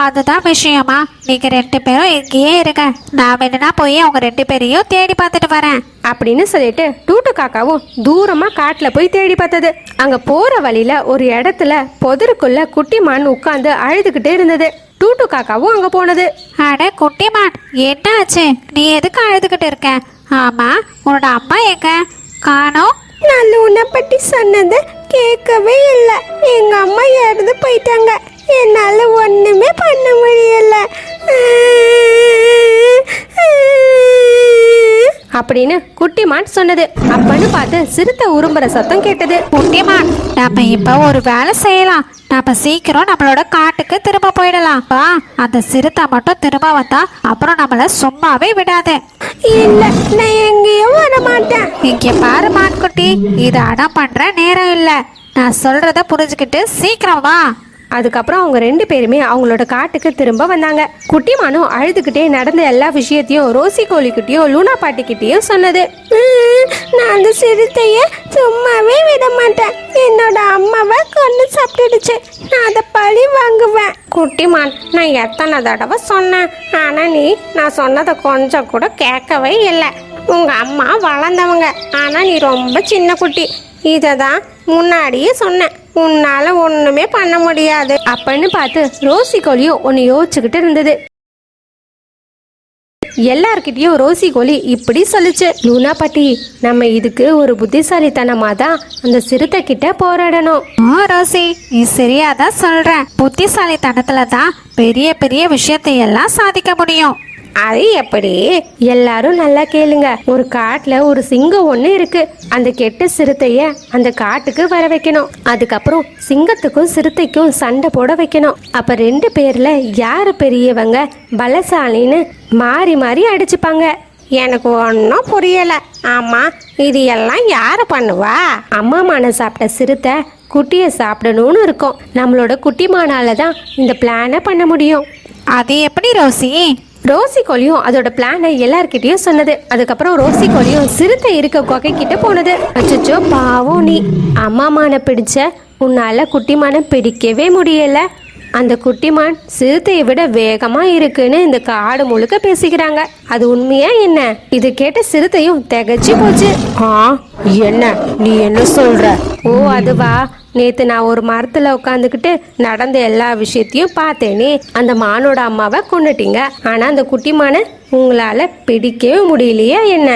அதுதான் விஷயமா? நீங்க 2 பேரும் இங்கேயே இருங்க, நான் வேணும்னா போய் அவங்க 2 பேரையும் தேடி பார்த்துட்டு வரேன் அப்படின்னு சொல்லிட்டு டூட்டு காக்காவும் தூரமா காட்டுல போய் தேடி பார்த்தது. அங்க போற வழியில ஒரு இடத்துல பொதருக்குள்ள குட்டிமான் உட்கார்ந்து அழுதுகிட்டே இருந்தது. டூட்டு காக்காவும் அங்க போனது. அட குட்டிமான், என்ன ஆச்சு? நீ எதுக்கு அழுதுகிட்டு இருக்க? ஆமா, உன்னோட அம்மா எங்க காணோம்? நான் லூனா பத்தி சொன்னதை கேட்கவே இல்லை. எங்க அம்மா இறந்து போயிட்டாங்க. என்னால ஒண்ணுமே பண்ண முடியல அப்படின்னு குட்டிமான் சொன்னது. அப்பன்னு பார்த்து சிறுத்தை உரும்புற சத்தம் கேட்டது. குட்டிமான், நம்ம இப்ப ஒரு வேலை செய்யலாம். நம்ம சீக்கிரம் நம்மளோட காட்டுக்கு திரும்ப போயிடலாம். வா, அந்த சிறுத்தை மட்டும் திரும்ப வந்தா அப்புறம் நம்மள சும்மாவே விடாது. இல்ல, நான் எங்கேயும் வர மாட்டேன். இங்க பாரு மான்குட்டி, இது அடம் பண்ற நேரம் இல்ல. நான் சொல்றத புரிஞ்சுக்கிட்டு சீக்கிரம் வா. அதுக்கப்புறம் அவங்க 2 பேருமே அவங்களோட காட்டுக்கு திரும்ப வந்தாங்க. குட்டிமானும் அழுதுகிட்டே நடந்த எல்லா விஷயத்தையும் ரோசி கோழிக்கிட்டயும் லூனா பாட்டிக்கிட்டயும் சொன்னது. நான் அந்த சிறுத்தைய சும்மாவே விட மாட்டேன். என்னோட அம்மாவை கொண்டு சாப்பிட்டுடுச்சு. நான் அதை பழி வாங்குவேன். குட்டிமான், நான் எத்தனை தடவை சொன்னேன், ஆனா நீ நான் சொன்னதை கொஞ்சம் கூட கேட்கவே இல்லை. உங்க அம்மா வளர்ந்தவங்க, ஆனா நீ ரொம்ப சின்ன குட்டி. இதை தான் முன்னாடியே சொன்னேன். உன்னால ஒண்ணுமே பண்ண முடியாது. அப்பன்னு பார்த்து ரோசி கோழியும் ஒன்னு யோசிச்சுக்கிட்டு இருந்தது. எல்லார்கிட்டயும் ரோசி கோழி இப்படி சொல்லுச்சு. லூனா பாட்டி, நம்ம இதுக்கு ஒரு புத்திசாலித்தனமா தான் அந்த சிறுத்தை கிட்ட போராடணும். ரோசி, நீ சரியாதான் சொல்ற. புத்திசாலித்தனத்துல தான் பெரிய பெரிய விஷயத்தை எல்லாம் சாதிக்க முடியும். அது எப்படி? எல்லாரும் நல்லா கேளுங்க. ஒரு காட்டுல ஒரு சிங்கம் ஒண்ணு இருக்கு. அந்த கெட்ட சிறுத்தைய அந்த காட்டுக்கு வர வைக்கணும். அதுக்கப்புறம் சிங்கத்துக்கும் சிறுத்தைக்கும் சண்டை போட வைக்கணும். அப்ப 2 பேர்ல யாரு பெரியவங்க பலசாலின்னு மாறி மாறி அடிச்சுப்பாங்க. எனக்கு ஒன்றும் புரியல. ஆமா, இது எல்லாம் யாரு பண்ணுவா? அம்மா மானை சாப்பிட்ட சிறுத்தை குட்டியை சாப்பிடணும்னு இருக்கும். நம்மளோட குட்டிமானால தான் இந்த பிளானை பண்ண முடியும். அது எப்படி ரோசி? ரோசி கோழியும் அதோட பிளானை எல்லார்கிட்டயும் சொன்னது. அதுக்கப்புறம் ரோசி கோழியும் சிறுத்தை இருக்க குகை கிட்ட போனது. அச்சோ பாவம், நீ அம்மா மானை பிடிச்ச, உன்னால குட்டிமானை பிடிக்கவே முடியல. அந்த குட்டிமான் சிறுத்தையை விட வேகமா இருக்குன்னு இந்த காடு முழுக்க பேசிக்கிறாங்க. அது உண்மையா என்ன? இது கேட்ட சிறுத்தையும் திகச்சு போச்சு. என்ன நீ என்ன சொல்ற? ஓ அதுவா, நேத்து நான் ஒரு மரத்துல உட்காந்துக்கிட்டு நடந்த எல்லா விஷயத்தையும் பார்த்தேனே. அந்த மானோட அம்மாவை கொன்னுட்டீங்க, ஆனா அந்த குட்டிமானை உங்களால பிடிக்கவே முடியலையா என்ன?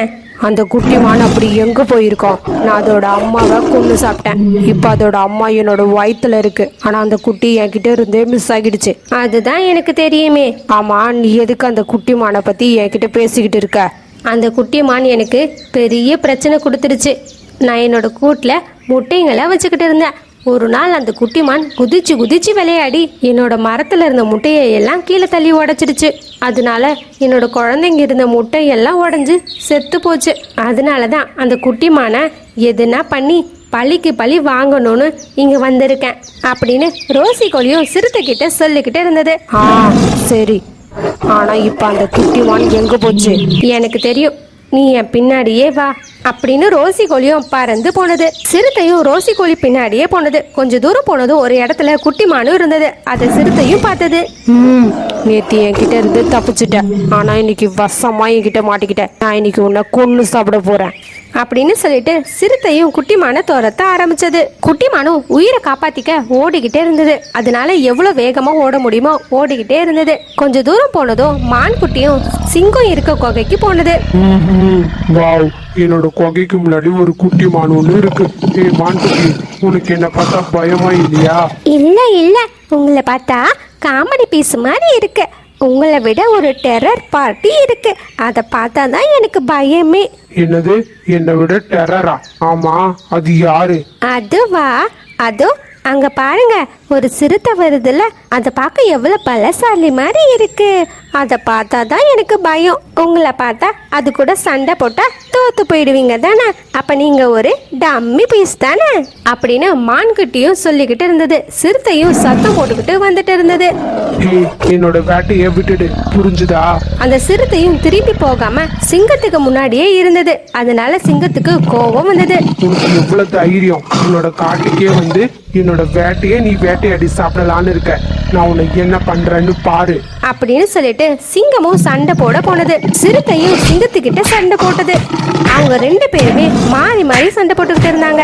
அந்த குட்டிமான் அப்படி எங்க போயிருக்கோம்? நான் அதோட அம்மாவை கொண்டு சாப்பிட்டேன். இப்ப அதோட அம்மா என்னோட வயித்துல இருக்கு. ஆனா அந்த குட்டி என்கிட்ட இருந்தே மிஸ் ஆகிடுச்சு. அதுதான் எனக்கு தெரியுமே. ஆமா, நீ எதுக்கு அந்த குட்டிமானை பத்தி என்கிட்ட பேசிக்கிட்டு இருக்க? அந்த குட்டிமான் எனக்கு பெரிய பிரச்சனை கொடுத்துருச்சு. நான் என்னோட கூட்டில் முட்டைங்களை வச்சுக்கிட்டு இருந்தேன். ஒரு நாள் அந்த குட்டிமான் குதிச்சு குதிச்சு விளையாடி என்னோட மரத்துல இருந்த முட்டையை எல்லாம் கீழே தள்ளி உடைச்சிடுச்சு. அதனால என்னோட குழந்தைங்க இருந்த முட்டையெல்லாம் உடஞ்சி செத்து போச்சு. அதனால தான் அந்த குட்டிமானை எதுனா பண்ணி பழிக்கு பழி வாங்கணும்னு இங்க வந்திருக்கேன் அப்படின்னு ரோசி கோழியும் சிறுத்தை கிட்ட சொல்லிக்கிட்டு இருந்தது. சரி, ஆனா இப்ப அந்த குட்டிமான் எங்க போச்சு? எனக்கு தெரியும், நீ என் பின்னாடியே வா அப்படின்னு ரோசி கோழியும் பறந்து போனது. சிறுத்தையும் ரோசி கோழி பின்னாடியே போனது. கொஞ்ச தூரம் போனதும் ஒரு இடத்துல குட்டிமானும் இருந்தது. அதை சிறுத்தையும் பார்த்தது. நேத்து என்கிட்ட இருந்து தப்பிச்சுட்டேன், ஆனா இன்னைக்கு வசமா என்கிட்ட மாட்டிக்கிட்டேன். நான் இன்னைக்கு உன்னை கொன்னு சாப்பிட போறேன் அப்படின்னு சொல்லிட்டு சிறுத்தையும் குட்டிமான துரத்த ஆரம்பிச்சது. குட்டிமானும் உயிரை காப்பாத்திக்க ஓடிக்கிட்டே இருந்தது. அதனால எவ்வளவு வேகமா ஓட முடியுமோ ஓடிக்கிட்டே இருந்தது. கொஞ்ச தூரம் போனதும் மான் குட்டியும் சிங்கம் இருக்க குகைக்கு போனது. வாவ், என்னோட குகைக்கு முன்னாடி ஒரு குட்டி மான் ஒண்ணு இருக்கு. மான் குட்டி, உனக்கு என்ன பார்த்தா பயமா இல்லையா? இல்ல இல்ல, உங்களை பார்த்தா காமெடி பீஸ் மாதிரி இருக்கு. உங்களை விட ஒரு டெரர் பார்ட்டி இருக்கு. அதை பார்த்தா தான் எனக்கு பயமே. என்னது, என்னை விட டெரரா? ஆமா, அது யாரு? அதுவா, அதோ அங்க பாருங்க, ஒரு சிறுத்தை வருதுல்ல, அதை பார்க்க எவ்வளவு பலசாலி மாதிரி இருக்கு. அதை பார்த்தா தான் எனக்கு பயம். உங்களை பார்த்தா அது கூட சண்டை போட்டா தோத்து போயிடுவீங்க தானே. அப்ப நீங்க ஒரு டம்மி பீஸ் தானே அப்படின்னு மான்கிட்டையும் சொல்லிக்கிட்டு இருந்தது. சிறுத்தையும் சத்தம் போட்டுக்கிட்டு வந்துட்டு இருந்தது. என்னோட வேட்டையை விட்டுடு, புரிஞ்சுதா? அந்த சிறுத்தையும் திரும்பி போகாம சிங்கத்துக்கு முன்னாடியே இருந்தது. அதனால சிங்கத்துக்கு கோபம் வந்தது. உனக்கு எவ்வளவு தைரியம்? என்னோட காட்டுக்கே வந்து என்னோட வேட்டையை நீ வேட்டையாடி சாப்பிடலான்னு இருக்க. நான் உன்னை என்ன பண்றேன்னு பாரு அப்படின்னு சொல்லிட்டு சிங்கமும் சண்டை போட போனது. சிறுத்தையும் சிங்கத்துக்கிட்ட சண்டை போட்டது. அவங்க 2 பேருமே மாறி மாறி சண்டை போட்டுக்கிட்டு இருந்தாங்க.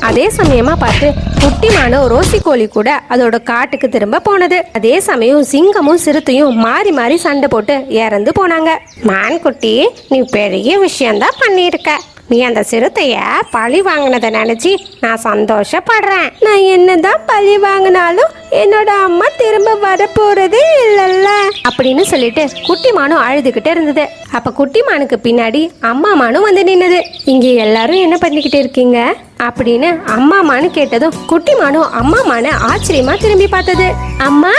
அதே சமயமா பார்த்து குட்டிமான ரோசி கோழி கூட அதோட காட்டுக்கு திரும்ப போனது. அதே சமயம் சிங்கமும் சிறுத்தையும் மாறி மாறி சண்டை போட்டு இறந்து போனாங்க. மான் குட்டி, நீ பெரிய விஷயம்தான் பண்ணியிருக்க. நீ அந்த சிறுத்தைய பழி வாங்கினதை நினைச்சு நான் சந்தோஷப்படுறேன். நான் என்னதான் பழி வாங்கினாலும் என்னோட அம்மா திரும்ப வரப்போறதே இல்லைல்ல அப்படின்னு சொல்லிட்டு குட்டிமானும் அழுதுகிட்டு இருந்தது. அப்ப குட்டிமானுக்கு பின்னாடி அம்மாமானும் வந்து நின்னது. இங்க எல்லாரும் என்ன பண்ணிக்கிட்டு இருக்கீங்க அப்படின்னு அம்மாமானு கேட்டதும் குட்டிமானும் அம்மாமான ஆச்சரியமா திரும்பி பார்த்தது. அம்மா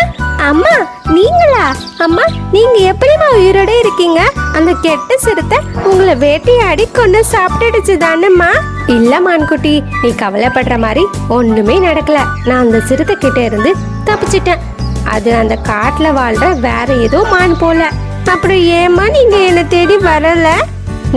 அம்மா நீங்களா? அம்மா நீங்க எப்படிமா உயிரோட இருக்கீங்க? அந்த கெட்ட சிறுத்தை உங்களை வேட்டையாடி கொண்டு சாப்பிட்டுடுச்சு தானேம்மா? இல்ல மான்குட்டி, நீ கவலைப்படுற மாதிரி ஒண்ணுமே நடக்கல. நான் அந்த சிறுத்தை கிட்ட இருந்து தப்பிச்சிட்டேன். அது அந்த காட்டுல வாழ்ற வேற ஏதோ மான் போல. அப்புறம் ஏமா நீங்க என்ன தேடி வரல?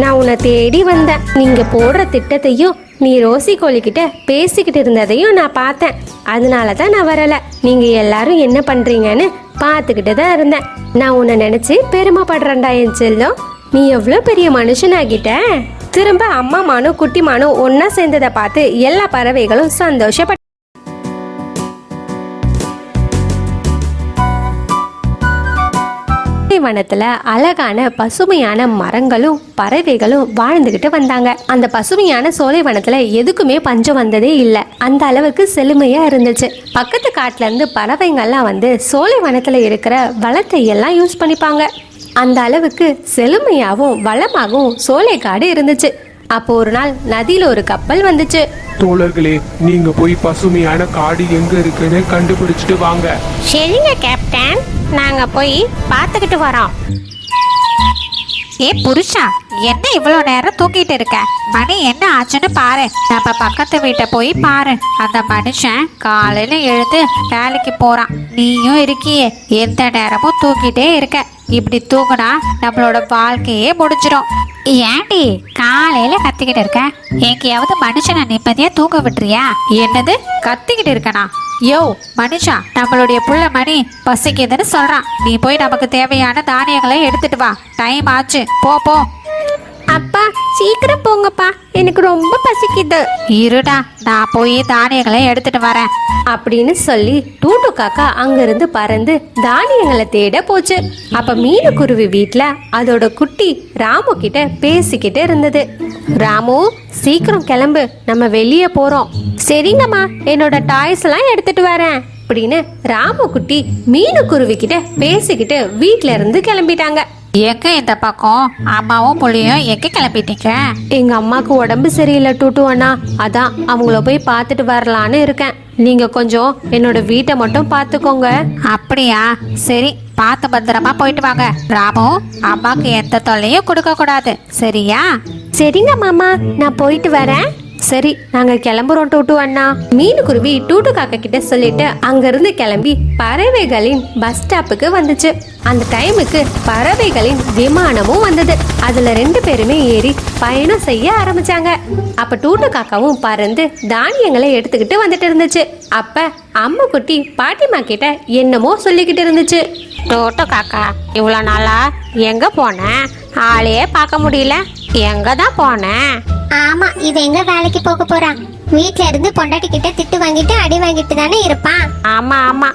நான் உன்னை தேடி வந்தேன். நீங்க போடுற திட்டத்தையும் நீ ரோசி கோழிக்கிட்ட பேசிக்கிட்டு இருந்ததையும் நான் பார்த்தேன். அதனால தான் நான் வரல. நீங்க எல்லாரும் என்ன பண்றீங்கன்னு பார்த்துக்கிட்டு தான் இருந்தேன். நான் உன்னை நினைச்சு பெருமைப்படுறேன்டா என் செல்லம். நீ எவ்வளோ பெரிய மனுஷனாகிட்ட. திரும்ப அம்மாமானும் குட்டிமானும் ஒன்னா சேர்ந்ததை பார்த்து எல்லா பறவைகளும் சந்தோஷப்பட்ட. வனத்துல அழகான பசுமையான மரங்களும் பறவைகளும் வாழ்ந்துகிட்டு வந்தாங்க. அந்த பசுமையான சோலைவனத்துல எதுக்குமே பஞ்சம் வந்ததே இல்ல. அந்த அளவுக்கு செழுமையா இருந்துச்சு. பக்கத்து காட்டுல இருந்து பறவைங்கள்லாம் வந்து சோலைவனத்துல இருக்கிற வளத்தை எல்லாம் யூஸ் பண்ணிப்பாங்க. அந்த அளவுக்கு செழுமையாவும் வளமாகவும் சோலைக்காடு இருந்துச்சு. அப்போ ஒரு நாள் நதியில ஒரு கப்பல் வந்துச்சு. தோழர்களே, நீங்க போய் பசுமையான காடு எங்க இருக்குன்னு கண்டுபிடிச்சிட்டு வாங்க. சரிங்க கேப்டன், நாங்க போய் பார்த்துக்கிட்டு வரோம். ஏ புருஷா, என்ன இவ்வளோ நேரம் தூங்கிட்டு இருக்க? மணி என்ன ஆச்சுன்னு பாரு. நம்ம பக்கத்து வீட்டை போய் பாரு. அந்த மனுஷன் காலையில எழுந்து வேலைக்கு போறான். நீயும் இருக்கியே, எந்த நேரமும் தூங்கிட்டே இருக்க. இப்படி தூங்குனா நம்மளோட வாழ்க்கையே முடிஞ்சிடும். ஏண்டி காலையில கத்திக்கிட்டு இருக்க? எங்கேயாவது மனுஷனை நிம்மதியா தூங்க விட்டுறியா? என்னது கத்திக்கிட்டு இருக்கனா? யோ மனுஷா, நம்மளுடைய புள்ள மணி பசிக்குதுன்னு சொல்றான். நீ போய் நமக்கு தேவையான தானியங்களை எடுத்துட்டு வா. டைம் ஆச்சு, போ போ. அப்பா சீக்கிரம் போங்கப்பா, எனக்கு ரொம்ப பசிக்குது. இருடா, நான் போய் தானியங்களை எடுத்துட்டு வரேன் அப்படின்னு சொல்லி டூட்டு காக்கா அங்கிருந்து பறந்து தானியங்களை தேட போச்சு. அப்ப மீனுக்குருவி வீட்டுல அதோட குட்டி ராமு கிட்ட பேசிக்கிட்டு இருந்தது. ராமு சீக்கிரம் கிளம்பு, நம்ம வெளியே போறோம். சரிங்கம்மா, என்னோட டாய்ஸ் எல்லாம் எடுத்துட்டு வரேன் அப்படின்னு ராமு குட்டி மீனுக்குருவி கிட்ட பேசிக்கிட்டு வீட்ல இருந்து கிளம்பிட்டாங்க. எங்க இந்த பக்கம் அம்மாவும் புள்ளியும் எங்க கிளம்பிட்டீங்க? எங்க அம்மாக்கு உடம்பு சரியில்லை டூட்டு அண்ணா, அதான் அவங்கள போய் பார்த்துட்டு வரலான்னு இருக்கேன். நீங்க கொஞ்சம் என்னோட வீட்டை மட்டும் பார்த்துக்கோங்க. அப்படியா? சரி, பார்த்து பத்திரமா போயிட்டு வாங்க. ராமு, அம்மாக்கு எந்த தொல்லையும் கொடுக்க கூடாது, சரியா? சரிங்க மாமா, நான் போயிட்டு வரேன். சரி, நாங்க கிளம்புறோம் டூட்டு அண்ணா. மீனுக்குருவி டூட்டு காக்கா கிட்ட சொல்லிட்டு அங்கிருந்து கிளம்பி பறவைகளின் பஸ் ஸ்டாப்புக்கு வந்துச்சு. அந்த டைமுக்கு பறவைகளின் விமானமும் வந்தது. அதுல 2 பேருமே ஏறி பயணம் செய்ய ஆரம்பிச்சாங்க. அப்ப டூட்டு காக்காவும் பறந்து தானியங்களை எடுத்துக்கிட்டு வந்துட்டு இருந்துச்சு. அப்ப அம்மா குட்டி பாட்டிமா கிட்ட என்னமோ சொல்லிக்கிட்டு இருந்துச்சு. டோட்டோ காக்கா, இவ்வளோ நாளா எங்க போனேன்? ஆளையே பார்க்க முடியல. எங்க தான் போனேன்? ஆமா, இவ எங்க வேலைக்கு போக போறான்? வீட்ல இருந்து பொண்டாட்டி கிட்ட திட்டு வாங்கிட்டு அடி வாங்கிட்டு தானே இருப்பான். ஆமா ஆமா,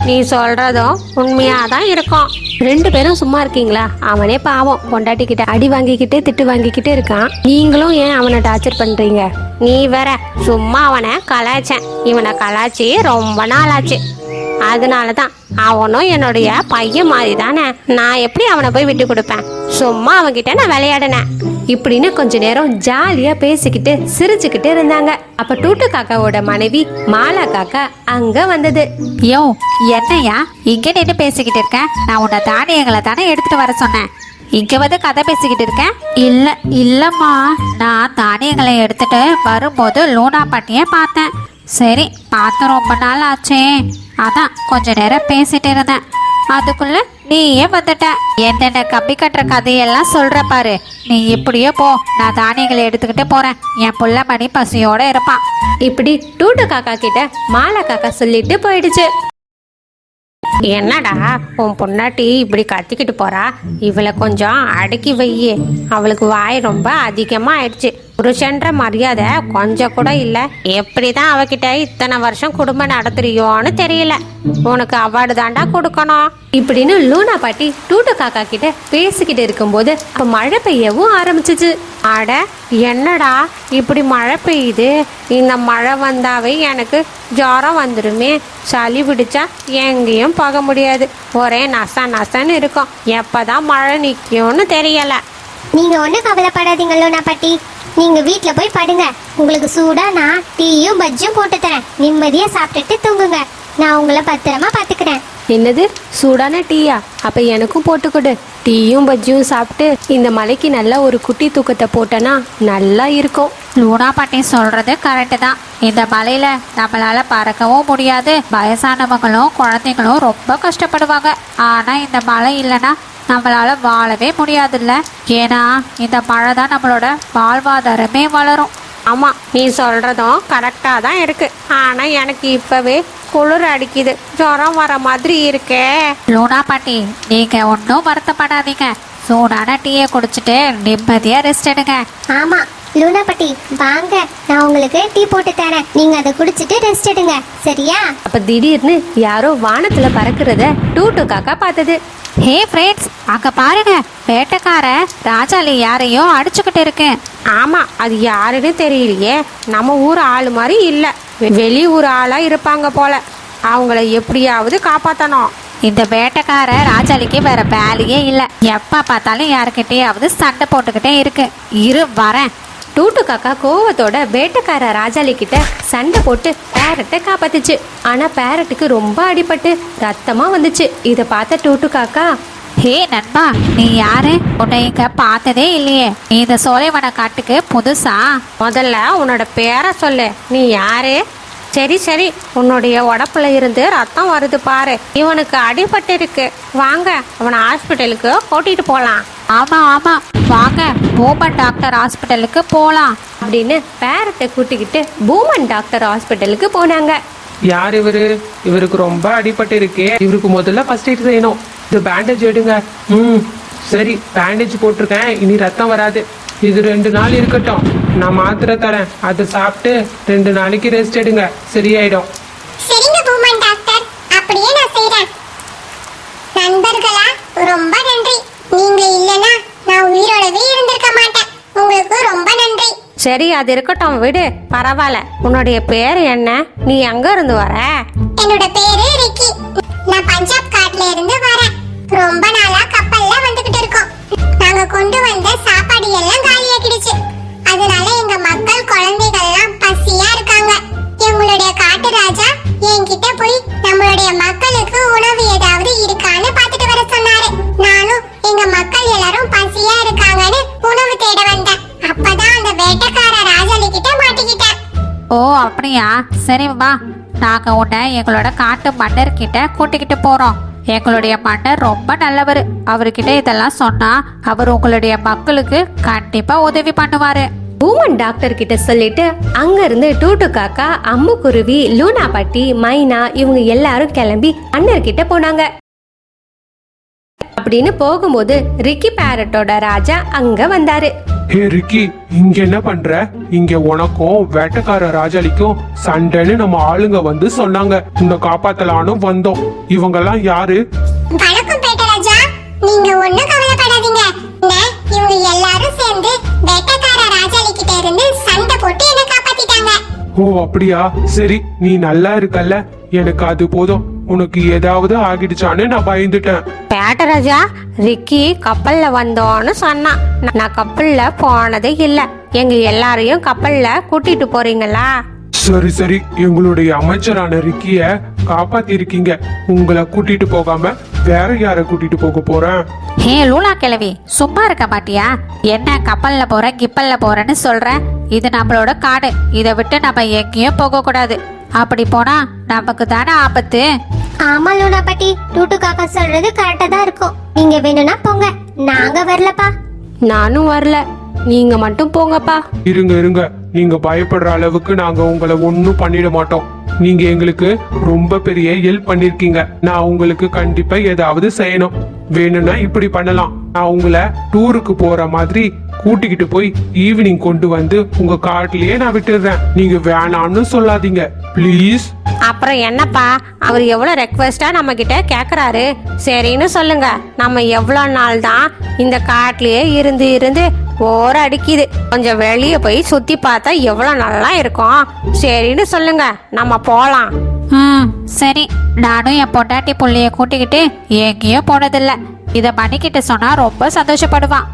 நீ சொல்றதும் உண்மையாதான் இருக்கும். 2 பேரும் சும்மா இருக்கீங்களா? அவனே பாவம் பொண்டாட்டி கிட்ட அடி வாங்கிக்கிட்டு திட்டு வாங்கிக்கிட்டு இருக்கான். நீங்களும் ஏன் அவனை டார்ச்சர் பண்றீங்க? நீ வேற, சும்மா அவனை கலாய்ச்சேன். இவனை கலாய்ச்சி ரொம்ப நாள் ஆச்சு. அதனாலதான் அவனும் என்னுடைய பையன் மாதிரி தானே. நான் எப்படி அவனை போய் விட்டு கொடுப்பேன்? சும்மா அவன்கிட்ட நான் விளையாடினேன். இப்படின்னு கொஞ்ச நேரம் ஜாலியா பேசிக்கிட்டு சிரிச்சுக்கிட்டு இருந்தாங்க. அப்ப டூட்டு காக்காவோட மனைவி மாலா காக்கா அங்க வந்தது. யோ என்னையா இங்க நின்று பேசிக்கிட்டு இருக்க? நான் உன்னை தானியங்களை தானே எடுத்துட்டு வர சொன்னேன். இங்க வந்து கதை பேசிக்கிட்டு இருக்கேன்? இல்லம்மா, நான் தானியங்களை எடுத்துட்டு வரும்போது லூனா பாட்டிய பார்த்தேன். சரி, பார்த்து ரொம்ப நாள் ஆச்சே, அதான் கொஞ்ச நேரம் பேசிட்டு இருந்தேன். அதுக்குள்ள நீயே வந்துட்ட. என்னென்ன கம்பி கட்டுற கதையெல்லாம் சொல்ற பாரு. நீ இப்படியே போ, நான் தானியங்களை எடுத்துக்கிட்டு போறேன். என் புள்ள மணி பசியோட இருப்பான். இப்படி டூட்டு காக்கா கிட்ட மாலா காக்கா சொல்லிட்டு போயிடுச்சு. என்னடா உன் பொண்டாட்டி இப்படி கத்திக்கிட்டு போறா? இவளை கொஞ்சம் அடக்கி வையே. அவளுக்கு வாய் ரொம்ப அதிகமா ஆயிடுச்சு. புருஷன்ற மரியாதை கொஞ்சம் கூட இல்ல. எப்படிதான் அவகிட்ட இத்தனை வருஷம் குடும்பம் நடத்துறியோன்னு தெரியல. உனக்கு அவார்டு தாண்டா கொடுக்கணும். இப்படின்னு லூனா பாட்டி டூட்டு காக்கா கிட்ட பேசிக்கிட்டு இருக்கும்போது அப்ப மழை பெய்யவும் ஆரம்பிச்சிச்சு. அட என்னடா இப்படி மழை பெய்யுது? இந்த மழை வந்தாவே எனக்கு ஜுரம் வந்துருமே. சளி பிடிச்சா எங்கேயும் போக முடியாது. ஒரே நசன்னு இருக்கும். எப்பதான் மழை நிக்கும்னு தெரியல. நீங்க ஒண்ணும் கவலைப்படாதீங்க லூனா பாட்டி. நீங்க வீட்ல போய் படுங்க. உங்களுக்கு சூடா நான் டீயும் பஜ்ஜும் போட்டு தரேன். நிம்மதியா சாப்பிட்டுட்டு தூங்குங்க. நான் உங்களை பத்திரமா பாத்துக்கிறேன். என்னது, சூடான டீயா? அப்ப எனக்கும் போட்டு கொடு. டீயும் பஜ்ஜியும் சாப்பிட்டு இந்த மலைக்கு நல்ல ஒரு குட்டி தூக்கத்தை போட்டனா நல்லா இருக்கும். லூனா பாட்டி சொல்றது கரெக்டு தான். இந்த மலையில நம்மளால பறக்கவும் முடியாது. வயசானவங்களும் குழந்தைங்களும் ரொம்ப கஷ்டப்படுவாங்க. ஆனா இந்த மழை இல்லைன்னா நம்மளால வாழவே முடியாதுல்ல. ஏன்னா இந்த மழை தான் நம்மளோட வாழ்வாதாரமே வளரும். ஆமா, நீ சொல்றதும் கரெக்டா தான் இருக்கு. ஆனா எனக்கு இப்பவே குளிர் அடிக்குது. ஜுரம் வர மாதிரி இருக்கே. லூனா பாட்டி, நீங்க ஒன்றும் வருத்தப்படாதீங்க. சூடான டீயை குடிச்சிட்டு நிம்மதியா ரெஸ்ட் எடுங்க. ஆமா லூனா பாட்டி, வாங்க நான் உங்களுக்கு டீ போட்டு தரேன். நீங்க அதை குடிச்சிட்டு ரெஸ்ட் எடுங்க, சரியா? அப்ப திடீர்னு யாரோ வானத்துல பறக்கிறத டூட்டு காக்கா பார்த்தது. ஹே ஃப்ரெண்ட்ஸ், அங்க பாருங்க, வேட்டைக்கார ராஜாளி யாரையோ அடிச்சுக்கிட்டு இருக்கு. ஆமா, அது யாருன்னு தெரியலையே. நம்ம ஊர் ஆளு மாதிரி இல்ல. வெளியூர் ஆளா இருப்பாங்க போல. அவங்கள எப்படியாவது காப்பாத்தணும். இந்த வேட்டைக்கார ராஜாளிக்கு வேற வேலையே இல்ல. எப்ப பார்த்தாலும் யாருக்கிட்டையாவது சண்டை போட்டுக்கிட்டே இருக்கு. இரு வரேன். டூட்டு காக்கா கோவத்தோட வேட்டைக்கார ராஜாளி கிட்ட சண்டை போட்டு பேரட்டை காப்பாத்துச்சு. ஆனா பேரட்டுக்கு ரொம்ப அடிபட்டு ரத்தமா வந்துச்சு. இத பார்த்த டூட்டு காக்கா, ஹே நண்பா, நீ யாரு? உன்னை இங்க பார்த்ததே இல்லையே. நீ இந்த சோலைவன காட்டுக்கு புதுசா? முதல்ல உன்னோட பேரை சொல்லு. நீ யாரு? சரி, உன்னுடைய உடப்புல இருந்து ரத்தம் வருது பாரு. இவனுக்கு அடிபட்டு இருக்கு. வாங்க அவனை ஹாஸ்பிட்டலுக்கு கூட்டிட்டு போலாம். ஆமா வாங்க, பூமன் டாக்டர் ஹாஸ்பிட்டலுக்கு போலாம் அப்படின்னு பேரட்டை கூட்டிக்கிட்டு பூமன் டாக்டர் ஹாஸ்பிட்டலுக்கு போனாங்க. யார் இவரு? இவருக்கு ரொம்ப அடிபட்டு இருக்கே. இவருக்கு முதல்ல ஃபர்ஸ்ட் எய்ட் செய்யணும். இது பேண்டேஜ் எடுங்க. சரி, பேண்டேஜ் போட்டிருக்கேன். இனி ரத்தம் வராது. இது 2 நாள் இருக்கட்டும். நான் மாத்திரை தரேன். அதை சாப்பிட்டு 2 நாளைக்கு ரெஸ்ட் எடுங்க, சரியாயிடும். சரிங்க பூமன் டாக்டர், அப்படியே நான் செய்றேன். நண்பர்களா, ரொம்ப நன்றி. நீங்க இல்லனா நான் உயிரோடவே இருந்திருக்க மாட்டேன். உங்களுக்கு ரொம்ப நன்றி. சரி, அது இருக்கட்டும், விடு, பரவாயில்ல. உன்னுடைய பேர் என்ன? நீ எங்க இருந்து வர? என்னோட பேரு ரிக்கி. நான் பஞ்சாப் காட்டுல இருந்து வரேன். ரொம்ப நாளா கப்பல்ல வந்துகிட்டு இருக்கோம். நாங்க கொண்டு வந்த சாப்பாடு எல்லாம் காலியாக்கிடுச்சு. அதனால எங்க மக்கள் குழந்தைகள் எல்லாம் பசியா இருக்காங்க. எங்களுடைய காட்டு ராஜா என்கிட்ட போய் நம்மளுடைய மக்களுக்கு உணவு ஏதாவது இருக்கான்னு பார்த்துட்டு வர சொன்னாரு. நானும் எங்க மக்கள் எல்லாரும் பசியா இருக்காங்கன்னு உணவு தேட வந்தேன். அப்பதான் அந்த வேட்டைக்கார ராஜாளி கிட்ட மாட்டிக்கிட்டேன். ஓ அப்படியா? சரி வா, நாங்க உன்னை எங்களோட காட்டு மன்னர் கிட்ட கூட்டிக்கிட்டு போறோம். எங்களுடைய மன்னர் ரொம்ப நல்லவர். அவர்கிட்ட இதெல்லாம் சொன்னா அவர் உங்களுடைய மக்களுக்கு கண்டிப்பா உதவி பண்ணுவாரு. பூமன் டாக்டர் கிட்ட சொல்லிட்டு அங்க இருந்து டூட்டு காக்கா, அம்முக்குருவி, லூனா பாட்டி, மைனா இவங்க எல்லாரும் கிளம்பி அண்ணர்கிட்ட போனாங்க. அப்படின்னு போகும்போது ரிக்கி பேரட்டோட ராஜா அங்க வந்தாரு. ஹே ரிக்கி, இங்க என்ன பண்ற? இங்க உனக்கும் வேட்டைக்கார ராஜாளிக்கும் சண்டைன்னு நம்ம ஆளுங்க வந்து சொன்னாங்க. உன்னை காப்பாத்தலான்னு வந்தோம். இவங்கெல்லாம் யாரு? வணக்கம் பேட்டராஜா, நீங்க ஒண்ணும் கவலைப்படாதீங்க. இவங்க எல்லாரும் சேர்ந்து வேட்டைக்கார ராஜாளி கிட்ட இருந்து சண்டை போட்டு என்ன காப்பாத்திட்டாங்க. ஓ அப்படியா? சரி, நீ நல்லா இருக்கல்ல, எனக்கு அது போதும். உனக்கு ஏதாவது ஆகிடுச்சான்னு நான் பயந்துட்டேன். பேட்டராஜா, ரிக்கி கப்பல்ல வந்தோன்னு சொன்னான். நான் கப்பல்ல போனதே இல்ல. எங்க எல்லாரையும் கப்பல்ல கூட்டிட்டு போறீங்களா? சரி, எங்களுடைய அமைச்சரான ரிக்கிய காப்பாத்தி இருக்கீங்க. உங்களை கூட்டிட்டு போகாம வேற யார கூட்டிட்டு போக போறேன்? ஹே லூலா கிழவி, சும்மா இருக்க மாட்டியா? என்ன கப்பல்ல போற கிப்பல்ல போறேன்னு சொல்ற? இது நம்மளோட காடு. இதை விட்டு நம்ம எங்கேயும் போக கூடாது. அப்படி போனா நமக்கு தானே ஆபத்து. ஆமா லூனா பாட்டி, டூட்டு காக்கா சொல்றது கரெக்டா தான் இருக்கும். நீங்க வேணும்னா போங்க, நாங்க வரலப்பா. நானும் வரல, நீங்க மட்டும் போங்கப்பா. இருங்க, நீங்க பயப்படுற அளவுக்கு நாங்க உங்களை ஒன்னும் பண்ணிட மாட்டோம். நீங்க எங்களுக்கு ரொம்ப பெரிய ஹெல்ப் பண்ணிருக்கீங்க. நான் உங்களுக்கு கண்டிப்பா ஏதாவது செய்யணும். வேணும்னா இப்படி பண்ணலாம். நான் உங்களை டூருக்கு போற மாதிரி கூட்டிக்கிட்டு போய் ஈவினிங் கொண்டு வந்து உங்க காட்டுலயே நான் விட்டுடுறேன். நீங்க வேணாம்னு சொல்லாதீங்க ப்ளீஸ். அப்புறம் என்னப்பா, அவர் எவ்வளவு ரெக்வெஸ்டா நம்ம கிட்ட கேக்குறாரு. சரின்னு சொல்லுங்க. நம்ம எவ்வளவு நாள் தான் இந்த காட்டுலயே இருந்து இருந்து போர் அடிக்குது. கொஞ்சம் வெளியே போய் சுத்தி பார்த்தா எவ்வளவு நல்லா இருக்கும். சரின்னு சொல்லுங்க, நம்ம போலாம். சரி, நானும் என் பொண்டாட்டி புள்ளைய கூட்டிக்கிட்டு எங்கேயோ போனதில்ல. இத மணிக்கிட்ட சொன்னா ரொம்ப சந்தோஷப்படுவான்.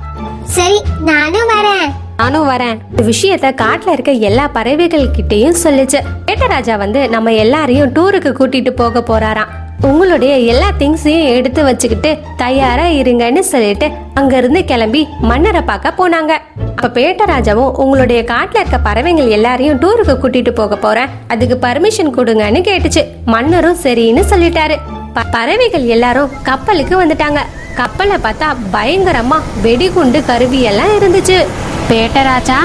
சரி, நானும் வரேன். நானும் வரேன். இந்த விஷயத்த காட்டுல இருக்க எல்லா பறவைகள் கிட்டயும் சொல்லுச்சு. வேட்டராஜா வந்து நம்ம எல்லாரையும் டூருக்கு கூட்டிட்டு போக போறாராம். உங்களுடைய எல்லா திங்ஸையும் எடுத்து வச்சுக்கிட்டு தயாரா இருங்கன்னு சொல்லிட்டு அங்க இருந்து கிளம்பி மன்னரை பார்க்க போனாங்க. அப்ப பேட்டராஜாவும் உங்களுடைய காட்டுல இருக்க பறவைகள் எல்லாரையும் டூருக்கு கூட்டிட்டு போக போறேன், அதுக்கு பர்மிஷன் கொடுங்கன்னு கேட்டுச்சு. மன்னரும் சரின்னு சொல்லிட்டாரு. பறவைகள் எல்லாரும் கப்பலுக்கு வந்துட்டாங்க. கப்பலை பார்த்தா பயங்கரமா வெடிகுண்டு கருவி எல்லாம் இருந்துச்சு. பேட்டராஜா,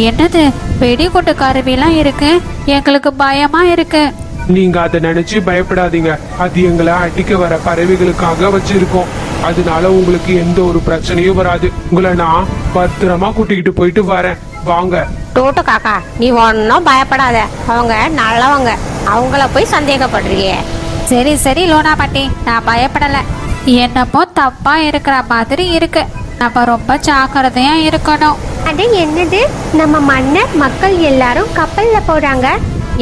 என்னது வெடிகுண்டு கருவிலாம் இருக்கு? எங்களுக்கு பயமா இருக்கு. நீங்க அதை நினைச்சு பயப்படாதீங்க. அது எங்களை அடிக்க வர பறவைகளுக்காக வச்சிருக்கோம். அதனால உங்களுக்கு எந்த ஒரு பிரச்சனையும் வராது. உங்களை நான் பத்திரமா கூட்டிக்கிட்டு போயிட்டு வரேன். வாங்க. டோட்டு காக்கா, நீ ஒன்னும் பயப்படாத. அவங்க நல்லவங்க. அவங்கள போய் சந்தேகப்படுறியே. சரி சரி லோனா பாட்டி, நான் பயப்படல. என்னமோ தப்பா இருக்கிற மாதிரி இருக்கு. நம்ம ரொம்ப ஜாக்கிரதையா இருக்கணும். அது என்னது, நம்ம மன்னர் மக்கள் எல்லாரும் கப்பல்ல போறாங்க.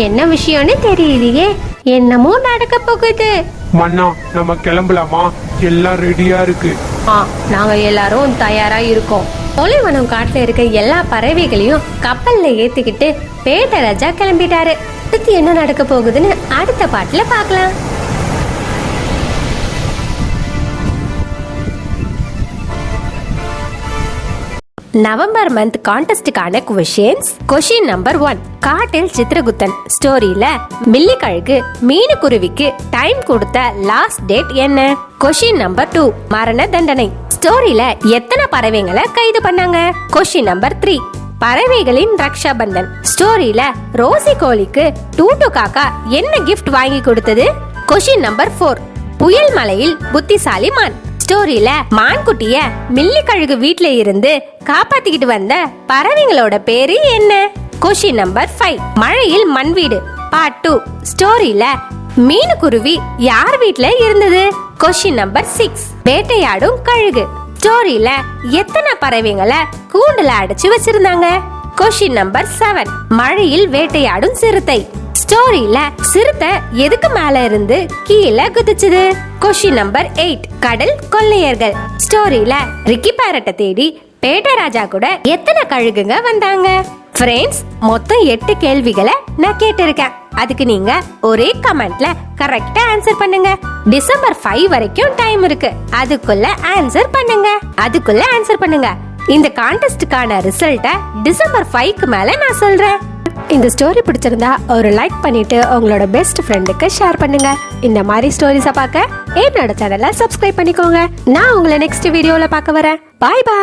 என்ன விஷயம்னு தெரியலையே. என்னமோ நடக்க போகுது. மன்னா, நம்ம கிளம்பலாமா? எல்லாம் ரெடியா இருக்கு. நாங்க எல்லாரும் தயாரா இருக்கோம். தொலைவனம் காட்டுல இருக்க எல்லா பறவைகளையும் கப்பல்ல ஏத்திக்கிட்டு பேட்டராஜா கிளம்பிட்டாரு. அடுத்து என்ன நடக்க போகுதுன்னு அடுத்த பாட்டுல பார்க்கலாம். நவம்பர் மந்த் கான்டெஸ்டுக்கான கொஷின் நம்பர் 1. காட்டில் சித்திரகுப்தன் ஸ்டோரியில மில்லிக்கழுகு மீனுக்குருவிக்கு டைம் கொடுத்த லாஸ்ட் டேட் என்ன? Question number 2. மரண தண்டனை ஸ்டோரியில எத்தனை பறவைங்களை கைது பண்ணாங்க? Question number 3. பறவைகளின் ரக்ஷாபந்தன் ஸ்டோரியில ரோசி கோழிக்கு டூட்டு காக்கா என்ன கிஃப்ட் வாங்கி கொடுத்தது? Question number 4. புயல் மலையில் புத்திசாலி மான் ஸ்டோரியில மான்குட்டிய மில்லிக்கழுகு வீட்ல இருந்து காப்பாத்திக்கிட்டு வந்த பறவைங்களோட பேரு என்ன? Question number 5. மழையில் மண் வீடு பார்ட் 2 ஸ்டோரியில மீனுக்குருவி யார் வீட்ல இருந்தது? Question number 6. வேட்டையாடும் கழுகு ஸ்டோரியில எத்தனை பறவைங்களை கூண்டுல அடைச்சு வச்சிருந்தாங்க? Question number 7. மழையில் வேட்டையாடும் சிறுத்தை ஸ்டோரியில சிறுத்தை எதுக்கு மேல இருந்து கீழே குதிச்சுது? Question number 8. கடல் கொள்ளையர்கள் ஸ்டோரியில ரிக்கி பேரட்டை தேடி பேட்டராஜா கூட எத்தனை கழுகுங்க வந்தாங்க? ஃப்ரெண்ட்ஸ், மொத்தம் 8 கேள்விகளை நான் கேட்டிருக்கேன். அதுக்கு நீங்க ஒரே கமெண்ட்ல கரெக்டா ஆன்சர் பண்ணுங்க. டிசம்பர் 5 வரைக்கும் டைம் இருக்கு. அதுக்குள்ள ஆன்சர் பண்ணுங்க. இந்த கான்டெஸ்டுக்கான ரிசல்ட்டை டிசம்பர் 5க்கு மேல நான் சொல்றேன். இந்த ஸ்டோரி பிடிச்சிருந்தா ஒரு லைக் பண்ணிட்டு உங்களோட பெஸ்ட் ஃப்ரெண்டுக்கு ஷேர் பண்ணுங்க. இந்த மாதிரி ஸ்டோரிஸை பார்க்க என்னோட சேனலை சப்ஸ்கிரைப் பண்ணிக்கோங்க. நான் உங்களை நெக்ஸ்ட் வீடியோல பார்க்க வரேன். Bye bye.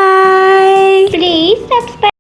Please subscribe.